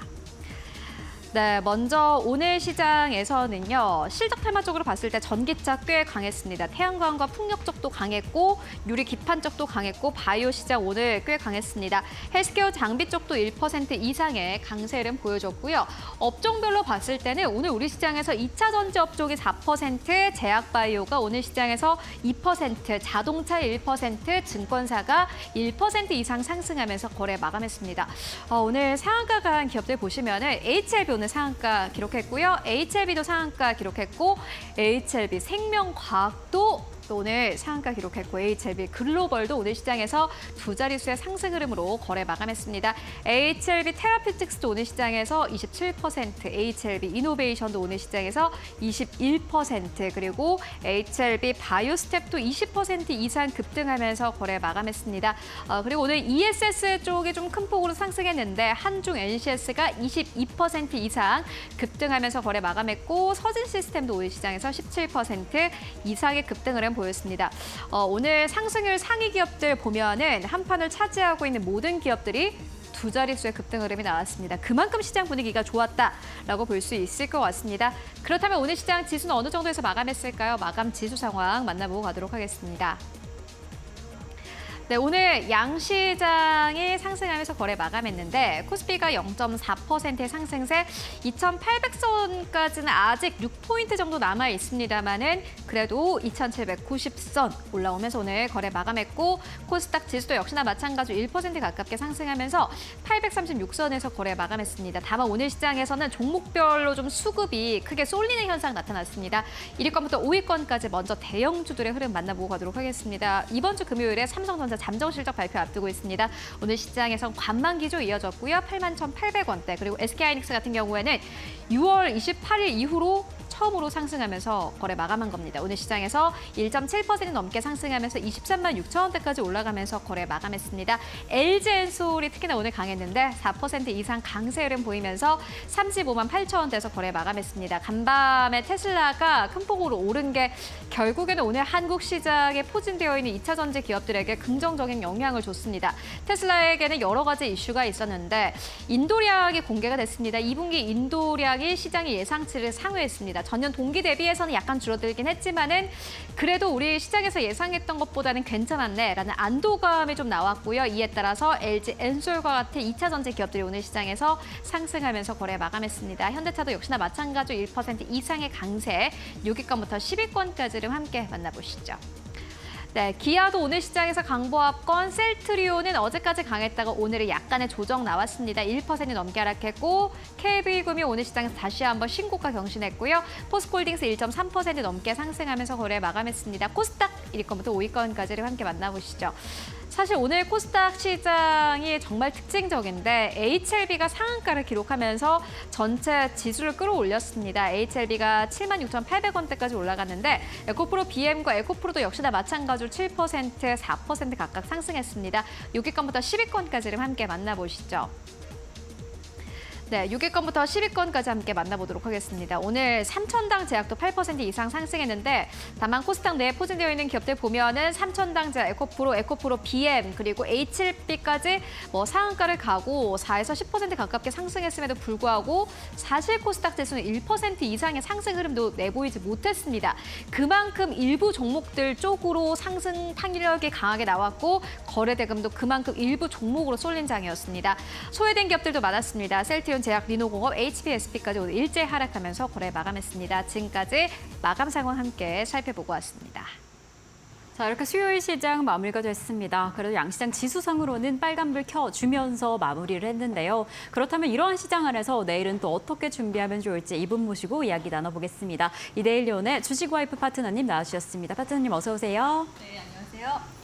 네, 먼저 오늘 시장에서는요. 실적 테마 쪽으로 봤을 때 전기차 꽤 강했습니다. 태양광과 풍력 쪽도 강했고 유리 기판 쪽도 강했고 바이오 시장 오늘 꽤 강했습니다. 헬스케어 장비 쪽도 1% 이상의 강세 흐름 보여줬고요. 업종별로 봤을 때는 오늘 우리 시장에서 2차 전지 업종이 4%, 제약 바이오가 오늘 시장에서 2%, 자동차 1%, 증권사가 1% 이상 상승하면서 거래 마감했습니다. 오늘 상한가 강한 기업들 보시면은 HLB 오늘 상한가 기록했고요. HLB도 상한가 기록했고 HLB 생명과학도 오늘 상한가 기록했고 HLB 글로벌도 오늘 시장에서 두 자릿수의 상승 흐름으로 거래 마감했습니다. HLB 테라피틱스도 오늘 시장에서 27%, HLB 이노베이션도 오늘 시장에서 21%, 그리고 HLB 바이오스텝도 20% 이상 급등하면서 거래 마감했습니다. 그리고 오늘 ESS 쪽이 좀 큰 폭으로 상승했는데 한중 NCS가 22% 이상 급등하면서 거래 마감했고 서진 시스템도 오늘 시장에서 17% 이상의 급등 흐름 보였습니다. 오늘 상승률 상위 기업들 보면은 한판을 차지하고 있는 모든 기업들이 두 자릿수의 급등 흐름이 나왔습니다. 그만큼 시장 분위기가 좋았다라고 볼 수 있을 것 같습니다. 그렇다면 오늘 시장 지수는 어느 정도에서 마감했을까요? 마감 지수 상황 만나보고 가도록 하겠습니다. 네, 오늘 양시장이 상승하면서 거래 마감했는데 코스피가 0.4%의 상승세 2,800선까지는 아직 6포인트 정도 남아 있습니다만은 그래도 2,790선 올라오면서 오늘 거래 마감했고 코스닥 지수도 역시나 마찬가지로 1% 가깝게 상승하면서 836선에서 거래 마감했습니다. 다만 오늘 시장에서는 종목별로 좀 수급이 크게 쏠리는 현상 나타났습니다. 1위권부터 5위권까지 먼저 대형주들의 흐름 만나보고 가도록 하겠습니다. 이번 주 금요일에 삼성전자 잠정 실적 발표 앞두고 있습니다. 오늘 시장에선 관망 기조 이어졌고요. 81,800원대. 그리고 SK하이닉스 같은 경우에는 6월 28일 이후로 처음으로 상승하면서 거래 마감한 겁니다. 오늘 시장에서 1.7% 넘게 상승하면서 23만 6천 원대까지 올라가면서 거래 마감했습니다. LG엔솔이 특히나 오늘 강했는데 4% 이상 강세 흐름 보이면서 35만 8천 원대에서 거래 마감했습니다. 간밤에 테슬라가 큰 폭으로 오른 게 결국에는 오늘 한국 시장에 포진되어 있는 2차 전지 기업들에게 긍정적인 영향을 줬습니다. 테슬라에게는 여러 가지 이슈가 있었는데 인도량이 공개가 됐습니다. 2분기 인도량이 시장의 예상치를 상회했습니다. 전년 동기 대비해서는 약간 줄어들긴 했지만은 그래도 우리 시장에서 예상했던 것보다는 괜찮았네라는 안도감이 좀 나왔고요. 이에 따라서 LG 엔솔과 같은 2차 전지 기업들이 오늘 시장에서 상승하면서 거래 마감했습니다. 현대차도 역시나 마찬가지로 1% 이상의 강세, 6위권부터 10위권까지를 함께 만나보시죠. 네, 기아도 오늘 시장에서 강보합권, 셀트리온은 어제까지 강했다가 오늘은 약간의 조정 나왔습니다. 1% 넘게 하락했고 KB금이 오늘 시장에서 다시 한번 신고가 경신했고요. 포스코홀딩스 1.3% 넘게 상승하면서 거래 마감했습니다. 코스닥 1위권부터 5위권까지를 함께 만나보시죠. 사실 오늘 코스닥 시장이 정말 특징적인데 HLB가 상한가를 기록하면서 전체 지수를 끌어올렸습니다. HLB가 76,800원대까지 올라갔는데 에코프로 BM과 에코프로도 역시나 마찬가지로 7%, 4% 각각 상승했습니다. 6위권부터 10위권까지를 함께 만나보시죠. 네, 6위권부터 10위권까지 함께 만나보도록 하겠습니다. 오늘 삼천당 제약도 8% 이상 상승했는데 다만 코스닥 내에 포진되어 있는 기업들 보면은 삼천당 제약, 에코프로 BM 그리고 HLB까지 상한가를 가고 4에서 10% 가깝게 상승했음에도 불구하고 사실 코스닥 지수는 1% 이상의 상승 흐름도 내보이지 못했습니다. 그만큼 일부 종목들 쪽으로 상승 탄력이 강하게 나왔고 거래 대금도 그만큼 일부 종목으로 쏠린 장이었습니다. 소외된 기업들도 많았습니다. 셀트리온, 제약, 리노공업, HPSP까지 오늘 일제히 하락하면서 거래 마감했습니다. 지금까지 마감 상황 함께 살펴보고 왔습니다. 자, 이렇게 수요일 시장 마무리가 됐습니다. 그래도 양시장 지수상으로는 빨간불 켜주면서 마무리를 했는데요. 그렇다면 이러한 시장 안에서 내일은 또 어떻게 준비하면 좋을지 이분 모시고 이야기 나눠보겠습니다. 이데일리온의 주식와이프 파트너님 나와주셨습니다. 파트너님 어서 오세요. 네, 안녕하세요.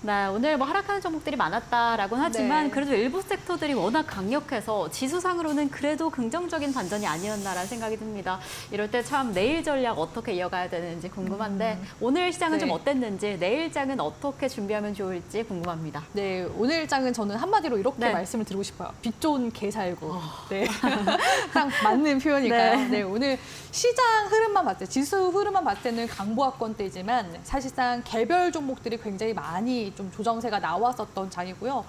네, 오늘 하락하는 종목들이 많았다라고는 하지만 그래도 일부 섹터들이 워낙 강력해서 지수상으로는 그래도 긍정적인 반전이 아니었나라는 생각이 듭니다. 이럴 때 참 내일 전략 어떻게 이어가야 되는지 궁금한데 오늘 시장은 좀 어땠는지 내일 장은 어떻게 준비하면 좋을지 궁금합니다. 네, 오늘 장은 저는 한마디로 이렇게 말씀을 드리고 싶어요. 빛 좋은 개 살고. 네, 딱 맞는 표현일까요? 네, 오늘 시장 흐름만 봤을 때, 지수 흐름만 봤을 때는 강보합권대지만 사실상 개별 종목들이 굉장히 많이 좀 조정세가 나왔었던 장이고요.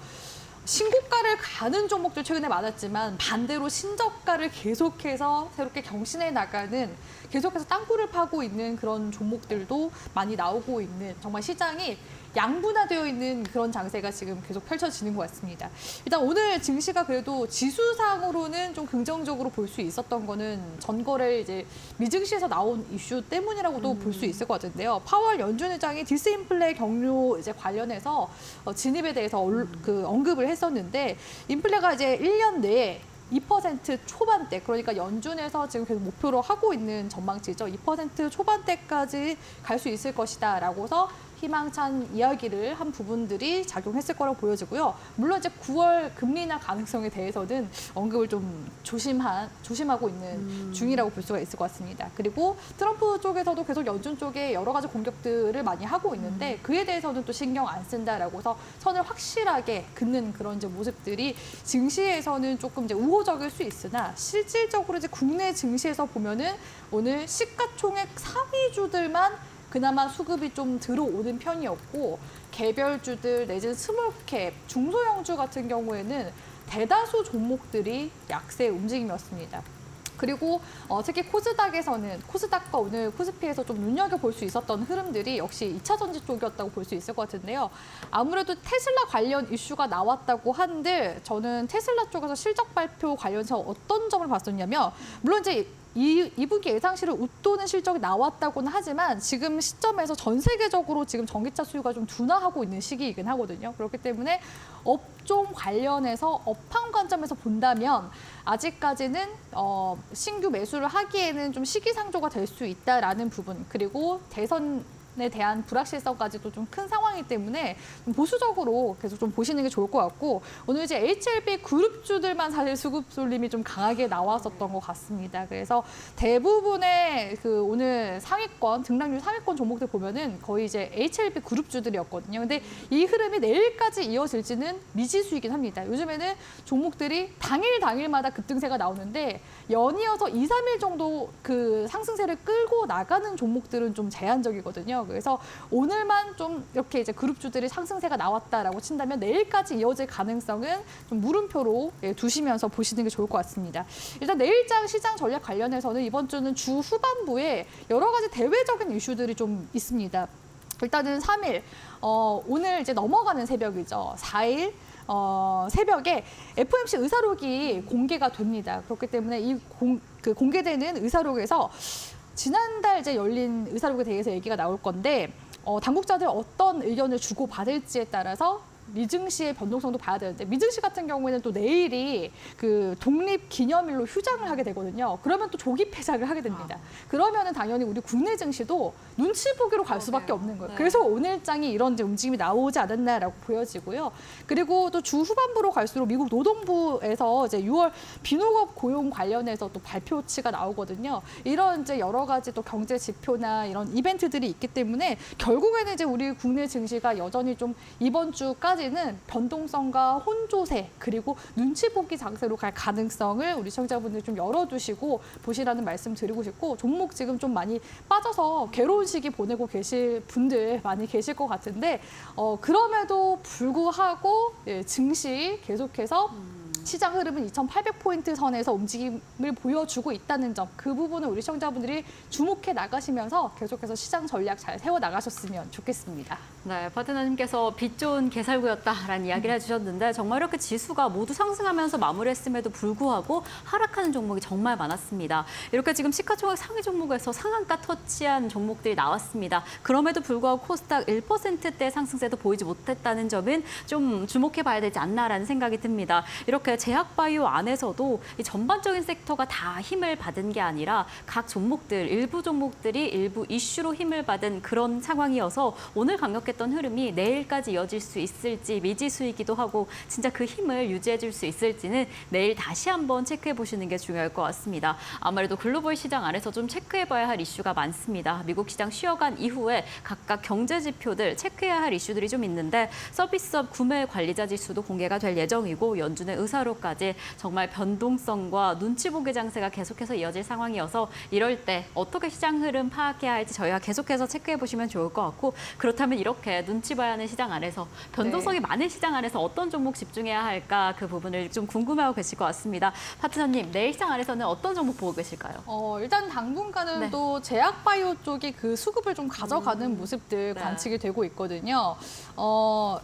신고가를 가는 종목들 최근에 많았지만 반대로 신저가를 계속해서 새롭게 경신해 나가는 계속해서 땅굴을 파고 있는 그런 종목들도 많이 나오고 있는 정말 시장이 양분화되어 있는 그런 장세가 지금 계속 펼쳐지는 것 같습니다. 일단 오늘 증시가 그래도 지수상으로는 좀 긍정적으로 볼 수 있었던 거는 전거래 이제 미증시에서 나온 이슈 때문이라고도 볼 수 있을 것 같은데요. 파월 연준 의장이 디스인플레 경로 이제 관련해서 진입에 대해서 언급을 했었는데 인플레가 이제 1년 내에 2% 초반대, 그러니까 연준에서 지금 계속 목표로 하고 있는 전망치죠. 2% 초반대까지 갈 수 있을 것이다 라고서 희망찬 이야기를 한 부분들이 작용했을 거라고 보여지고요. 물론 이제 9월 금리 인하 가능성에 대해서는 언급을 좀 조심하고 있는 중이라고 볼 수가 있을 것 같습니다. 그리고 트럼프 쪽에서도 계속 연준 쪽에 여러 가지 공격들을 많이 하고 있는데 그에 대해서는 또 신경 안 쓴다라고서 선을 확실하게 긋는 그런 이제 모습들이 증시에서는 조금 이제 우호적일 수 있으나 실질적으로 이제 국내 증시에서 보면은 오늘 시가총액 상위주들만 그나마 수급이 좀 들어오는 편이었고 개별주들 내지는 스몰캡, 중소형주 같은 경우에는 대다수 종목들이 약세 움직임이었습니다. 그리고 특히 코스닥과 오늘 코스피에서 좀 눈여겨볼 수 있었던 흐름들이 역시 2차 전지 쪽이었다고 볼 수 있을 것 같은데요. 아무래도 테슬라 관련 이슈가 나왔다고 한들 저는 테슬라 쪽에서 실적 발표 관련해서 어떤 점을 봤었냐면 물론 이제 2분기 예상시를 웃도는 실적이 나왔다고는 하지만 지금 시점에서 전 세계적으로 지금 전기차 수요가 좀 둔화하고 있는 시기이긴 하거든요. 그렇기 때문에 업종 관련해서 업황 관점에서 본다면 아직까지는 신규 매수를 하기에는 좀 시기상조가 될 수 있다라는 부분, 그리고 대선에 대한 불확실성까지도 좀 큰 상황이기 때문에 좀 보수적으로 계속 좀 보시는 게 좋을 것 같고 오늘 이제 HLB 그룹주들만 사실 수급 쏠림이 좀 강하게 나왔었던 것 같습니다. 그래서 대부분의 그 오늘 상위권 등락률 상위권 종목들 보면은 거의 이제 HLB 그룹주들이었거든요. 근데 이 흐름이 내일까지 이어질지는 미지수이긴 합니다. 요즘에는 종목들이 당일마다 급등세가 나오는데 연이어서 2, 3일 정도 그 상승세를 끌고 나가는 종목들은 좀 제한적이거든요. 그래서 오늘만 좀 이렇게 이제 그룹주들이 상승세가 나왔다라고 친다면 내일까지 이어질 가능성은 좀 물음표로 두시면서 보시는 게 좋을 것 같습니다. 일단 내일장 시장 전략 관련해서는 이번 주는 주 후반부에 여러 가지 대외적인 이슈들이 좀 있습니다. 일단은 3일, 오늘 이제 넘어가는 새벽이죠. 4일. 새벽에 FOMC 의사록이 공개가 됩니다. 그렇기 때문에 이 공개되는 의사록에서 지난달 이제 열린 의사록에 대해서 얘기가 나올 건데 당국자들 어떤 의견을 주고 받을지에 따라서 미증시의 변동성도 봐야 되는데 미증시 같은 경우에는 또 내일이 그 독립기념일로 휴장을 하게 되거든요. 그러면 또 조기 폐장을 하게 됩니다. 그러면은 당연히 우리 국내 증시도 눈치 보기로 갈 수밖에 없는 거예요. 네. 그래서 오늘장이 이런 이제 움직임이 나오지 않았나라고 보여지고요. 그리고 또 주 후반부로 갈수록 미국 노동부에서 이제 6월 비농업 고용 관련해서 또 발표치가 나오거든요. 이런 이제 여러 가지 또 경제 지표나 이런 이벤트들이 있기 때문에 결국에는 이제 우리 국내 증시가 여전히 좀 이번 주까지는 변동성과 혼조세 그리고 눈치 보기 장세로 갈 가능성을 우리 시청자분들 좀 열어두시고 보시라는 말씀 드리고 싶고 종목 지금 좀 많이 빠져서 괴로운 시기 보내고 계실 분들 많이 계실 것 같은데 그럼에도 불구하고 증시 계속해서 시장 흐름은 2,800포인트 선에서 움직임을 보여주고 있다는 점, 그 부분을 우리 시청자분들이 주목해 나가시면서 계속해서 시장 전략 잘 세워나가셨으면 좋겠습니다. 네, 파트너님께서 빛 좋은 개살구였다라는 이야기를 해주셨는데 정말 이렇게 지수가 모두 상승하면서 마무리했음에도 불구하고 하락하는 종목이 정말 많았습니다. 이렇게 지금 시가총액 상위 종목에서 상한가 터치한 종목들이 나왔습니다. 그럼에도 불구하고 코스닥 1%대 상승세도 보이지 못했다는 점은 좀 주목해 봐야 되지 않나라는 생각이 듭니다. 이렇게 제약바이오 안에서도 이 전반적인 섹터가 다 힘을 받은 게 아니라 각 종목들, 일부 종목들이 일부 이슈로 힘을 받은 그런 상황이어서 오늘 강력했던 흐름이 내일까지 이어질 수 있을지 미지수이기도 하고 진짜 그 힘을 유지해 줄 수 있을지는 내일 다시 한번 체크해 보시는 게 중요할 것 같습니다. 아무래도 글로벌 시장 안에서 좀 체크해 봐야 할 이슈가 많습니다. 미국 시장 쉬어간 이후에 각각 경제 지표들 체크해야 할 이슈들이 좀 있는데 서비스업 구매 관리자 지수도 공개가 될 예정이고 연준의 의사 2차로까지 정말 변동성과 눈치 보기 장세가 계속해서 이어질 상황이어서 이럴 때 어떻게 시장 흐름 파악해야 할지 저희가 계속해서 체크해 보시면 좋을 것 같고 그렇다면 이렇게 눈치 봐야 하는 시장 안에서 변동성이 많은 시장 안에서 어떤 종목 집중해야 할까 그 부분을 좀 궁금해하고 계실 것 같습니다. 파트너님, 내일 시장 안에서는 어떤 종목 보고 계실까요? 일단 당분간은 네. 또 제약바이오 쪽이 그 수급을 좀 가져가는 모습들 네. 관측이 되고 있거든요.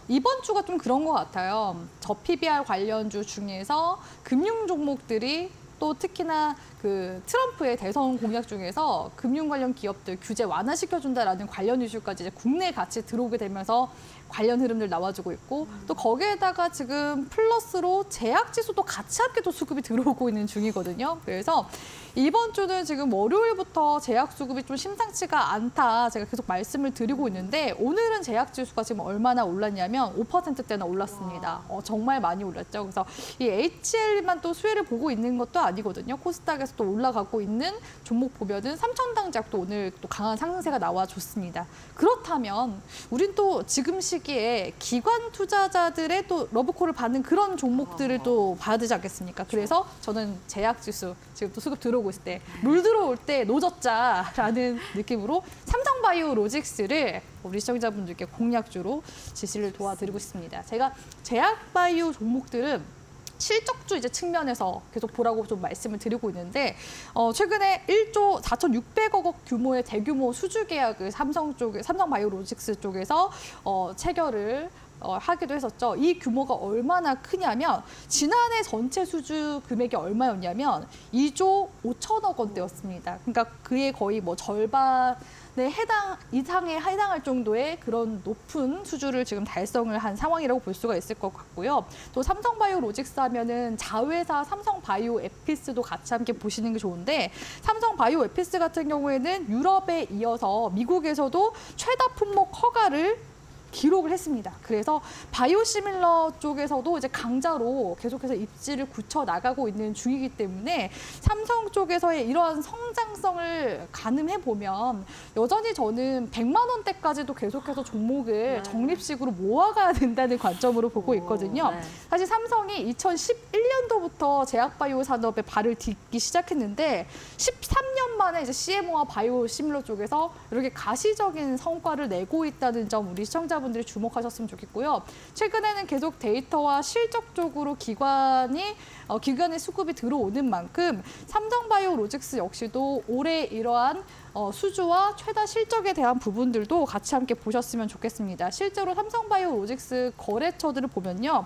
이번 주가 좀 그런 것 같아요. 저 PBR 관련주 중에서 금융 종목들이 또 특히나 그 트럼프의 대선 공약 중에서 금융 관련 기업들 규제 완화시켜준다라는 관련 이슈까지 이제 국내에 같이 들어오게 되면서 관련 흐름들 나와주고 있고 또 거기에다가 지금 플러스로 제약 지수도 같이 함께 또 수급이 들어오고 있는 중이거든요. 그래서 이번 주는 지금 월요일부터 제약 수급이 좀 심상치가 않다 제가 계속 말씀을 드리고 있는데 오늘은 제약 지수가 지금 얼마나 올랐냐면 5%대나 올랐습니다. 정말 많이 올랐죠. 그래서 이 HL만 또 수혜를 보고 있는 것도 아니거든요. 코스닥에서 또 올라가고 있는 종목 보면은 삼천당제약도 오늘 또 강한 상승세가 나와줬습니다. 그렇다면 우린 또 지금 시기에 기관 투자자들의 또 러브콜을 받는 그런 종목들을 또 봐야 되지 않겠습니까? 그래서 저는 제약지수 지금 또 수급 들어오고 있을 때 물 들어올 때 노젓자라는 느낌으로 삼성바이오로직스를 우리 시청자분들께 공략주로 지시를 도와드리고 있습니다. 제가 제약바이오 종목들은 실적주 이제 측면에서 계속 보라고 좀 말씀을 드리고 있는데 최근에 1조 4,600억 원 규모의 대규모 수주 계약을 삼성바이오로직스 쪽에서 체결을 하기도 했었죠. 이 규모가 얼마나 크냐면 지난해 전체 수주 금액이 얼마였냐면 2조 5천억 원대였습니다. 그러니까 그의 거의 뭐 절반에 이상에 해당할 정도의 그런 높은 수주를 지금 달성을 한 상황이라고 볼 수가 있을 것 같고요. 또 삼성바이오로직스 하면은 자회사 삼성바이오에피스도 같이 함께 보시는 게 좋은데 삼성바이오에피스 같은 경우에는 유럽에 이어서 미국에서도 최다 품목 허가를 기록을 했습니다. 그래서 바이오시밀러 쪽에서도 이제 강자로 계속해서 입지를 굳혀 나가고 있는 중이기 때문에 삼성 쪽에서의 이러한 성장성을 가늠해 보면 여전히 저는 100만 원대까지도 계속해서 종목을 적립식으로 모아가야 된다는 관점으로 보고 있거든요. 사실 삼성이 2011년도부터 제약바이오 산업에 발을 딛기 시작했는데 13년 만에 이제 CMO와 바이오시밀러 쪽에서 이렇게 가시적인 성과를 내고 있다는 점 우리 시청자분들이 주목하셨으면 좋겠고요. 최근에는 계속 데이터와 실적 쪽으로 기관의 수급이 들어오는 만큼 삼성바이오로직스 역시도 올해 이러한 수주와 최다 실적에 대한 부분들도 같이 함께 보셨으면 좋겠습니다. 실제로 삼성바이오로직스 거래처들을 보면요.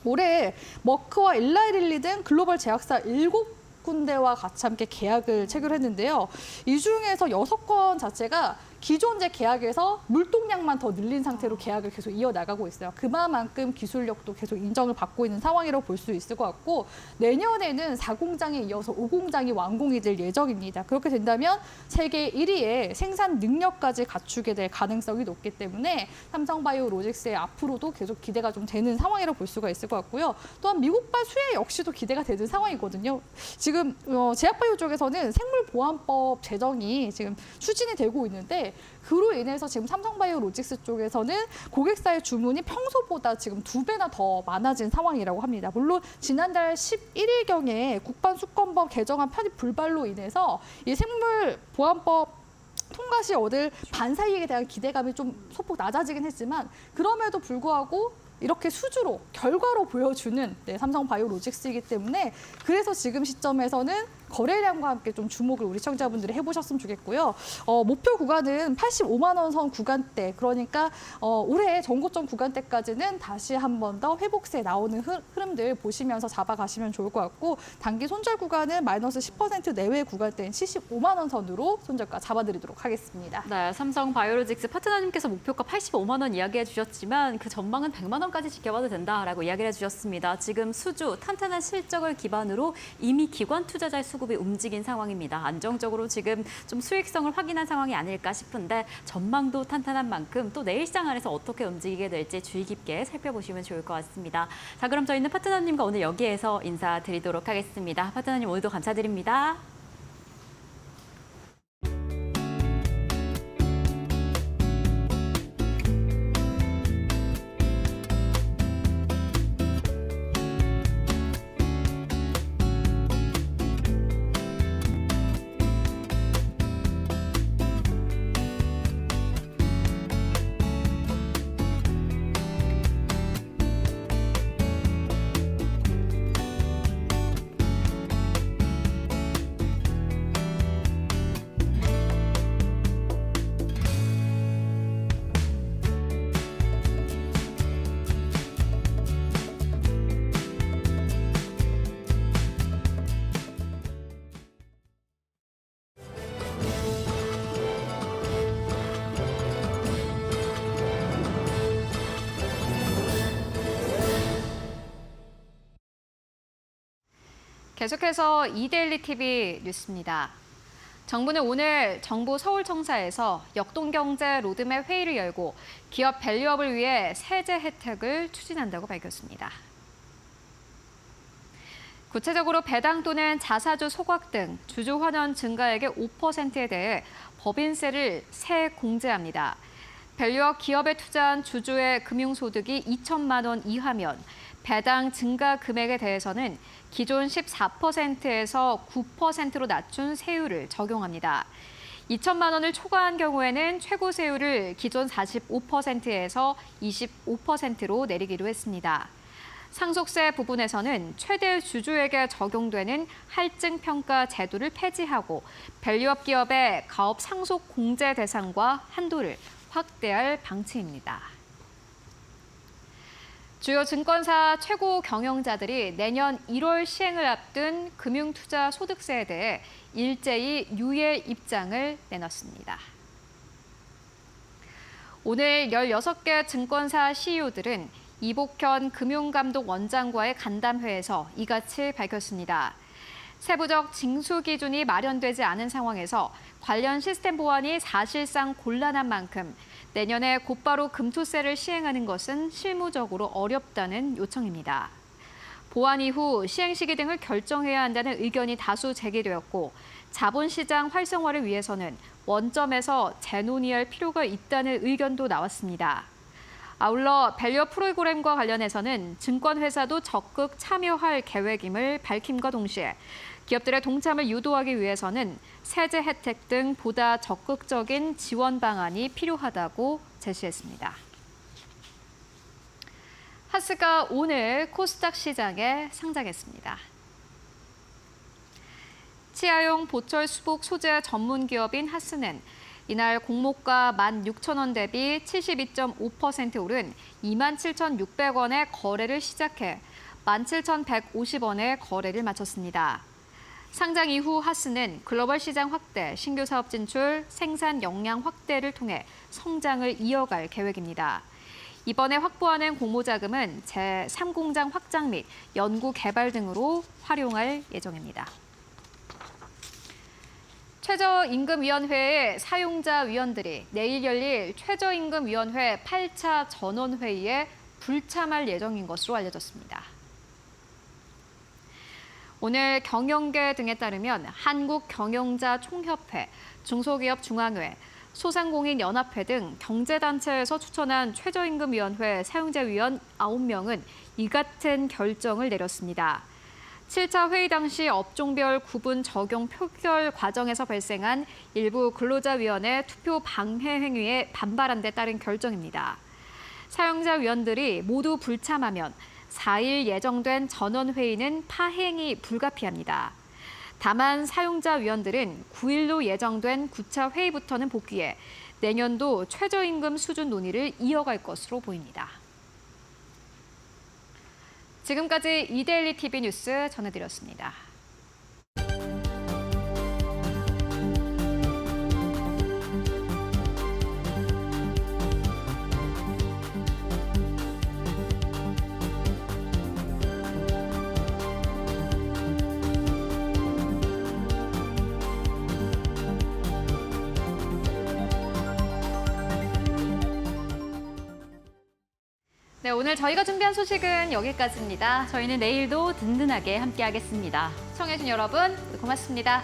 올해 머크와 일라이릴리 등 글로벌 제약사 7군데와 같이 함께 계약을 체결했는데요. 이 중에서 6건 자체가 기존 제 계약에서 물동량만 더 늘린 상태로 계약을 계속 이어나가고 있어요. 그만큼 기술력도 계속 인정을 받고 있는 상황이라고 볼 수 있을 것 같고 내년에는 4공장에 이어서 5공장이 완공이 될 예정입니다. 그렇게 된다면 세계 1위의 생산 능력까지 갖추게 될 가능성이 높기 때문에 삼성바이오로직스의 앞으로도 계속 기대가 좀 되는 상황이라고 볼 수가 있을 것 같고요. 또한 미국발 수혜 역시도 기대가 되는 상황이거든요. 지금 제약바이오 쪽에서는 생물보안법 제정이 지금 추진이 되고 있는데 그로 인해서 지금 삼성바이오로직스 쪽에서는 고객사의 주문이 평소보다 지금 2배나 더 많아진 상황이라고 합니다. 물론 지난달 11일경에 국방수권법 개정안 편입 불발로 인해서 이 생물보안법 통과 시 얻을 반사이익에 대한 기대감이 좀 소폭 낮아지긴 했지만 그럼에도 불구하고 이렇게 수주로 결과로 보여주는 삼성바이오로직스이기 때문에 그래서 지금 시점에서는 거래량과 함께 좀 주목을 우리 시청자분들이 해보셨으면 좋겠고요. 목표 구간은 85만 원 선 구간대 그러니까 올해 전고점 구간대까지는 다시 한 번 더 회복세 나오는 흐름들 보시면서 잡아가시면 좋을 것 같고 단기 손절 구간은 마이너스 10% 내외 구간대인 75만 원 선으로 손절가 잡아드리도록 하겠습니다. 네, 삼성바이오로직스 파트너님께서 목표가 85만 원 이야기해 주셨지만 그 전망은 100만 원까지 지켜봐도 된다라고 이야기를 해주셨습니다. 지금 수주, 탄탄한 실적을 기반으로 이미 기관 투자자의 수급이 움직인 상황입니다. 안정적으로 지금 좀 수익성을 확인한 상황이 아닐까 싶은데 전망도 탄탄한 만큼 또 내일 시장 안에서 어떻게 움직이게 될지 주의 깊게 살펴보시면 좋을 것 같습니다. 자, 그럼 저희는 파트너님과 오늘 여기에서 인사드리도록 하겠습니다. 파트너님 오늘도 감사드립니다. 계속해서 이데일리 TV 뉴스입니다. 정부는 오늘 정부 서울청사에서 역동경제 로드맵 회의를 열고 기업 밸류업을 위해 세제 혜택을 추진한다고 밝혔습니다. 구체적으로 배당 또는 자사주 소각 등 주주 환원 증가액의 5%에 대해 법인세를 세 공제합니다. 밸류업 기업에 투자한 주주의 금융소득이 2천만 원 이하면 배당 증가 금액에 대해서는 기존 14%에서 9%로 낮춘 세율을 적용합니다. 2천만 원을 초과한 경우에는 최고 세율을 기존 45%에서 25%로 내리기로 했습니다. 상속세 부분에서는 최대 주주에게 적용되는 할증평가 제도를 폐지하고 밸류업 기업의 가업 상속 공제 대상과 한도를 확대할 방침입니다. 주요 증권사 최고 경영자들이 내년 1월 시행을 앞둔 금융투자 소득세에 대해 일제히 유예 입장을 내놨습니다. 오늘 16개 증권사 CEO들은 이복현 금융감독원장과의 간담회에서 이같이 밝혔습니다. 세부적 징수 기준이 마련되지 않은 상황에서 관련 시스템 보완이 사실상 곤란한 만큼 내년에 곧바로 금투세를 시행하는 것은 실무적으로 어렵다는 요청입니다. 보완 이후 시행 시기 등을 결정해야 한다는 의견이 다수 제기되었고 자본시장 활성화를 위해서는 원점에서 재논의할 필요가 있다는 의견도 나왔습니다. 아울러 밸류업 프로그램과 관련해서는 증권회사도 적극 참여할 계획임을 밝힘과 동시에 기업들의 동참을 유도하기 위해서는 세제 혜택 등 보다 적극적인 지원 방안이 필요하다고 제시했습니다. 하스가 오늘 코스닥 시장에 상장했습니다. 치아용 보철 수복 소재 전문 기업인 하스는 이날 공모가 16,000원 대비 72.5% 오른 27,600원에 거래를 시작해 17,150원에 거래를 마쳤습니다. 상장 이후 하스는 글로벌 시장 확대, 신규 사업 진출, 생산 역량 확대를 통해 성장을 이어갈 계획입니다. 이번에 확보하는 공모 자금은 제3공장 확장 및 연구 개발 등으로 활용할 예정입니다. 최저임금위원회의 사용자 위원들이 내일 열릴 최저임금위원회 8차 전원회의에 불참할 예정인 것으로 알려졌습니다. 오늘 경영계 등에 따르면 한국경영자총협회, 중소기업중앙회, 소상공인연합회 등 경제단체에서 추천한 최저임금위원회 사용자위원 9명은 이 같은 결정을 내렸습니다. 7차 회의 당시 업종별 구분 적용 표결 과정에서 발생한 일부 근로자위원회 투표 방해 행위에 반발한 데 따른 결정입니다. 사용자 위원들이 모두 불참하면 4일 예정된 전원회의는 파행이 불가피합니다. 다만 사용자 위원들은 9일로 예정된 9차 회의부터는 복귀해 내년도 최저임금 수준 논의를 이어갈 것으로 보입니다. 지금까지 이데일리 TV 뉴스 전해드렸습니다. 네, 오늘 저희가 준비한 소식은 여기까지입니다. 저희는 내일도 든든하게 함께하겠습니다. 시청해주신 여러분 고맙습니다.